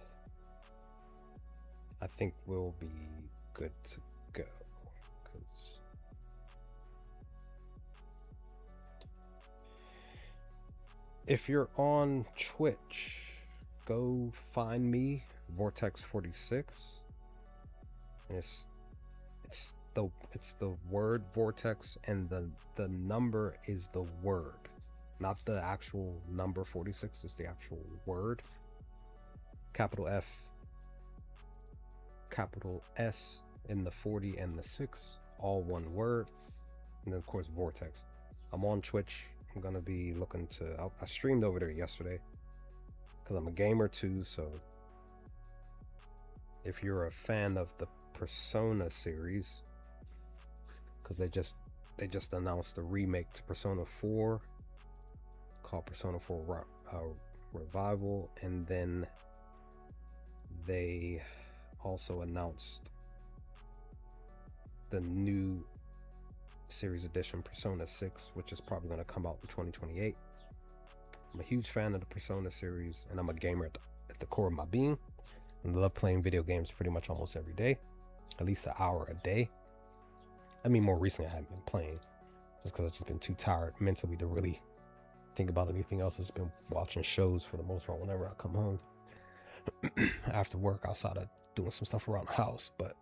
I think we'll be good to go. Because if you're on Twitch, go find me, Vortex46. And it's the word Vortex, and the number is the word, not the actual number 46. It's the actual word. Capital F, capital S in the 40 and the 6, all one word. And then of course Vortex. I'm on Twitch. I'm gonna be looking to. I streamed over there yesterday because I'm a gamer too. So if you're a fan of the Persona series, because they just announced the remake to Persona 4 called Persona 4 Revival, and then they also announced the new series edition Persona 6, which is probably going to come out in 2028. I'm a huge fan of the Persona series, and I'm a gamer at the core of my being. I love playing video games pretty much almost every day, at least an hour a day. I mean, more recently I haven't been playing just because I've just been too tired mentally to really think about anything else. I've just been watching shows for the most part whenever I come home after work, outside of doing some stuff around the house. But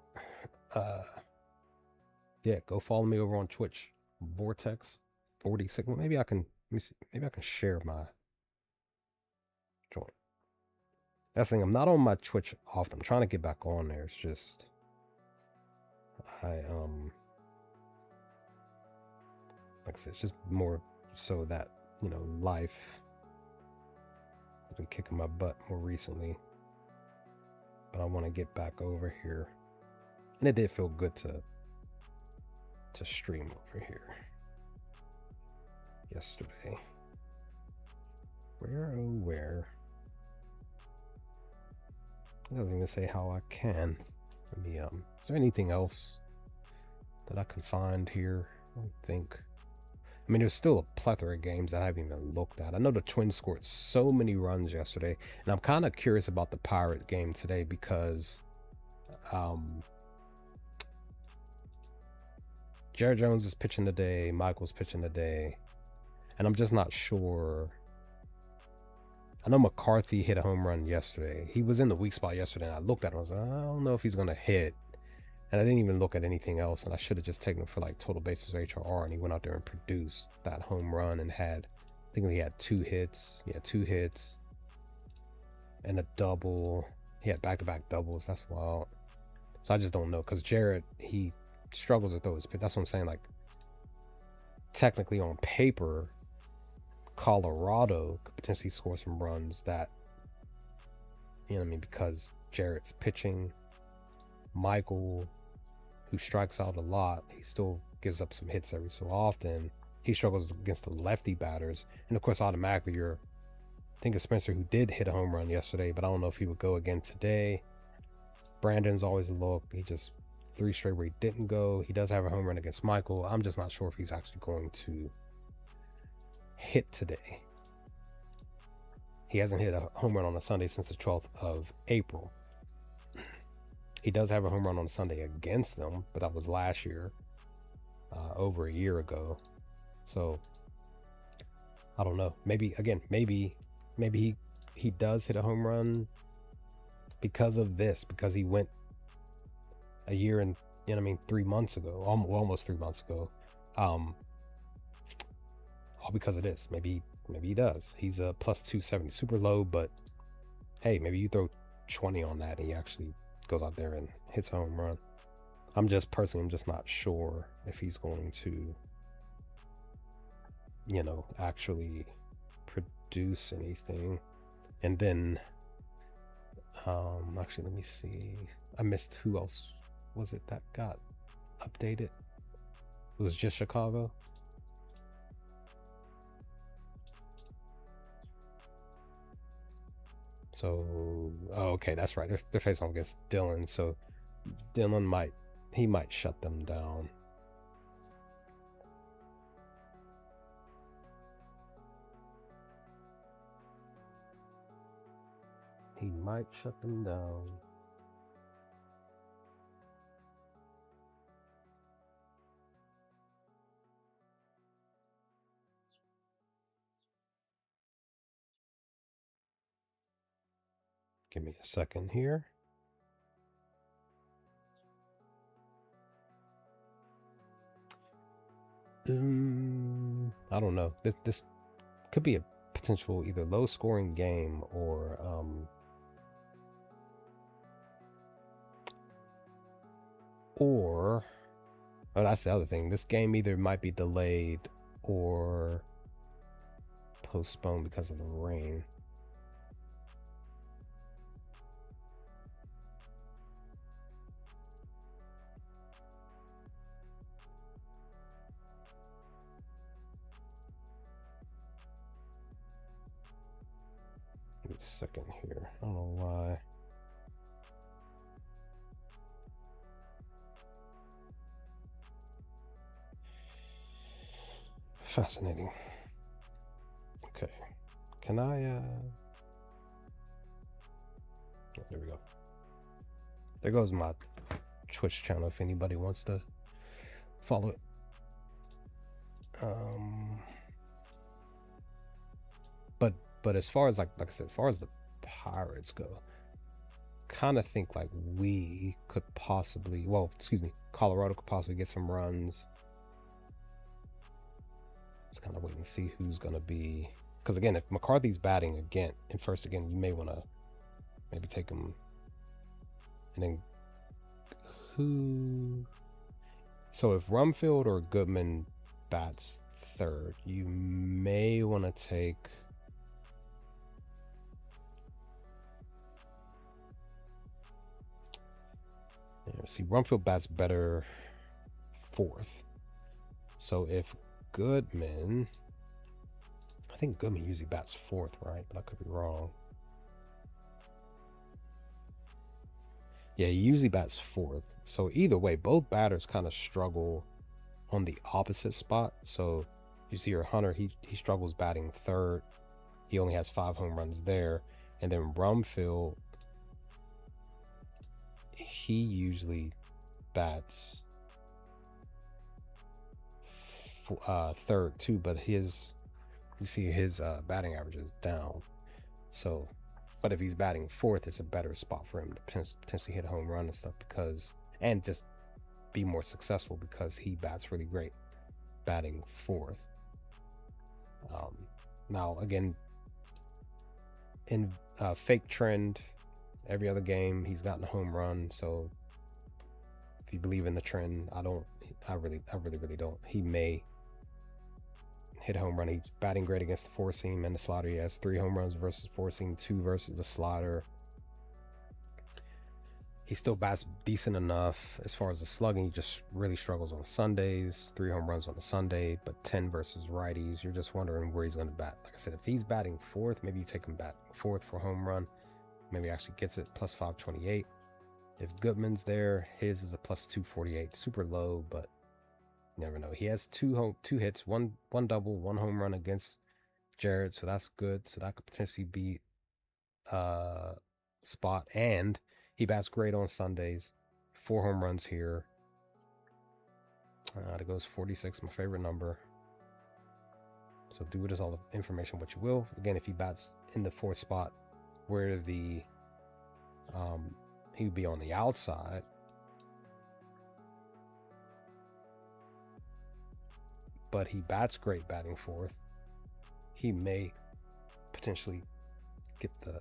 yeah, go follow me over on Twitch, Vortex 46. Maybe I can, let me see, maybe I can share my joint. That's the thing, I'm not on my Twitch often. I'm trying to get back on there. It's just like I said, it's just more so that, you know, life has been kicking my butt more recently, but I want to get back over here, and it did feel good to stream over here yesterday. Where it doesn't even say how I can. Let me is there anything else that I can find here? I don't think. I mean, there's still a plethora of games that I haven't even looked at. I know the Twins scored so many runs yesterday, and I'm kind of curious about the Pirate game today because Jared Jones is pitching today, Michael's pitching today, and I'm just not sure. I know McCarthy hit a home run yesterday. He was in the weak spot yesterday, and I looked at him. I was like, I don't know if he's going to hit. And I didn't even look at anything else, and I should have just taken him for like total bases HRR, and he went out there and produced that home run and had, I think he had 2 hits. He had 2 hits and a double. He had back-to-back doubles. That's wild. So I just don't know, because Jared, he struggles to throw his pitch. That's what I'm saying. Like, technically on paper, Colorado could potentially score some runs that, you know what I mean, because Jarrett's pitching. Michael, who strikes out a lot, he still gives up some hits every so often. He struggles against the lefty batters, and of course automatically you're thinking Spencer, who did hit a home run yesterday, but I don't know if he would go again today. Brandon's always a look. He just 3 straight where he didn't go. He does have a home run against Michael. I'm just not sure if he's actually going to hit today. He hasn't hit a home run on a Sunday since the 12th of April. He does have a home run on Sunday against them, but that was last year, over a year ago. So I don't know. Maybe he does hit a home run because of this, because he went a year and, you know what I mean, 3 months ago, almost 3 months ago. All because of this. Maybe he does. He's a plus 270, super low, but hey, maybe you throw 20 on that and he actually goes out there and hits a home run. I'm just not sure if he's going to, you know, actually produce anything. And then actually, let me see, I missed, who else was it that got updated? It was just Chicago. So, oh, okay, that's right. They're facing off against Dylan. So Dylan might shut them down. He might shut them down. Give me a second here. I don't know. This could be a potential either low scoring game or Oh, that's the other thing. This game either might be delayed or postponed because of the rain. Give me a second here. I don't know why. Fascinating. Okay. Can I, oh, there we go. There goes my Twitch channel if anybody wants to follow it. But as far as like I said, as far as the Pirates go, kind of think like we could possibly, well, excuse me, Colorado could possibly get some runs. Just kind of wait and see who's gonna be, because again, if McCarthy's batting again in first again, you may want to maybe take him. And then who? So if Rumfield or Goodman bats third, you may want to take. See, Rumfield bats better fourth. So if Goodman, I think Goodman usually bats fourth, right? But I could be wrong. Yeah, he usually bats fourth. So either way, both batters kind of struggle on the opposite spot. So you see your Hunter, he struggles batting third. He only has 5 home runs there. And then Rumfield, he usually bats third too, but his, you see his batting average is down. So, but if he's batting fourth, it's a better spot for him to potentially hit a home run and stuff, because, and just be more successful because he bats really great batting fourth. Now again, in fake trend, every other game he's gotten a home run. So if you believe in the trend, I really don't. He may hit a home run. He's batting great against the four seam and the slider. He has 3 home runs versus four seam, 2 versus the slider. He still bats decent enough as far as the slugging. He just really struggles on Sundays. 3 home runs on a Sunday, but 10 versus righties. You're just wondering where he's going to bat. Like I said, if he's batting fourth, maybe you take him batting fourth for a home run. Maybe actually gets it plus 528. If Goodman's there, his is a plus 248. Super low, but you never know. He has 2 hits, one double, 1 home run against Jared, so that's good. So that could potentially be spot. And he bats great on Sundays. 4 home runs here. That goes 46, my favorite number. So do with this all the information what you will. Again, if he bats in the 4th spot, where the he would be on the outside, but he bats great batting fourth, he may potentially get the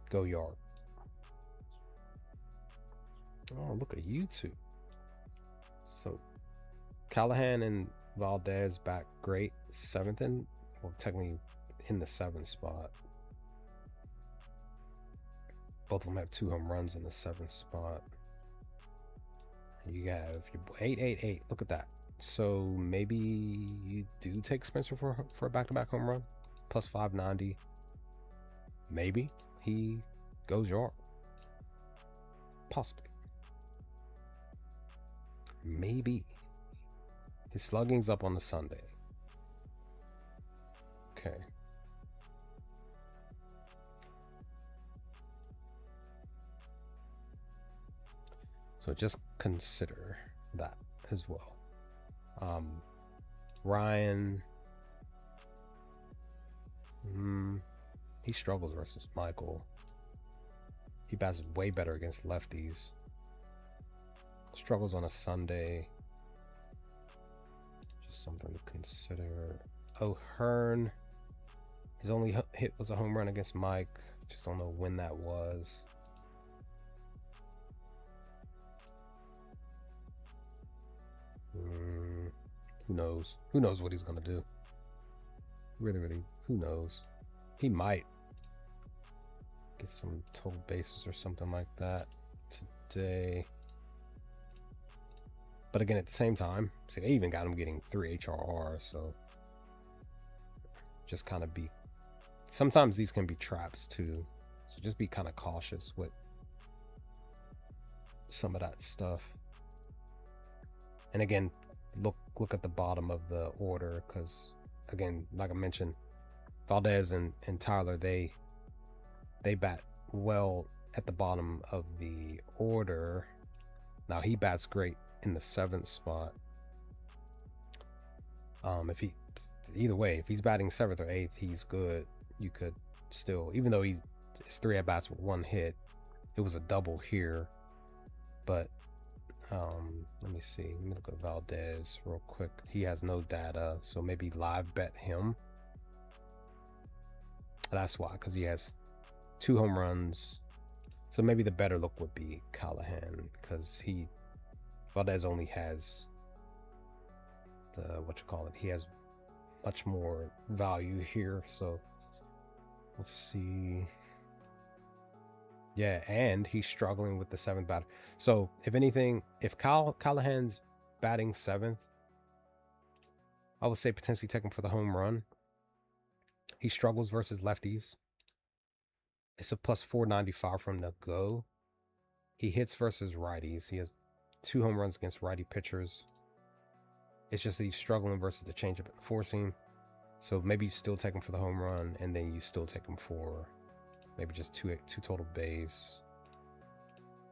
go yard. Oh, look at you two. So Callahan and Valdez back great, 7th and, well, technically in the 7th spot. Both of them have 2 home runs in the 7th spot. And you have your 888. Look at that. So maybe you do take Spencer for a back-to-back home run, plus 590. Maybe he goes yard. Possibly. Maybe. His slugging's up on the Sunday. Okay. So just consider that as well. Ryan, he struggles versus Michael. He bats way better against lefties. Struggles on a Sunday. Just something to consider. O'Hearn, his only hit was a home run against Mike. Just don't know when that was. Who knows? Who knows what he's gonna do? Really, who knows? He might get some total bases or something like that today. But again, at the same time, see, they even got him getting 3 HRR, so just kind of be. Sometimes these can be traps too, so just be kind of cautious with some of that stuff. And again, look at the bottom of the order, because again, like I mentioned, Valdez and Tyler, they bat well at the bottom of the order. Now he bats great in the 7th spot. If he, either way, if he's batting 7th or 8th, he's good. You could still, even though it's 3 at bats with 1 hit, it was a double here. But let me see. Let me look at Valdez real quick. He has no data, so maybe live bet him. That's why, because he has 2 home runs. So maybe the better look would be Callahan, because Valdez only has he has much more value here. So let's see. Yeah, and he's struggling with the 7th batter. So if anything, if Callahan's batting 7th, I would say potentially take him for the home run. He struggles versus lefties. It's a plus 495 from the go. He hits versus righties. He has 2 home runs against righty pitchers. It's just that he's struggling versus the changeup and the 4-seam. So maybe you still take him for the home run, and then you still take him for maybe just two total base,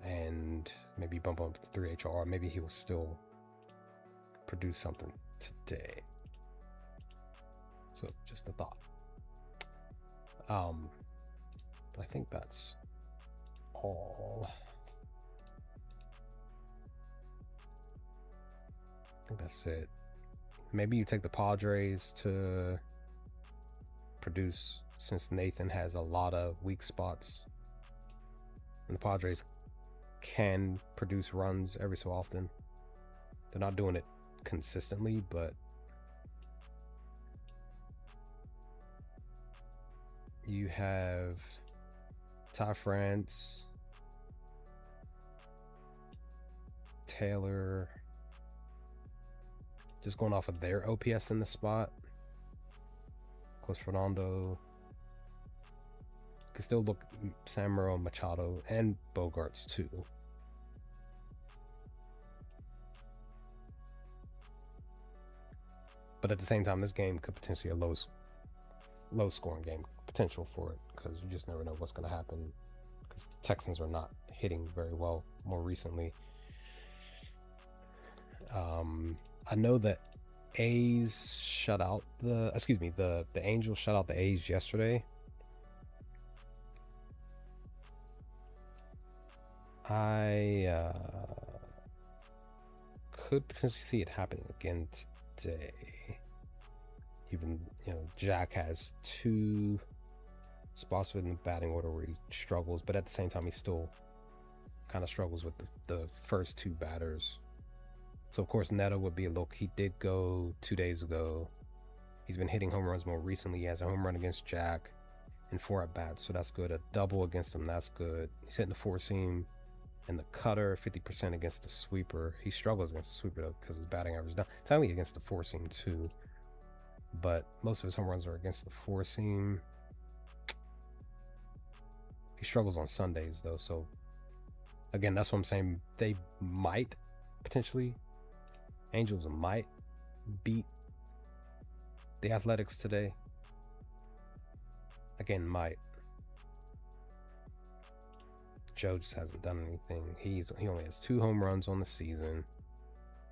and maybe bump up to 3 HR. Maybe he will still produce something today. So just a thought. I think that's all. I think that's it. Maybe you take the Padres to produce, since Nathan has a lot of weak spots, and the Padres can produce runs every so often. They're not doing it consistently, but you have Ty France, Taylor, just going off of their OPS in the spot. Close Fernando. Can still look Samuro, Machado, and Bogarts too. But at the same time, this game could potentially a low scoring game potential for it, because you just never know what's going to happen, because Texans are not hitting very well more recently. I know that A's shut out the Angels shut out the A's yesterday. I could potentially see it happening again today. Even, Jack has 2 spots within the batting order where he struggles, but at the same time, he still kind of struggles with the first 2 batters. So, of course, Neto would be a look. He did go 2 days ago. He's been hitting home runs more recently. He has a home run against Jack and 4 at-bats, so that's good. A double against him, that's good. He's hitting the 4-seam and the cutter, 50% against the sweeper. He struggles against the sweeper, though, because his batting average is down. It's only against the 4-seam, too. But most of his home runs are against the 4-seam. He struggles on Sundays, though, so again, that's what I'm saying. They might potentially, Angels might beat the Athletics today. Again, might. Joe just hasn't done anything. He only has 2 home runs on the season.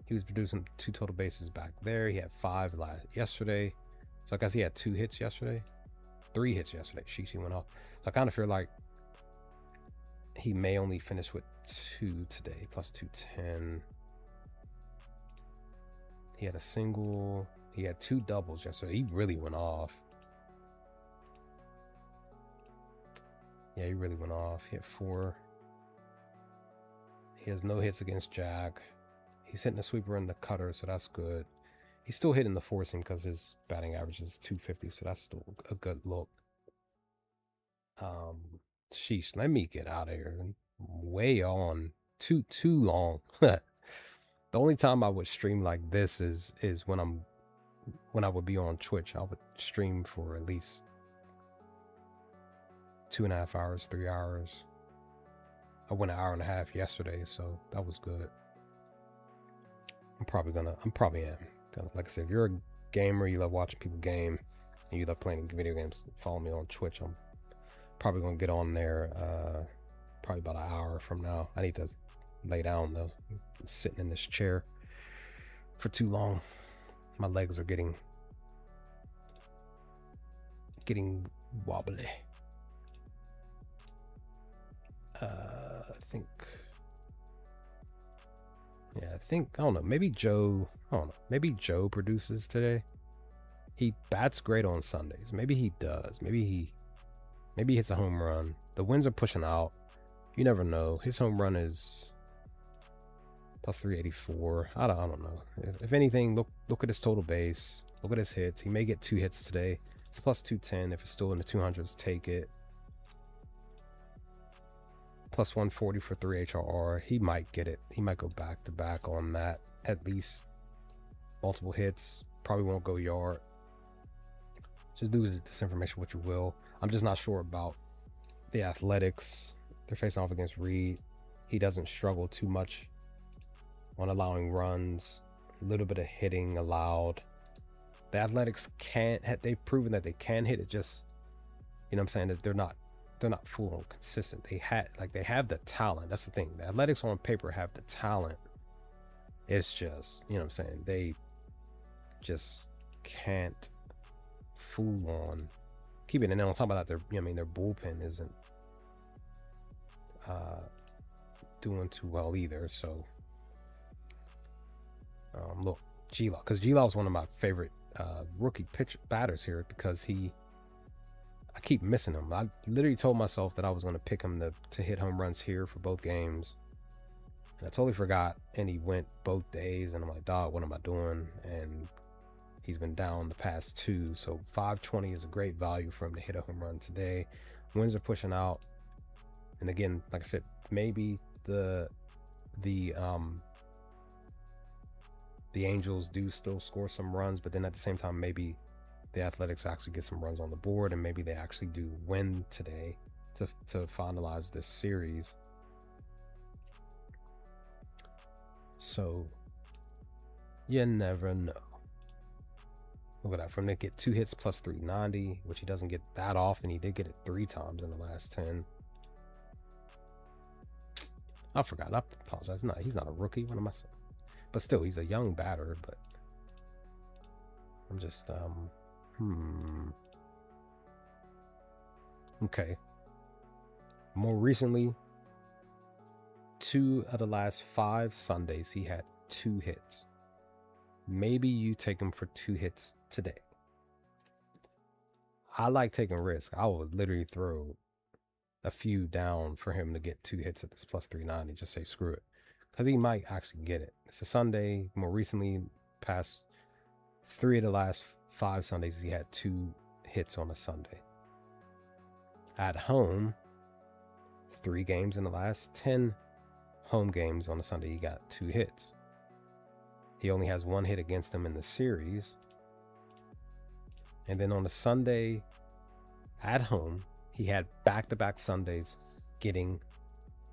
He was producing 2 total bases back there. He had 5 yesterday. So I guess he had 2 hits yesterday. 3 hits yesterday. She went off. So I kind of feel like he may only finish with 2 today, plus 210. He had a single. He had 2 doubles yesterday. He really went off. Yeah, he really went off. He had 4. He has no hits against Jack. He's hitting the sweeper and the cutter, so that's good. He's still hitting the four seam because his batting average is 250, so that's still a good look. Sheesh, let me get out of here. Way on. Too long. The only time I would stream like this is when I would be on Twitch. I would stream for at least 2.5 hours, 3 hours. I went an hour and a half yesterday, so that was good. I'm probably gonna, like I said, if you're a gamer, you love watching people game, and you love playing video games, follow me on Twitch. I'm probably gonna get on there probably about an hour from now. I need to lay down though. I'm sitting in this chair for too long. My legs are getting wobbly. I think, I don't know, maybe Joe produces today. He bats great on Sundays. Maybe he does. Maybe he hits a home run. The winds are pushing out. You never know. His home run is plus 384. I don't know. If anything, look at his total base. Look at his hits. He may get 2 hits today. It's plus 210. If it's still in the 200s, take it. Plus 140 for 3 HRR. He might get it. He might go back to back on that. At least multiple hits. Probably won't go yard. Just do this information what you will. I'm just not sure about the Athletics. They're facing off against Reed. He doesn't struggle too much on allowing runs. A little bit of hitting allowed. The Athletics they've proven that they can hit it. Just, you know what I'm saying, that they're not full on consistent. They have the talent. That's the thing. The Athletics on paper have the talent. It's just, you know what I'm saying, they just can't full on keep it. And then on top of that, their bullpen isn't doing too well either. So look, G-Law, because G-Law is one of my favorite rookie batters here, because I keep missing him. I literally told myself that I was going to pick him to hit home runs here for both games. And I totally forgot, and he went both days, and I'm like, dog, what am I doing? And he's been down the past 2, so 520 is a great value for him to hit a home run today. Winds are pushing out, and again, like I said, maybe the Angels do still score some runs, but then at the same time, maybe the Athletics actually get some runs on the board, and maybe they actually do win today to finalize this series. So you never know. Look at that. From there, get 2 hits plus 390, which he doesn't get that often. He did get it 3 times in the last 10. I forgot. I apologize. No, he's not a rookie. What am I saying? But still, he's a young batter. But I'm just Okay. More recently, 2 of the last 5 Sundays, he had 2 hits. Maybe you take him for 2 hits today. I like taking risks. I would literally throw a few down for him to get 2 hits at this plus 390. Just say screw it, because he might actually get it. It's a Sunday. More recently, past 3 of the last 5 Sundays, he had 2 hits on a Sunday. At home, 3 games in the last 10 home games on a Sunday, he got 2 hits. He only has 1 hit against him in the series. And then on a Sunday at home, he had back-to-back Sundays getting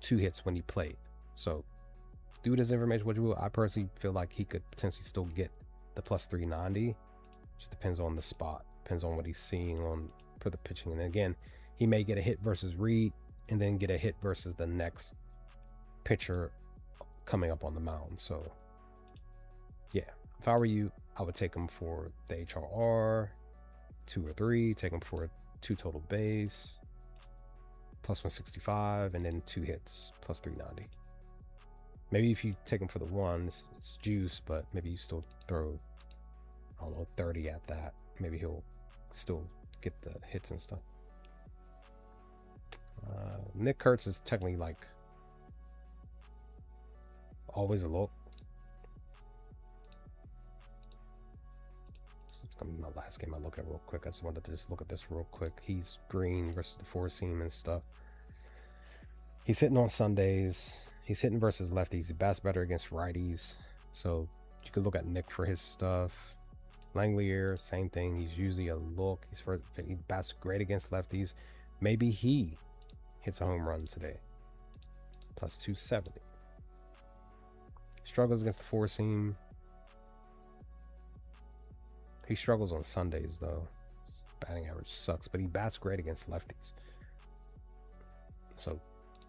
2 hits when he played. So do this information what you will. I personally feel like he could potentially still get the plus 390. Just depends on the spot. Depends on what he's seeing for the pitching. And again, he may get a hit versus Reed and then get a hit versus the next pitcher coming up on the mound. So yeah, if I were you, I would take him for the HRR 2 or 3, take him for a 2 total base plus 165, and then 2 hits plus 390. Maybe if you take him for the 1, it's juice, but maybe you still throw, I don't know, 30 at that. Maybe he'll still get the hits and stuff. Nick Kurtz is technically like always a look. It's gonna be my last game I look at real quick. I just wanted to just look at this real quick. He's green versus the four seam and stuff. He's hitting on Sundays. He's hitting versus lefties. He bats better against righties. So you could look at Nick for his stuff. Langlier, same thing. He's usually a look. He bats great against lefties. Maybe he hits a home run today. Plus 270. Struggles against the four seam. He struggles on Sundays though. His batting average sucks, but he bats great against lefties. So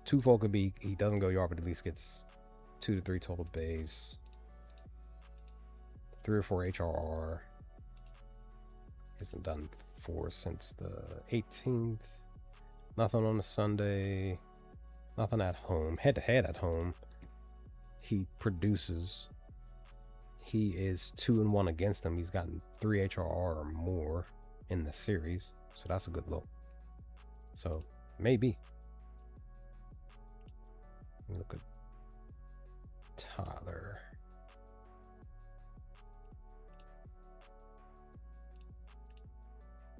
twofold could be he doesn't go yard, but at least gets 2 to 3 total bases. 3 or 4 HRR. Hasn't done 4 since the 18th. Nothing on a Sunday. Nothing at home. Head to head at home. He produces. He is 2-1 against them. He's gotten 3 HRR or more in the series. So that's a good look. So maybe. Let me look at Tyler.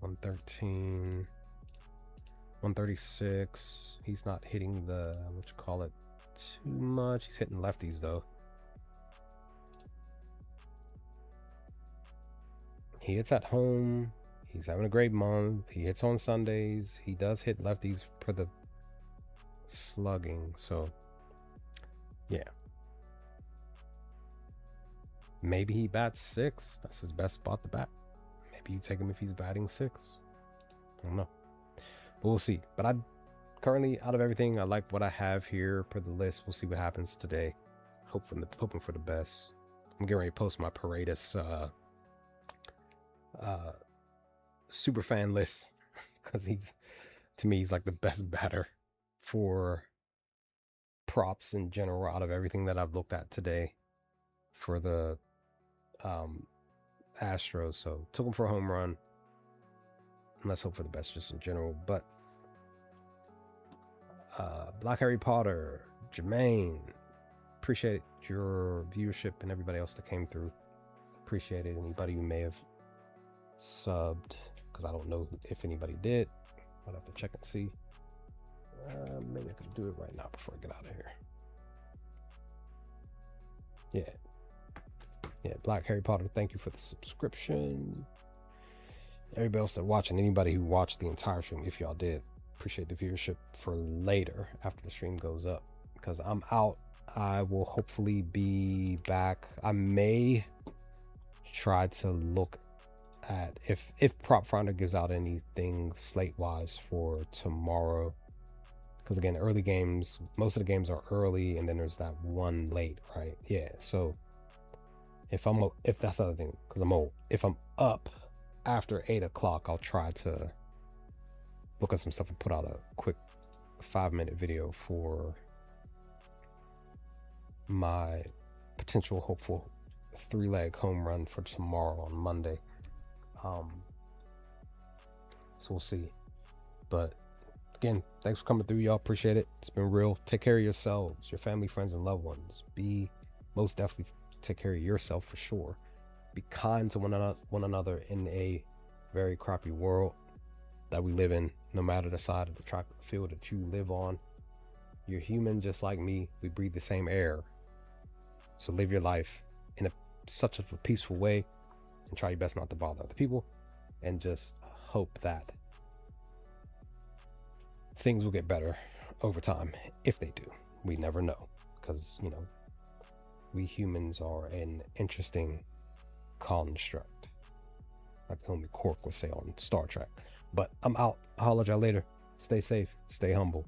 $113, $136. He's not hitting the, what you call it, too much. He's hitting lefties though. He hits at home. He's having a great month. He hits on Sundays. He does hit lefties for the slugging. So yeah, maybe he bats 6. That's his best spot to bat. Maybe you take him if he's batting 6. I don't know, but we'll see. But I currently, out of everything, I like what I have here per the list. We'll see what happens today. Hoping for the best. I'm getting ready to post my Paredes super fan list because to me he's like the best batter for props in general out of everything that I've looked at today for the Astros. So took him for a home run. And let's hope for the best just in general. But Black Harry Potter, Jermaine, appreciate your viewership and everybody else that came through. Appreciate it. Anybody who may have subbed, because I don't know if anybody did. I'll have to check and see. Maybe I can do it right now before I get out of here. Yeah, Black Harry Potter, thank you for the subscription. Everybody else that watching, anybody who watched the entire stream, if y'all did, appreciate the viewership for later after the stream goes up, because I'm out. I will hopefully be back. I may try to look at if Prop Finder gives out anything slate wise for tomorrow, because again, early games, most of the games are early, and then there's that one late, right? Yeah, so if that's the other thing, because I'm old, if I'm up after 8 o'clock, I'll try to look at some stuff and put out a quick 5-minute video for my potential hopeful 3-leg home run for tomorrow on Monday. So we'll see. But again, thanks for coming through, y'all. Appreciate it. It's been real. Take care of yourselves, your family, friends, and loved ones. Most definitely take care of yourself for sure. Be kind to one another in a very crappy world that we live in, no matter the side of the track field that you live on. You're human just like me. We breathe the same air. So live your life in such a peaceful way, and try your best not to bother other people, and just hope that things will get better over time. If they do, we never know, because we humans are an interesting construct, like the homie Cork would say on Star Trek. But I'm out. I'll holler at y'all later. Stay safe, stay humble.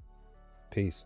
Peace.